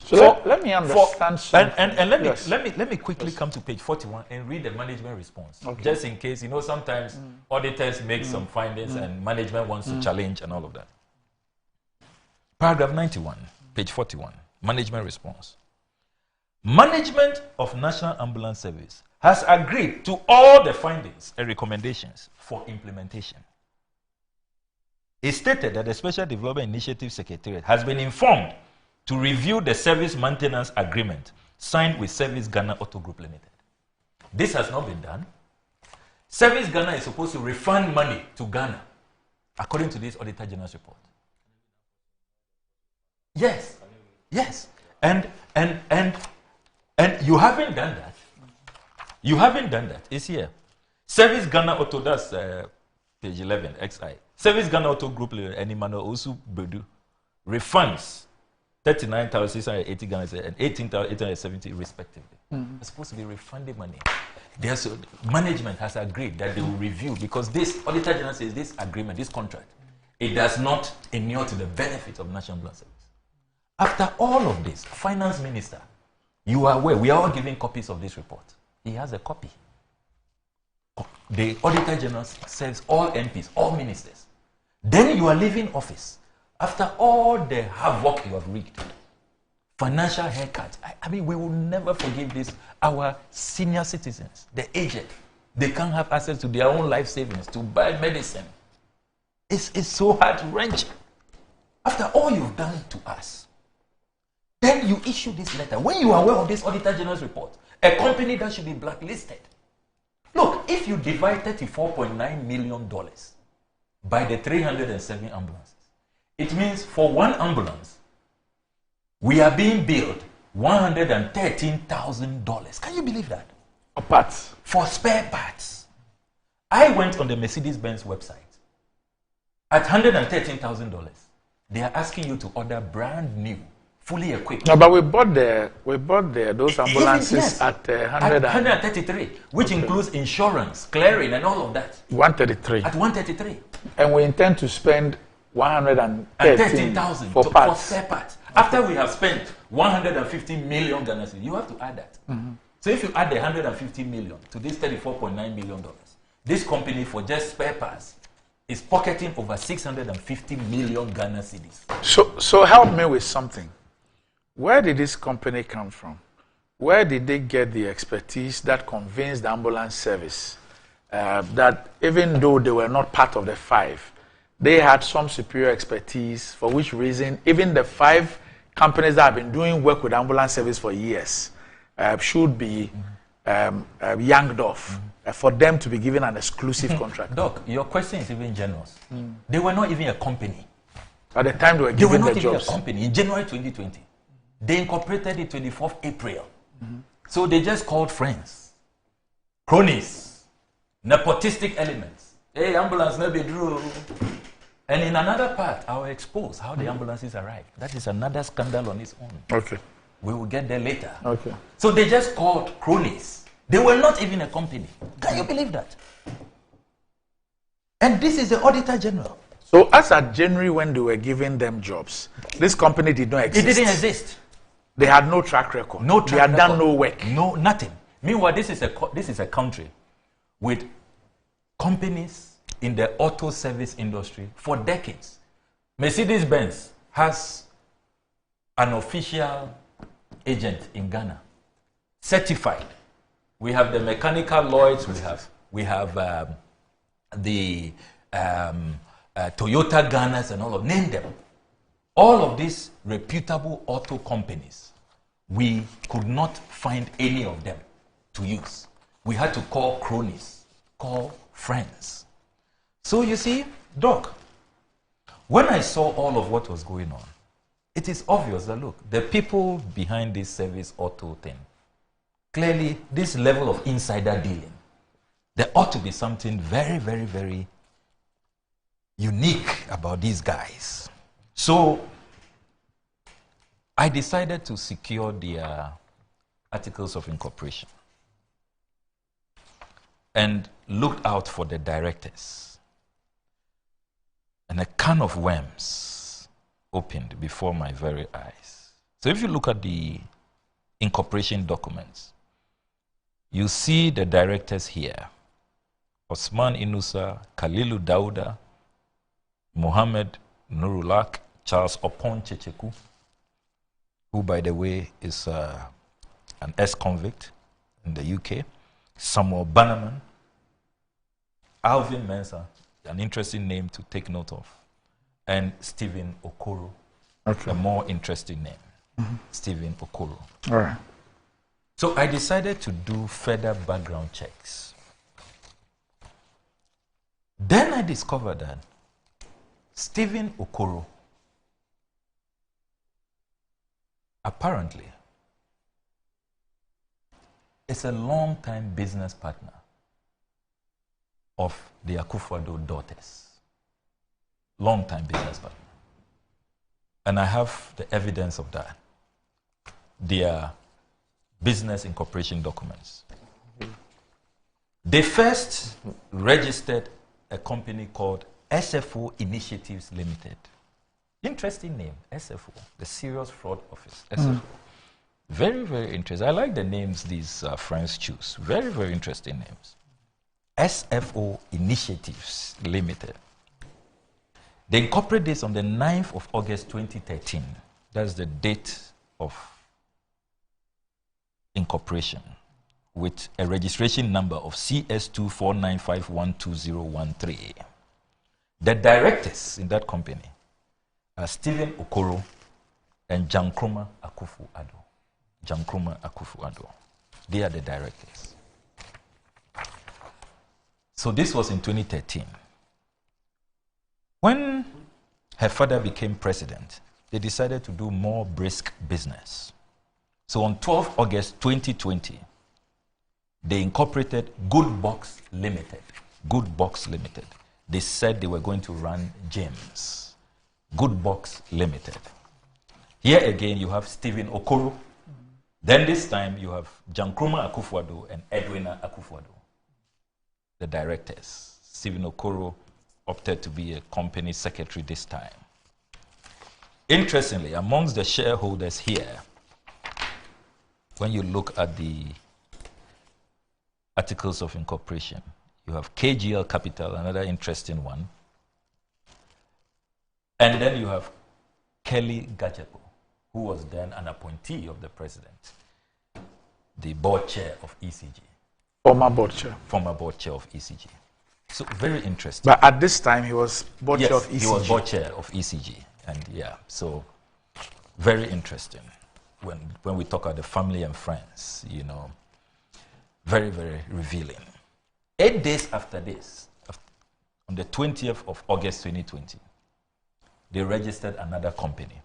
So let me understand something. And let me quickly come to page 41 and read the management response. Just in case, sometimes auditors make some findings and management wants to challenge and all of that. Paragraph 91, page 41, management response. Management of National Ambulance Service has agreed to all the findings and recommendations for implementation. It stated that the Special Development Initiative Secretariat has been informed to review the service maintenance agreement signed with Service Ghana Auto Group Limited. This has not been done. Service Ghana is supposed to refund money to Ghana according to this Auditor General's report. Yes, yes, and you haven't done that. You haven't done that. It's here. Service Ghana Auto, that's page 11, XI. Service Ghana Auto Group, any manner also Bedu, refunds 39,680 Ghana and 18,870 respectively. It's supposed to be refunded money. Management has agreed that they will review, because this Auditor General says this agreement, this contract, it does not inure to the benefit of National Blood Service. After all of this, Finance Minister, you are aware, we are all giving copies of this report. He has a copy. The Auditor General says all MPs, all ministers. Then you are leaving office. After all the havoc you have wreaked, financial haircuts. I mean, we will never forgive this. Our senior citizens, the aged, they can't have access to their own life savings to buy medicine. It's so heart-wrenching. After all you've done to us, then you issue this letter. When you are aware of this Auditor General's report, a company that should be blacklisted. Look, if you divide $34.9 million by the 307 ambulances, it means for one ambulance, we are being billed $113,000. Can you believe that? For parts. For spare parts. I went on the Mercedes-Benz website. At $113,000, they are asking you to order brand new, fully equipped. No, but we bought those ambulances yes. at 133, which includes insurance, clearing, and all of that. 133. At 133. And we intend to spend 113,000 for spare parts. After we have spent 150 million Ghana cedis, you have to add that. So if you add the 150 million to this $34.9 million, this company for just spare parts is pocketing over 650 million Ghana cedis. So help me with something. Where did this company come from? Where did they get the expertise that convinced the ambulance service that even though they were not part of the 5, they had some superior expertise, for which reason even the 5 companies that have been doing work with ambulance service for years should be yanked off for them to be given an exclusive contract? Doc, your question is even generous. They were not even a company. At the time they were given the jobs. They were not even a company. In January 2020, they incorporated it 24th April. So they just called friends, cronies, nepotistic elements. Hey, ambulance never drew. And in another part, I will expose how the ambulances arrived. That is another scandal on its own. Okay. We will get there later. Okay. So they just called cronies. They were not even a company. Can you believe that? And this is the Auditor General. So as at January when they were giving them jobs, this company did not exist. It didn't exist. They had no track record. No track record. They had record. done no work. No, nothing. Meanwhile, this is a country with companies in the auto service industry for decades. Mercedes-Benz has an official agent in Ghana, certified. We have the mechanical Lloyds, we have the Toyota Ghanas and all of, name them. All of these reputable auto companies, we could not find any of them to use. We had to call cronies, call friends. So you see, Doc, when I saw all of what was going on, it is obvious that, look, the people behind this service auto thing, clearly this level of insider dealing, there ought to be something very, very, very unique about these guys. So I decided to secure their articles of incorporation and looked out for the directors. And a can of worms opened before my very eyes. So if you look at the incorporation documents, you see the directors here: Osman Inusa, Kalilu Dauda, Mohammed Nurulak, Charles Opon Checheku, who, by the way, is an ex-convict in the UK, Samuel Bannerman, Alvin Mensah, an interesting name to take note of, and Stephen Okoro, a more interesting name, Stephen Okoro. All right. So I decided to do further background checks. Then I discovered that Stephen Okoro apparently is a long-time business partner of the Kufuor daughters. Long-time business partner. And I have the evidence of that. Their business incorporation documents. They first registered a company called SFO Initiatives Limited. Interesting name, SFO, the Serious Fraud Office, SFO. Very, very interesting. I like the names these friends choose. Very, very interesting names. SFO Initiatives Limited. They incorporated this on the 9th of August 2013. That's the date of incorporation, with a registration number of CS249512013. The directors in that company are Stephen Okoro and Jankroma Akufo-Addo. Jankroma Akufo-Addo. They are the directors. So this was in 2013. When her father became president, they decided to do more brisk business. So on 12 August 2020, they incorporated Good Box Limited. Good Box Limited. They said they were going to run gyms. Good Box Limited. Here again, you have Stephen Okoro. Then this time, you have Jankroma Akufo-Addo and Edwina Akufo-Addo, the directors. Stephen Okoro opted to be a company secretary this time. Interestingly, amongst the shareholders here, when you look at the articles of incorporation, you have KGL Capital, another interesting one. And then you have Kelly Gajepo, who was then an appointee of the president, the board chair of ECG. Former board chair. Former board chair of ECG. So very interesting. But at this time, he was board chair of ECG. He was board chair of ECG. And yeah, so very interesting. When we talk about the family and friends, you know, very, very revealing. 8 days after this, on the 20th of August 2020, they registered another company.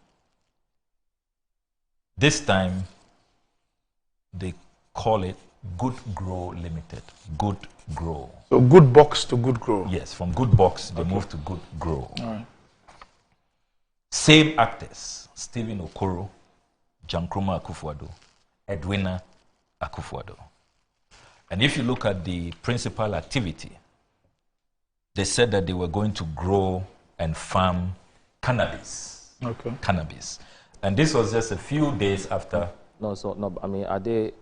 This time, they call it Good Grow Limited. Good Grow. So Good Box to Good Grow. Yes, from Good Box, they moved to Good Grow. All right. Same actors, Stephen Okoro, Jankroma Akufo-Addo, Edwina Akufo-Addo. And if you look at the principal activity, they said that they were going to grow and farm cannabis. Okay. Cannabis. And this was just a few days after. No, I mean, are they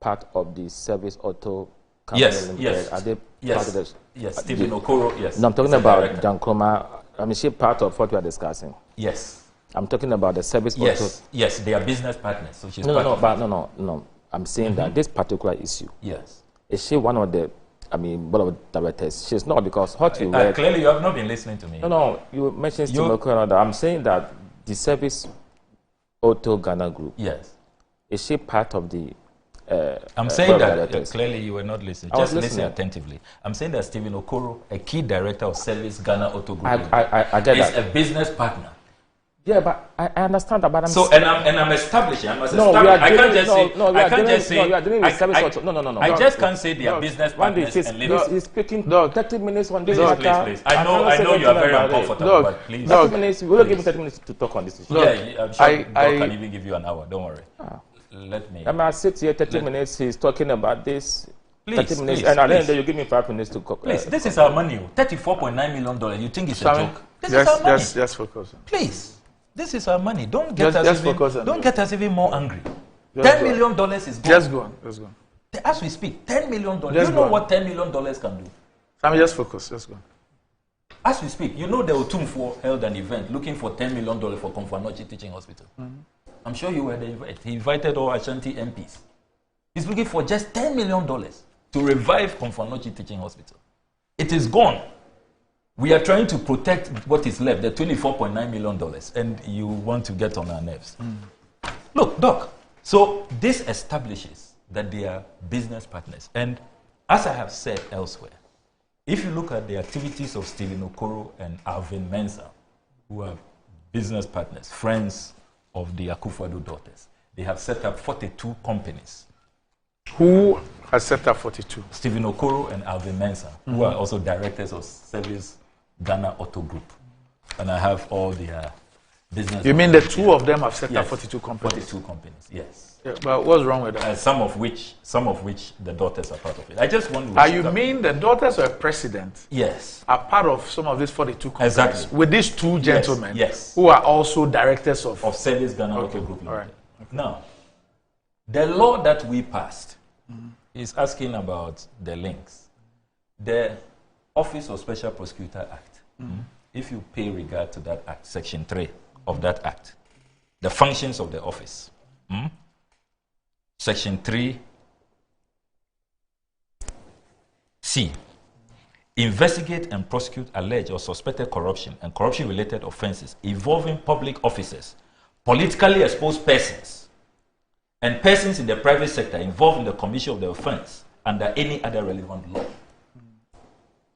part of the service auto company? Yes. Are they part of this? Yes, Stephen Okoro, yes. No, I'm talking about Jankroma. I mean, she part of what we are discussing. Yes. I'm talking about the service auto. Yes, they are business partners. So she's no. I'm saying that this particular issue. Yes. Is she one of the, board of directors? She's not, because what you read. Clearly, you have not been listening to me. No, you mentioned Stephen Okoro. I'm saying that the service auto Ghana group. Yes. Is she part of the? I'm saying that clearly you were not listening. Just listen attentively. I'm saying that Stephen Okoro, a key director of Service Ghana Auto Group, I get is a business partner. Yeah, but I understand that. But I'm I'm establishing. I can't just say. I just can't say they are business partners and leave it. He's speaking 30 minutes on this matter. Please. I know you are very uncomfortable, but please. 30 minutes. We will give him 30 minutes to talk on this issue. Yeah, I'm sure God can even give you an hour. Don't worry. Let me. I sit here 30 minutes. He's talking about this. Please, 30 minutes, please, and at the please. end, you give me 5 minutes to cook. Please, this is our money. $34.9 million. You think it's a joke? This is our money. Just focus. Please. This is our money. Don't get us even more angry. $10 million is gone. Just go on. As we speak, $10 million. You know what $10 million can do? Sammy, just focus. Just go on. As we speak, you know the Kufuor held an event looking for $10 million for Kufuor Teaching Hospital. I'm sure you were there. He invited all Ashanti MPs. He's looking for just $10 million to revive Kufuor Teaching Hospital. It is gone. We are trying to protect what is left, the $24.9 million, and you want to get on our nerves. Look, Doc, so this establishes that they are business partners. And as I have said elsewhere, if you look at the activities of Stephen Okoro and Alvin Mensah, who are business partners, friends of the Kufuor daughters. They have set up 42 companies. Who has set up 42? Stephen Okoro and Alvin Mensah, who are also directors of Service Ghana Auto Group. And I have all their business. You mean the two of them have set up 42 companies? 42 companies, yes. Yeah, but what's wrong with that? Some of which the daughters are part of it. I just want to. Are you mean the daughters of a president? Yes. Are part of some of these 42 companies? Exactly. With these two gentlemen? Yes. Who are also directors of Service Ghana Auto Group. All right. Okay. Now, the law that we passed is asking about the links. The Office of Special Prosecutor Act. If you pay regard to that act, Section 3 of that act, the functions of the office. Section 3C. Investigate and prosecute alleged or suspected corruption and corruption-related offenses involving public officers, politically exposed persons, and persons in the private sector involved in the commission of the offense under any other relevant law.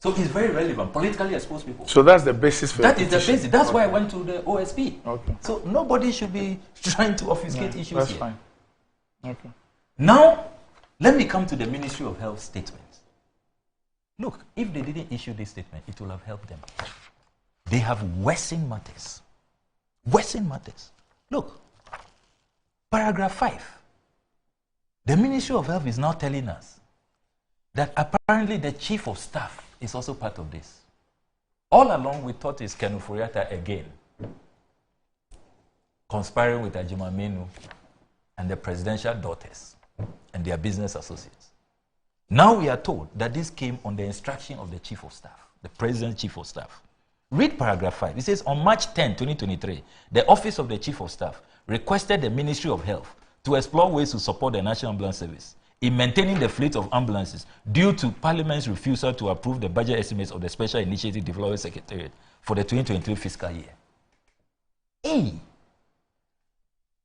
So it's very relevant, politically exposed people. So that's the basis for that is the basis. That's why I went to the OSP. Okay. So nobody should be trying to obfuscate issues that's here. Fine. Okay. Now, let me come to the Ministry of Health statement. Look, if they didn't issue this statement, it will have helped them. They have worsened matters. Worsened matters. Look, paragraph 5. The Ministry of Health is now telling us that apparently the Chief of Staff is also part of this. All along, we thought it's Kufuor again, conspiring with Ajima Menu and the presidential daughters and their business associates. Now we are told that this came on the instruction of the Chief of Staff, the President's Chief of Staff. Read paragraph 5. It says, on March 10, 2023, the Office of the Chief of Staff requested the Ministry of Health to explore ways to support the National Ambulance Service in maintaining the fleet of ambulances due to Parliament's refusal to approve the budget estimates of the Special Initiative Development Secretariat for the 2023 fiscal year. Hey,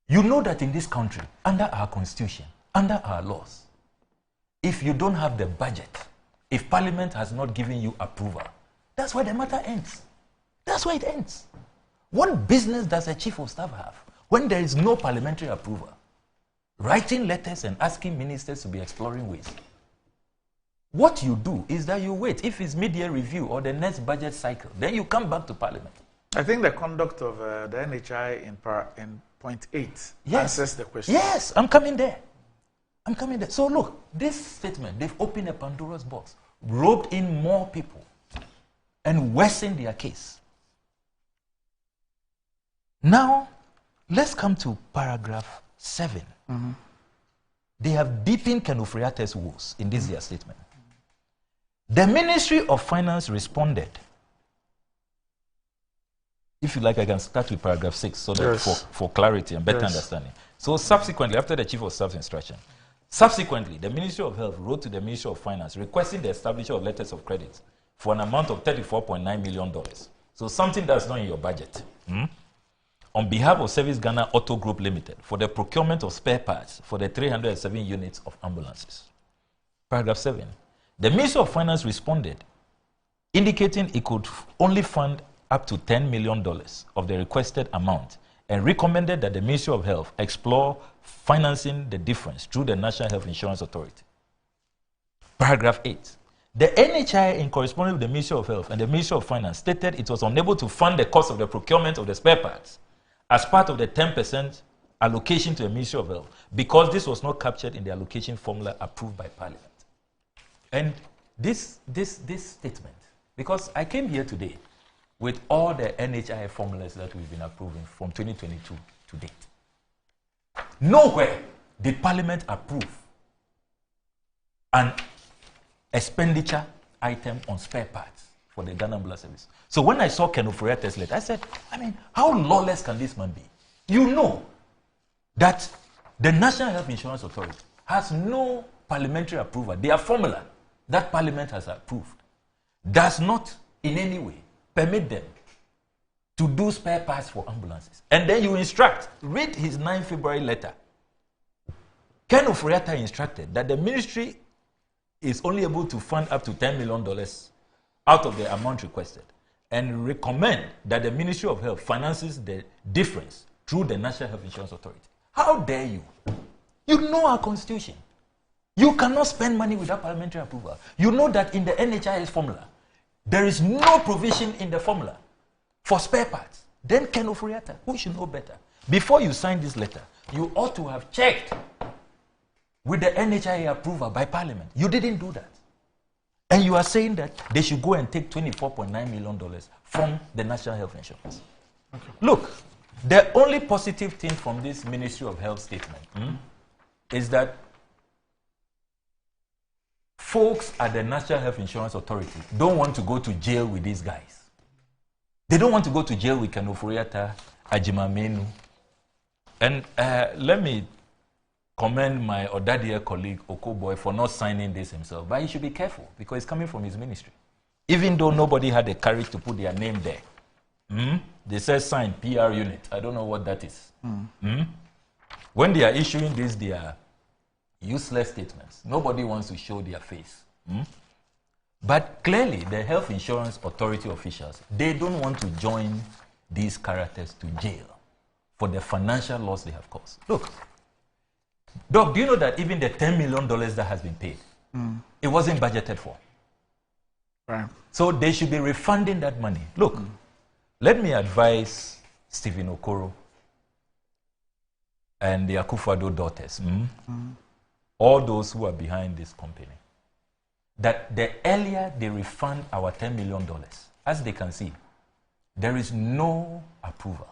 you know that in this country, under our constitution, under our laws, if you don't have the budget, if Parliament has not given you approval, that's where the matter ends. That's where it ends. What business does a Chief of Staff have when there is no parliamentary approval? Writing letters and asking ministers to be exploring ways. What you do is that you wait. If it's mid-year review or the next budget cycle, then you come back to Parliament. I think the conduct of the NHI in point 8 answers the question. Yes, I'm coming there. I'm coming there. So look, this statement, they've opened a Pandora's box, roped in more people, and worsened their case. Now, let's come to paragraph 7. They have deepened Kufuor's woes in this year's statement. The Ministry of Finance responded. If you like, I can start with paragraph 6 so that for clarity and better understanding. So subsequently, after the Chief of Staff's instruction, subsequently, the Ministry of Health wrote to the Ministry of Finance requesting the establishment of letters of credit for an amount of $34.9 million. So something that's not in your budget. On behalf of Service Ghana Auto Group Limited for the procurement of spare parts for the 307 units of ambulances. Paragraph 7. The Ministry of Finance responded, indicating it could only fund up to $10 million of the requested amount and recommended that the Ministry of Health explore financing the difference through the National Health Insurance Authority. Paragraph 8. The NHI, in correspondence with the Ministry of Health and the Ministry of Finance, stated it was unable to fund the cost of the procurement of the spare parts as part of the 10% allocation to the Ministry of Health because this was not captured in the allocation formula approved by Parliament. And this statement, because I came here today with all the NHI formulas that we've been approving from 2022 to date. Nowhere did Parliament approve an expenditure item on spare parts for the Ghana Ambulance Service. So when I saw Kufuor's letter, I said, how lawless can this man be? You know that the National Health Insurance Authority has no parliamentary approval. Their formula that Parliament has approved does not in any way permit them to do spare parts for ambulances. And then you instruct, read his 9 February letter. Kufuor instructed that the ministry is only able to fund up to $10 million out of the amount requested. and recommend that the Ministry of Health finances the difference through the National Health Insurance Authority. How dare you? You know our constitution. You cannot spend money without parliamentary approval. You know that in the NHIS formula, there is no provision in the formula for spare parts. Then Ken Oforiatta, who should know better, before you sign this letter, you ought to have checked with the NHIA approval by Parliament. You didn't do that. And you are saying that they should go and take $24.9 million from the National Health Insurance. Okay. Look, the only positive thing from this Ministry of Health statement is that folks at the National Health Insurance Authority don't want to go to jail with these guys. They don't want to go to jail with Ken Oforiatta, Ajimamenu. And let me commend my Odadia colleague Okoboy for not signing this himself, but he should be careful because it's coming from his ministry. Even though nobody had the courage to put their name there. They said sign PR unit. I don't know what that is. When they are issuing this, they are useless statements. Nobody wants to show their face. But clearly, the Health Insurance Authority officials, they don't want to join these characters to jail for the financial loss they have caused. Look, Doc, do you know that even the $10 million that has been paid, it wasn't budgeted for? Right. So they should be refunding that money. Look, let me advise Stephen Okoro and the Kufuor daughters, all those who are behind this company, that the earlier they refund our $10 million, as they can see, there is no approval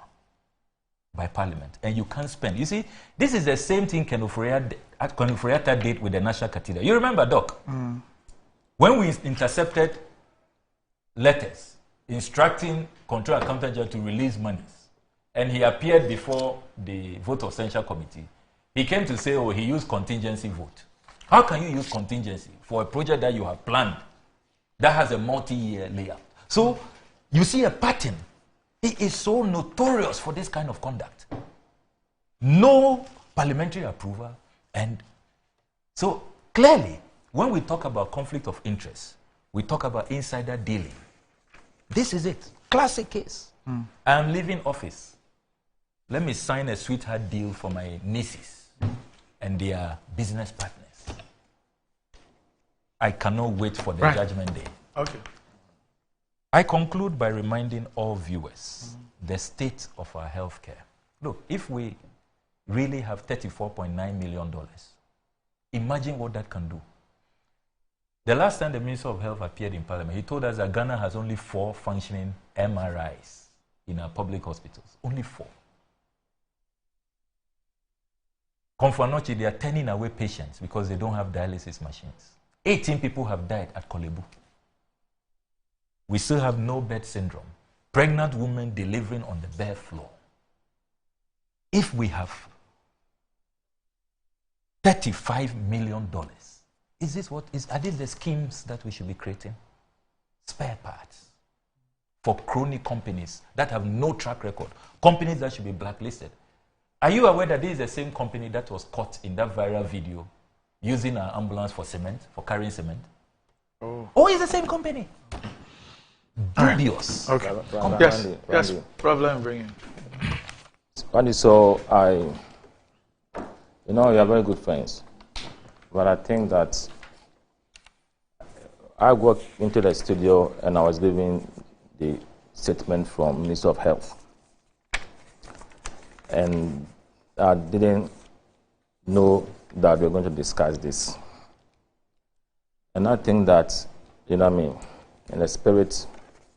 by Parliament, and you can't spend. You see, this is the same thing Ken Oforiatta did with the National Cathedral. You remember, Doc? When we intercepted letters instructing Control Accountant General to release monies, and he appeared before the Vote of Censure Committee, he came to say, oh, he used contingency vote. How can you use contingency for a project that you have planned that has a multi-year layout? So, you see a pattern. He is so notorious for this kind of conduct. No parliamentary approval. And so, clearly, when we talk about conflict of interest, we talk about insider dealing. This is it. Classic case. I am leaving office. Let me sign a sweetheart deal for my nieces and their business partners. I cannot wait for the judgment day. Okay. I conclude by reminding all viewers the state of our healthcare. Look, if we really have $34.9 million, imagine what that can do. The last time the Minister of Health appeared in Parliament, he told us that Ghana has only 4 functioning MRIs in our public hospitals. Only 4. Konfanochi, they are turning away patients because they don't have dialysis machines. 18 people have died at Kolebu. We still have no bed syndrome. Pregnant women delivering on the bare floor. If we have $35 million, are these the schemes that we should be creating? Spare parts for chronic companies that have no track record. Companies that should be blacklisted. Are you aware that this is the same company that was caught in that viral video using an ambulance for cement, for carrying cement? Oh, it's the same company. Dubious. Okay. Yes, problem bringing. Randy, so you are very good friends, but I think that I walked into the studio and I was giving the statement from Minister of Health, and I didn't know that we were going to discuss this. And I think that, in the spirit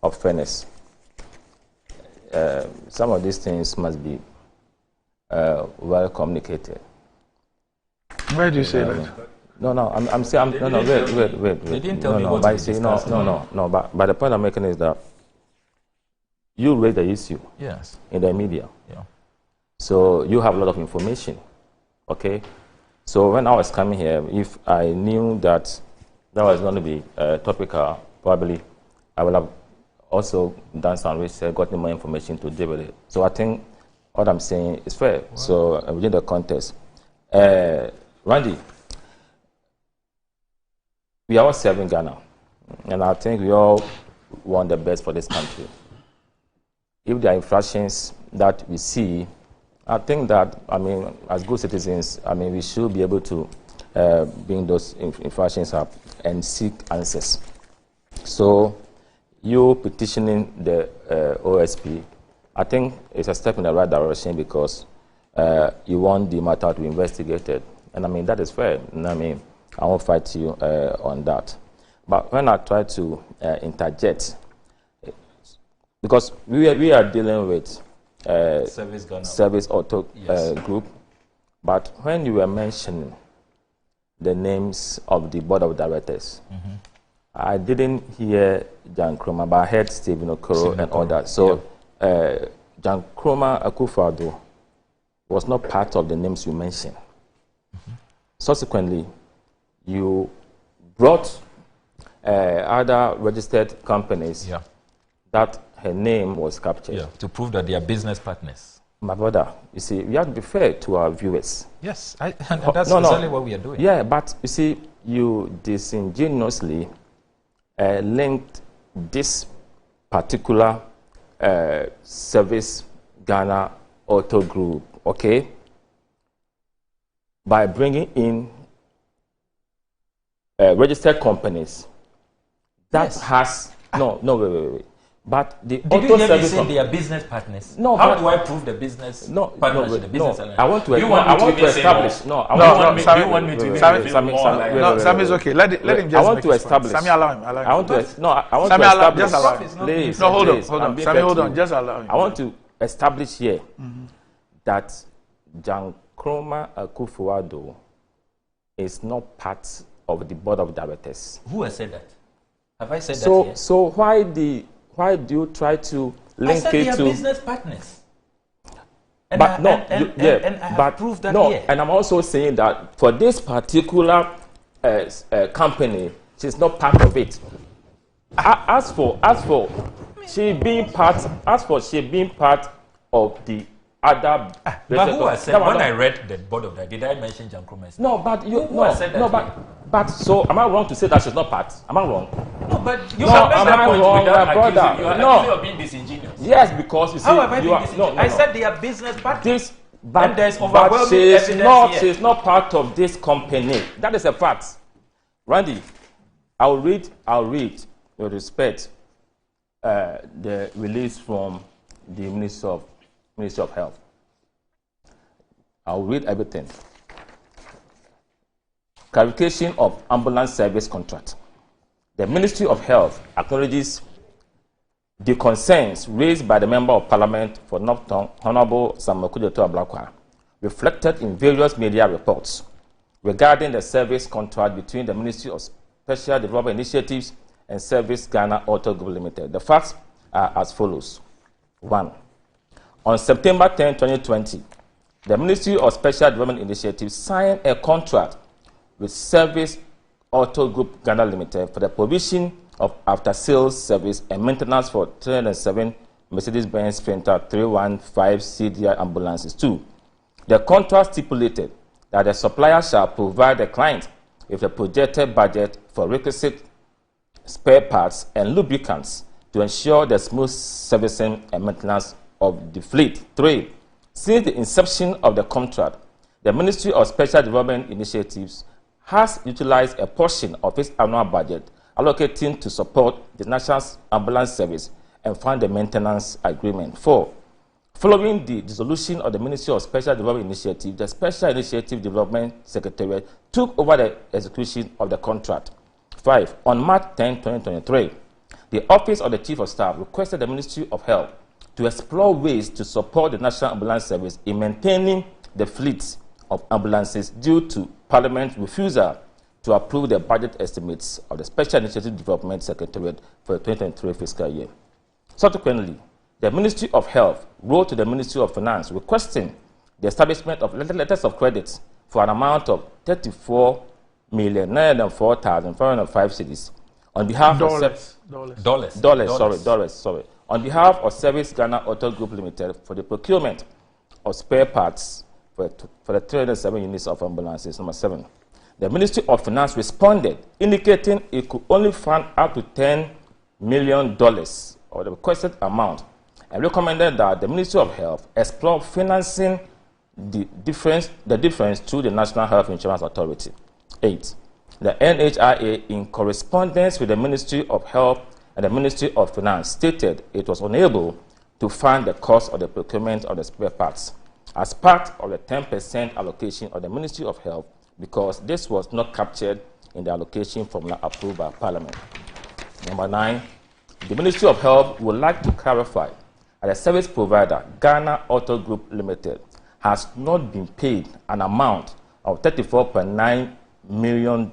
of fairness, some of these things must be well communicated. Why do you say that? No, I'm saying, wait. They didn't tell me no, what but to you see, discuss. no, but the point I'm making is that you raise the issue in the media. Yeah. So you have a lot of information, okay? So when I was coming here, if I knew that was going to be topical, probably I would have also done some research, gotten more information to deal with it. So I think what I'm saying is fair. Wow. So within the context, Randy, we are all serving Ghana, and I think we all want the best for this country. If there are infractions that we see, I think that, I mean, as good citizens, I mean, we should be able to bring those infractions up and seek answers. So, you petitioning the OSP, I think it's a step in the right direction because you want the matter to be investigated. And I mean, that is fair. And I mean, I won't fight you on that. But when I try to interject, because we are dealing with service auto group, but when you were mentioning the names of the board of directors, I didn't hear Jan Kroma, but I heard Stephen Okoro and all that. So Jan Kroma Akufo-Addo was not part of the names you mentioned. Subsequently, you brought other registered companies that her name was captured. To prove that they are business partners. My brother, you see, we have to be fair to our viewers. Yes, and that's exactly what we are doing. Yeah, but you see, you disingenuously linked this particular Service Ghana Auto Group, okay, by bringing in registered companies that has wait. But the Did you hear me say they are business partners? No. How do I prove the business partnership, the business alliance? I want to establish. Sam is okay. Let him just. I want to establish. Sammy, allow him. I want to establish. Just allow him. Please, no, hold on. Sammy, hold on. Just allow him. I want to establish here that Jan Kroma Akufo-Addo is not part of the board of directors. Who has said that? Have I said that here? So why do you try to link it to? they are business partners. And but I have proved that here. And I'm also saying that for this particular company, she's not part of it. As for she being part of the other. But who has said? When I read the board of that, did I mention Jan Kroma? No, but you But so am I wrong to say that she's not part? Am I wrong? No, but you can make that point without accusing. You are being disingenuous. Yes, because you see, how have I been disingenuous? I said they are business partners. But there's overwhelming evidence here. She's not part of this company. That is a fact. Randy, I'll read with respect the release from the Ministry of Health. I'll read everything. Clarification of ambulance service contract. The Ministry of Health acknowledges the concerns raised by the Member of Parliament for Northton, Honorable Samuel-Kudeto Ablakwa, reflected in various media reports regarding the service contract between the Ministry of Special Development Initiatives and Service Ghana Auto Group Limited. The facts are as follows. 1. On September 10, 2020, the Ministry of Special Development Initiatives signed a contract with Service Auto Group Ghana Limited for the provision of after-sales service and maintenance for 307 Mercedes-Benz Sprinter 315 CDI ambulances. 2. The contract stipulated that the supplier shall provide the client with a projected budget for requisite spare parts and lubricants to ensure the smooth servicing and maintenance of the fleet. 3. Since the inception of the contract, the Ministry of Special Development Initiatives has utilized a portion of its annual budget allocating to support the National Ambulance Service and fund the maintenance agreement. 4. Following the dissolution of the Ministry of Special Development Initiative, the Special Initiative Development Secretariat took over the execution of the contract. 5. On March 10, 2023, the Office of the Chief of Staff requested the Ministry of Health to explore ways to support the National Ambulance Service in maintaining the fleet of ambulances due to Parliament's refusal to approve the budget estimates of the Special Initiative Development Secretariat for the 2023 fiscal year. Subsequently, the Ministry of Health wrote to the Ministry of Finance requesting the establishment of letters of credit for an amount of 34,904,505 cedis on behalf of on behalf of Service Ghana Auto Group Limited for the procurement of spare parts for the 307 units of ambulances. Number 7. The Ministry of Finance responded, indicating it could only fund up to 10 million, or the requested amount, and recommended that the Ministry of Health explore financing the difference through the National Health Insurance Authority. 8. The NHIA, in correspondence with the Ministry of Health and the Ministry of Finance, stated it was unable to fund the cost of the procurement of the spare parts as part of the 10% allocation of the Ministry of Health, because this was not captured in the allocation formula approved by Parliament. Number 9, the Ministry of Health would like to clarify that the service provider, Ghana Auto Group Limited, has not been paid an amount of $34.9 million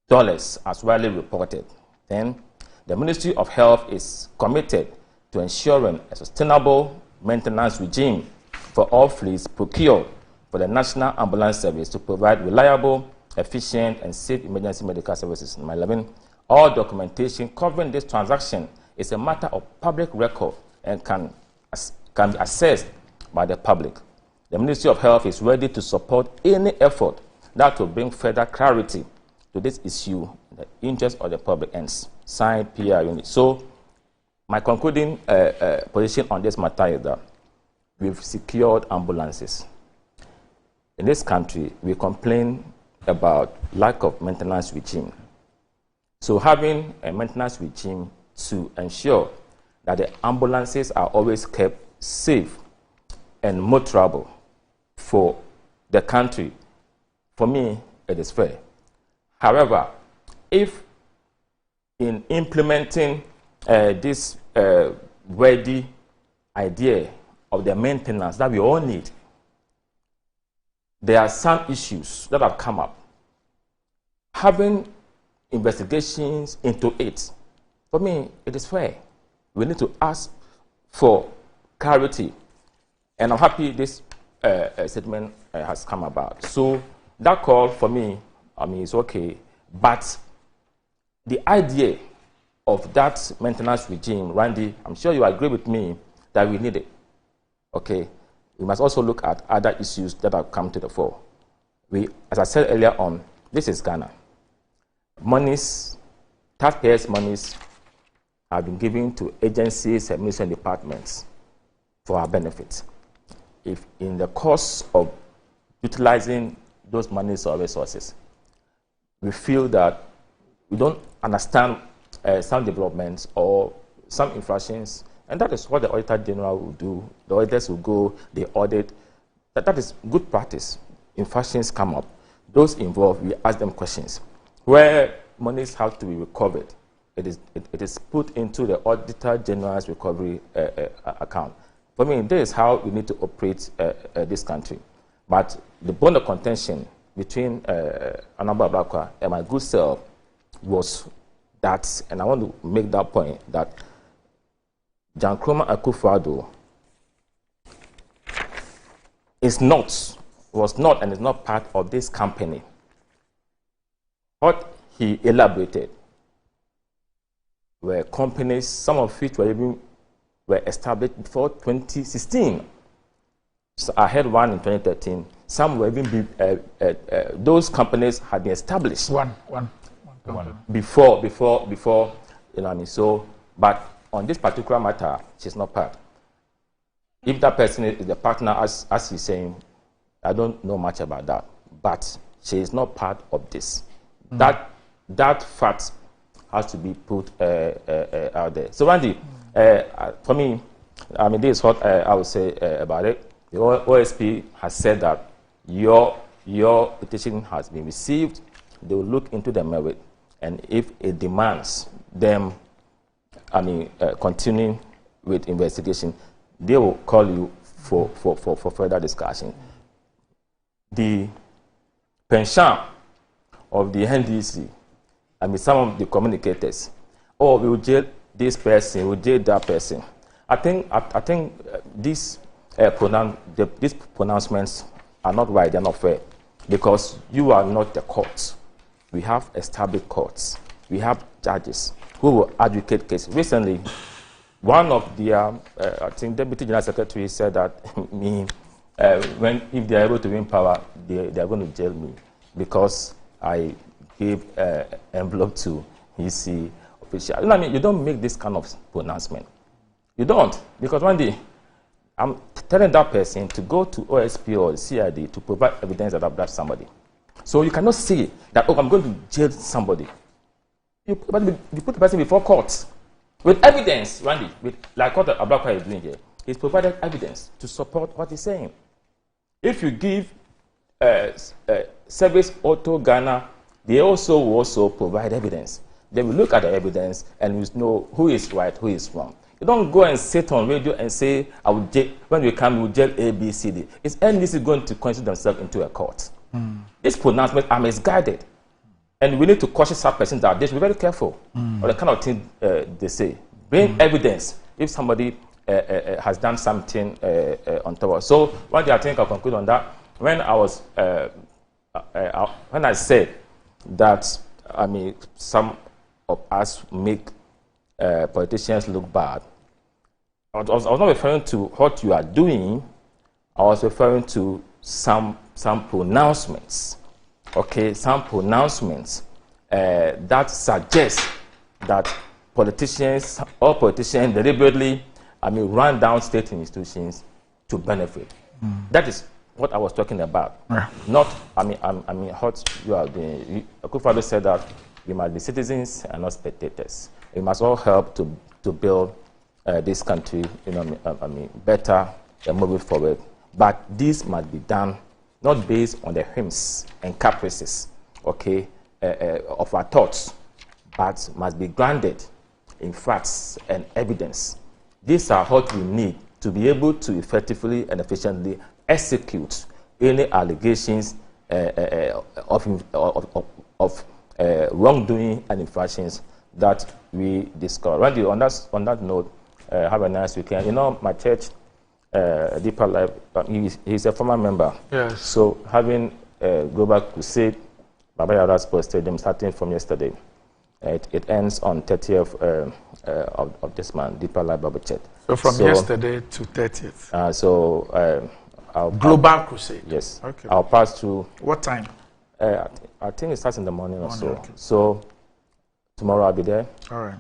as widely reported. Then, the Ministry of Health is committed to ensuring a sustainable maintenance regime for all fleets procured for the National Ambulance Service to provide reliable, efficient, and safe emergency medical services. Number 11, all documentation covering this transaction is a matter of public record and can be accessed by the public. The Ministry of Health is ready to support any effort that will bring further clarity to this issue in the interest of the public, and signed PR unit. So, my concluding position on this matter is that we've secured ambulances. In this country, we complain about lack of maintenance regime. So having a maintenance regime to ensure that the ambulances are always kept safe and motorable for the country, for me, it is fair. However, if in implementing this worthy idea of the maintenance that we all need, there are some issues that have come up. Having investigations into it, for me, it is fair. We need to ask for clarity, and I'm happy this statement has come about. So that call for me, is okay, but the idea of that maintenance regime, Randy, I'm sure you agree with me that we need it. Okay, we must also look at other issues that have come to the fore. As I said earlier on, this is Ghana. Monies, taxpayers' monies, have been given to agencies and ministry and departments for our benefit. If in the course of utilizing those monies or resources, we feel that we don't understand some developments or some infractions, and that is what the Auditor General will do. The auditors will go, they audit. That is good practice. Infractions come up. Those involved, we ask them questions. Where monies have to be recovered, it is put into the Auditor General's recovery account. For me, this is how we need to operate this country. But the bone of contention between Honorable Ablakwa and my good self was that, and I want to make that point, that John Nkrumah Kufuor was not and is not part of this company. What he elaborated were companies, some of which were established before 2016. So I had one in 2013. Some were even those companies had been established. One. Before, you know what I mean. So, but on this particular matter, she's not part. If that person is the partner, as he's saying, I don't know much about that. But she is not part of this. That fact has to be put out there. So, Randy, for me, I mean, this is what I would say about it. The OSP has said that your petition has been received. They will look into the merit, and if it demands them, continuing with investigation, they will call you for further discussion. The penchant of the NDC, some of the communicators, we will jail this person, we will jail that person. I think these pronouncements are not right, they're not fair, because you are not the court. We have established courts. We have judges who will advocate cases. Recently, one of the, Deputy General Secretary said that if they are able to win power, they are going to jail me because I gave envelope to EC official. You know what I mean? You don't make this kind of pronouncement. You don't. Because one day, I'm telling that person to go to OSP or CID to provide evidence that I've done somebody. So you cannot say that, oh, I'm going to jail somebody. You put the person before court with evidence, Randy, like what Ablakwa is doing here. He's provided evidence to support what he's saying. If you give Service Auto Ghana, they also provide evidence. They will look at the evidence and you know who is right, who is wrong. You don't go and sit on radio and say, I will jail, when we come, we will jail A, B, C, D. Is NDC going to consider themselves into a court? This pronouncement are misguided. And we need to caution some persons that they should be very careful or the kind of thing they say. Bring evidence if somebody has done something untoward. So one thing I think I'll conclude on that. When I was, when I said that, I mean, some of us make politicians look bad, I was not referring to what you are doing. I was referring to some pronouncements. Okay, some pronouncements that suggest that politicians deliberately, I mean, run down state institutions to benefit. That is what I was talking about. Not, I mean, what you are doing. Kufuor said that we must be citizens and not spectators. We must all help to build this country, you know, I mean, better and moving forward. But this must be done not based on the whims and caprices, okay, of our thoughts, but must be grounded in facts and evidence. These are what we need to be able to effectively and efficiently execute any allegations of wrongdoing and infractions that we discover. Randy, on that note, have a nice weekend. You know, my church, Deeper Life, he's a former member. Yes. So having a global crusade, Baba Yara Sports Stadium, starting from yesterday, it ends on 30th of this month, Deeper Life Bible Church. So from yesterday to 30th. Global crusade. Yes. Okay. I'll pass through. What time? I think it starts in the morning or so. Okay. So tomorrow I'll be there. All right.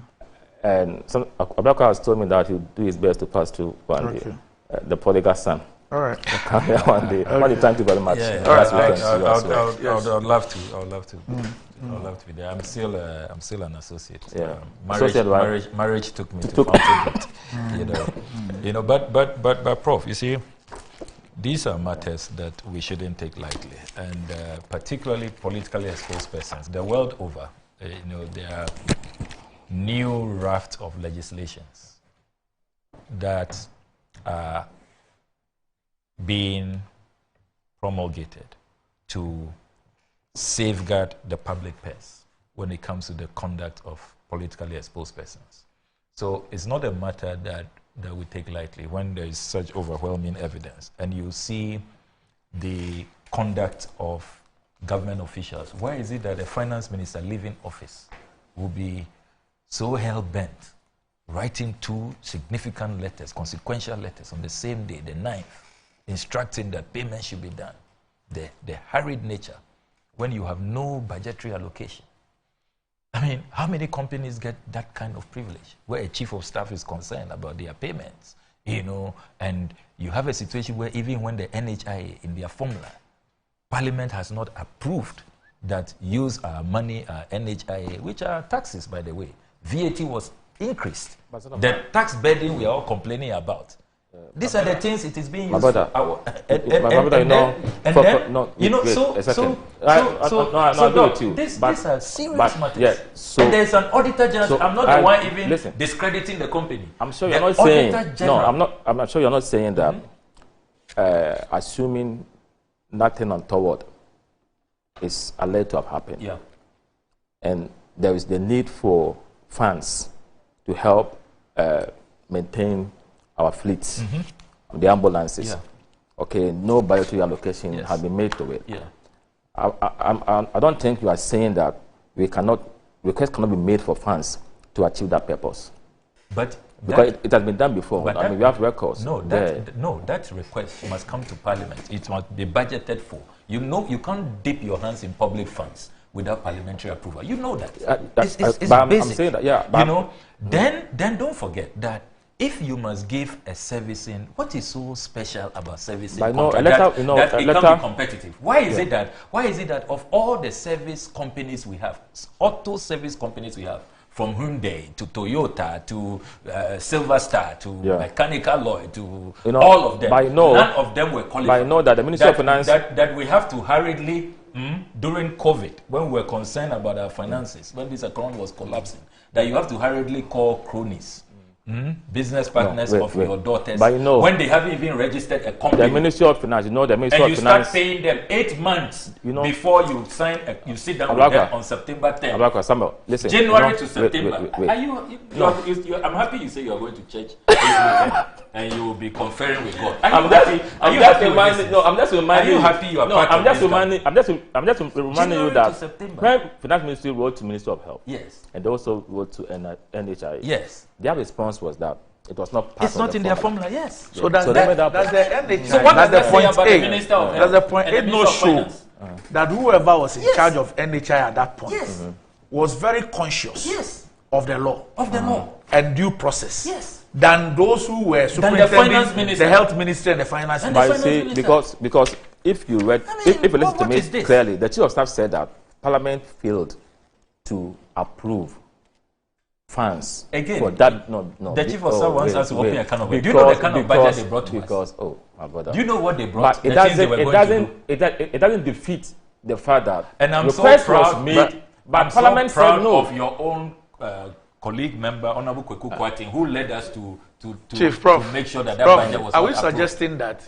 And Ablakwa has told me that he'll do his best to pass through one day. The prodigal son. All right. Come here one day. Okay. Thank you very much. Yeah, I would love to. I would love to. I would love to be there. I'm still an associate. Yeah. Marriage took me to Fountain. You know, but Prof, you see, these are matters that we shouldn't take lightly, and particularly politically exposed persons. The world over, you know, there are new raft of legislations that are being promulgated to safeguard the public purse when it comes to the conduct of politically exposed persons. So it's not a matter that we take lightly when there is such overwhelming evidence and you see the conduct of government officials. Why is it that a finance minister leaving office will be so hell-bent writing 2 significant letters, consequential letters on the same day, the 9th, instructing that payment should be done? The hurried nature when you have no budgetary allocation. I mean, how many companies get that kind of privilege where a chief of staff is concerned about their payments, you know, and you have a situation where even when the NHIA in their formula, Parliament has not approved that use our money, our NHIA, which are taxes, by the way. VAT was increased. The tax burden we are all complaining about. These are the things it is being used for. These are serious matters. Yeah, so, and there's an Auditor General. So I'm not the one even discrediting the company. I'm sure you're not saying. No, I'm not sure you're not saying that. Assuming nothing untoward is alleged to have happened. Yeah. And there is the need for funds to help maintain our fleets, the ambulances. Yeah. Okay, no budgetary allocation has been made to it. Yeah. I don't think you are saying that requests cannot be made for funds to achieve that purpose. But because it has been done before. I mean, we have records. No, that request must come to Parliament. It must be budgeted for. You know, you can't dip your hands in public funds without parliamentary approval. You know that. It's I'm basic. saying that, yeah. You know, then don't forget that if you must give a servicing, what is so special about servicing? That it can be competitive. Why is it that of all the service companies we have, auto service companies we have, from Hyundai to Toyota to Silver Star to Mechanical Lloyd to all of them, none of them were qualified. But I know that the Ministry of Finance that we have to hurriedly during COVID, when we were concerned about our finances, when this account was collapsing, that you have to hurriedly call cronies. Business partners of your daughters, but when they haven't even registered a company. The Ministry of Finance, the Ministry and of Finance, start paying them 8 months before you sign. You sit down with them on September 10th. Samuel, listen, January to September. I'm happy you say you are going to church this weekend and you will be conferring with God. I'm just reminding you that when Finance Ministry wrote to Ministry of Health, and they also wrote to NHI, their response was that it was not part it's not in their formula, yes. So that's the NHI. So what does the point A? Does the point A not show that whoever was in charge of NHI at that point was very conscious of the law, and due process, than those who were superintending the health ministry and the finance ministry. Because if you read, if you listen to me clearly, the Chief of Staff said that Parliament failed to approve funds for that. The Chief of Staff wants us to open a can of. Do you know the kind of budget they brought to us? My brother. Do you know what they brought? But it doesn't defeat the fact that and I'm so proud. But Parliament said no. Of your own colleague member, Honorable Kweku Kwating, who led us to Chief Prof, to make sure that budget was. Are we suggesting that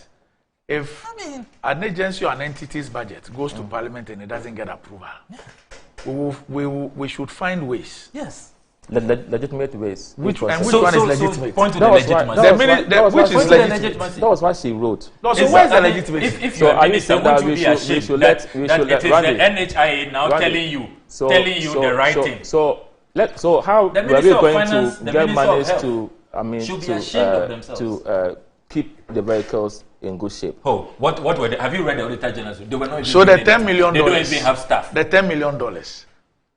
if an agency or an entity's budget goes to Parliament and it doesn't get approval, we should find ways? Yes. Legitimate ways. Which one is legitimate? Point to the legitimacy. That was what she wrote. No, so where's the legitimacy? If you are minister, won't you be ashamed that it is the NHIA now telling you the right thing? So how are we going to get money to keep the vehicles in good shape? Oh, what were they? Have you read the Auditor General? They were not even so the $10 million. They don't even have staff. The $10 million.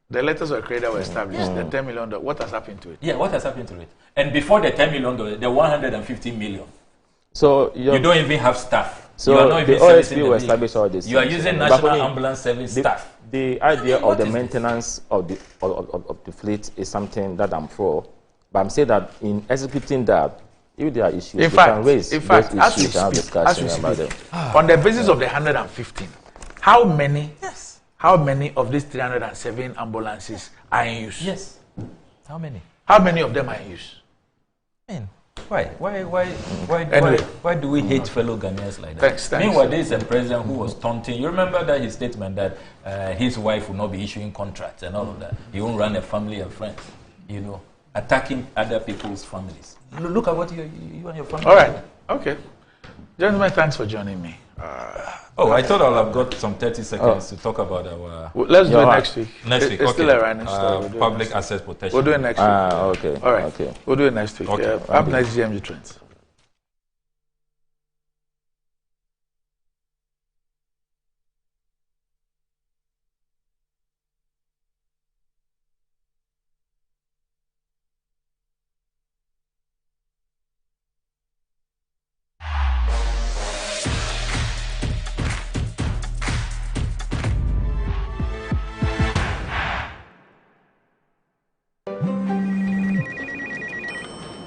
The letters of credit were established. The $10 million. What has happened to it? Yeah, what has happened to it? And before the $10 million, the 150 million. So you don't even have staff. So you are not even the OSP will establish all this. You are using National Ambulance Service staff. The idea of the maintenance of the fleet is something that I'm for, but I'm saying that in executing that, if there are issues, we can raise those issues and have discussion about them. On the basis of the 115, how many of these 307 ambulances are in use? Yes. How many? How many of them are in use? Man, why do we hate fellow Ghanaians like that? Thanks. Meanwhile, there is a president who was taunting. You remember that his statement that his wife will not be issuing contracts and all of that. He won't run a family and friends. You know, attacking other people's families. Look at what you and your family. All right. Okay. Gentlemen, thanks for joining me. I thought I'll have got some 30 seconds to talk about our... let's do it next week. Next week, it's still a running story. Public access protection. We'll do it next week. Okay. All right. Okay. We'll do it next week. Okay. Up next, GMG Trends.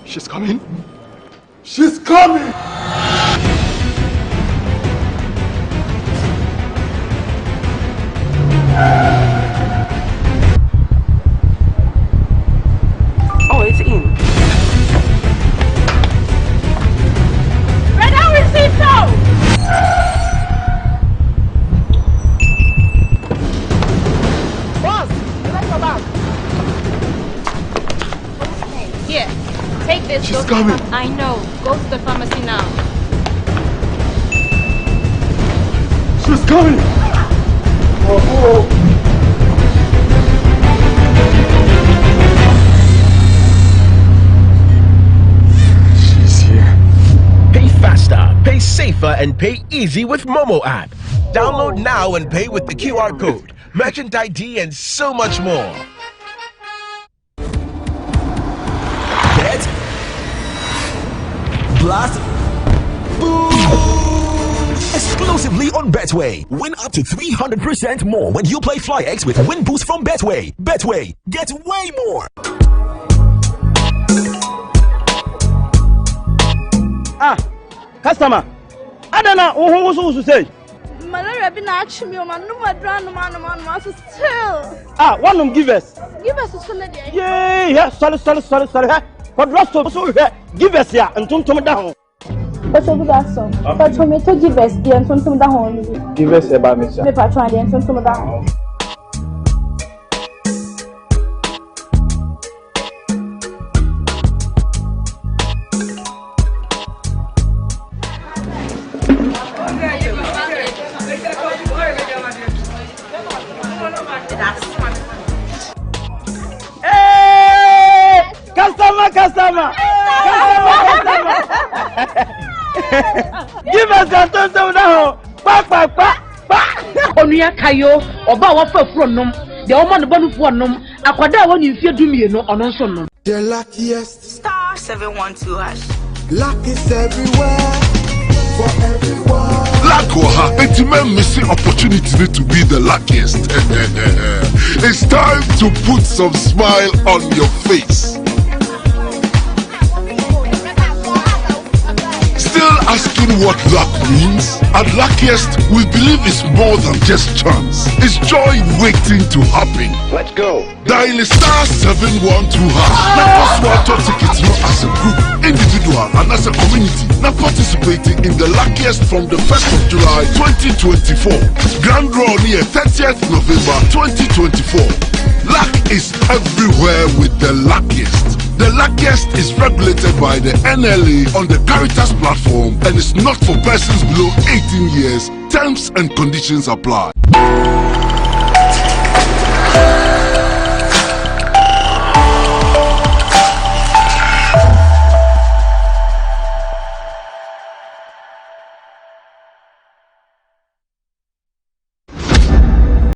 She's coming. She's coming. Oh, it's in. Red, how is it so? Boss, let's go back. Here, take this. She's coming. I know. Go to the pharmacy now. She's coming. Oh. She's here. Pay faster, pay safer, and pay easy with Momo app. Download now and pay with the QR code. merchant ID, and so much more. Bet. Blast. Boom. Exclusively on Betway. Win up to 300% more when you play FlyX with Win Boost from Betway. Betway, get way more. Customer. I don't know who say. Malaria been actually me, man. No more man. Still. One of them give us. Give us a solid. Yeah. Sorry. What Rosto so give us here and turn down. But over that song. But for me to give us the and turn down. Give us about me, sir. Me patron the and turn down. Customer. Give us that turn down. Onuya kayo oba wa fa furo nom de o ma no bonu fo nom akwada wa ni mfie dumie no ono so nom. The luckiest star 712 hash. Luck is everywhere for everyone. Lakoha, it's my missing opportunity to be the luckiest. It's time to put some smile on your face. Still asking what luck means? At Luckiest, we believe it's more than just chance. It's joy waiting to happen. Let's go. Dial star 712 hash. Now password tickets not as a group, individual and as a community. Now participating in the Luckiest from the 1st of July 2024. Grand draw near 30th November 2024. Luck is everywhere with the Luckiest. The Luckiest is regulated by the NLA on the Caritas platform and is not for persons below 18 years. Terms and conditions apply.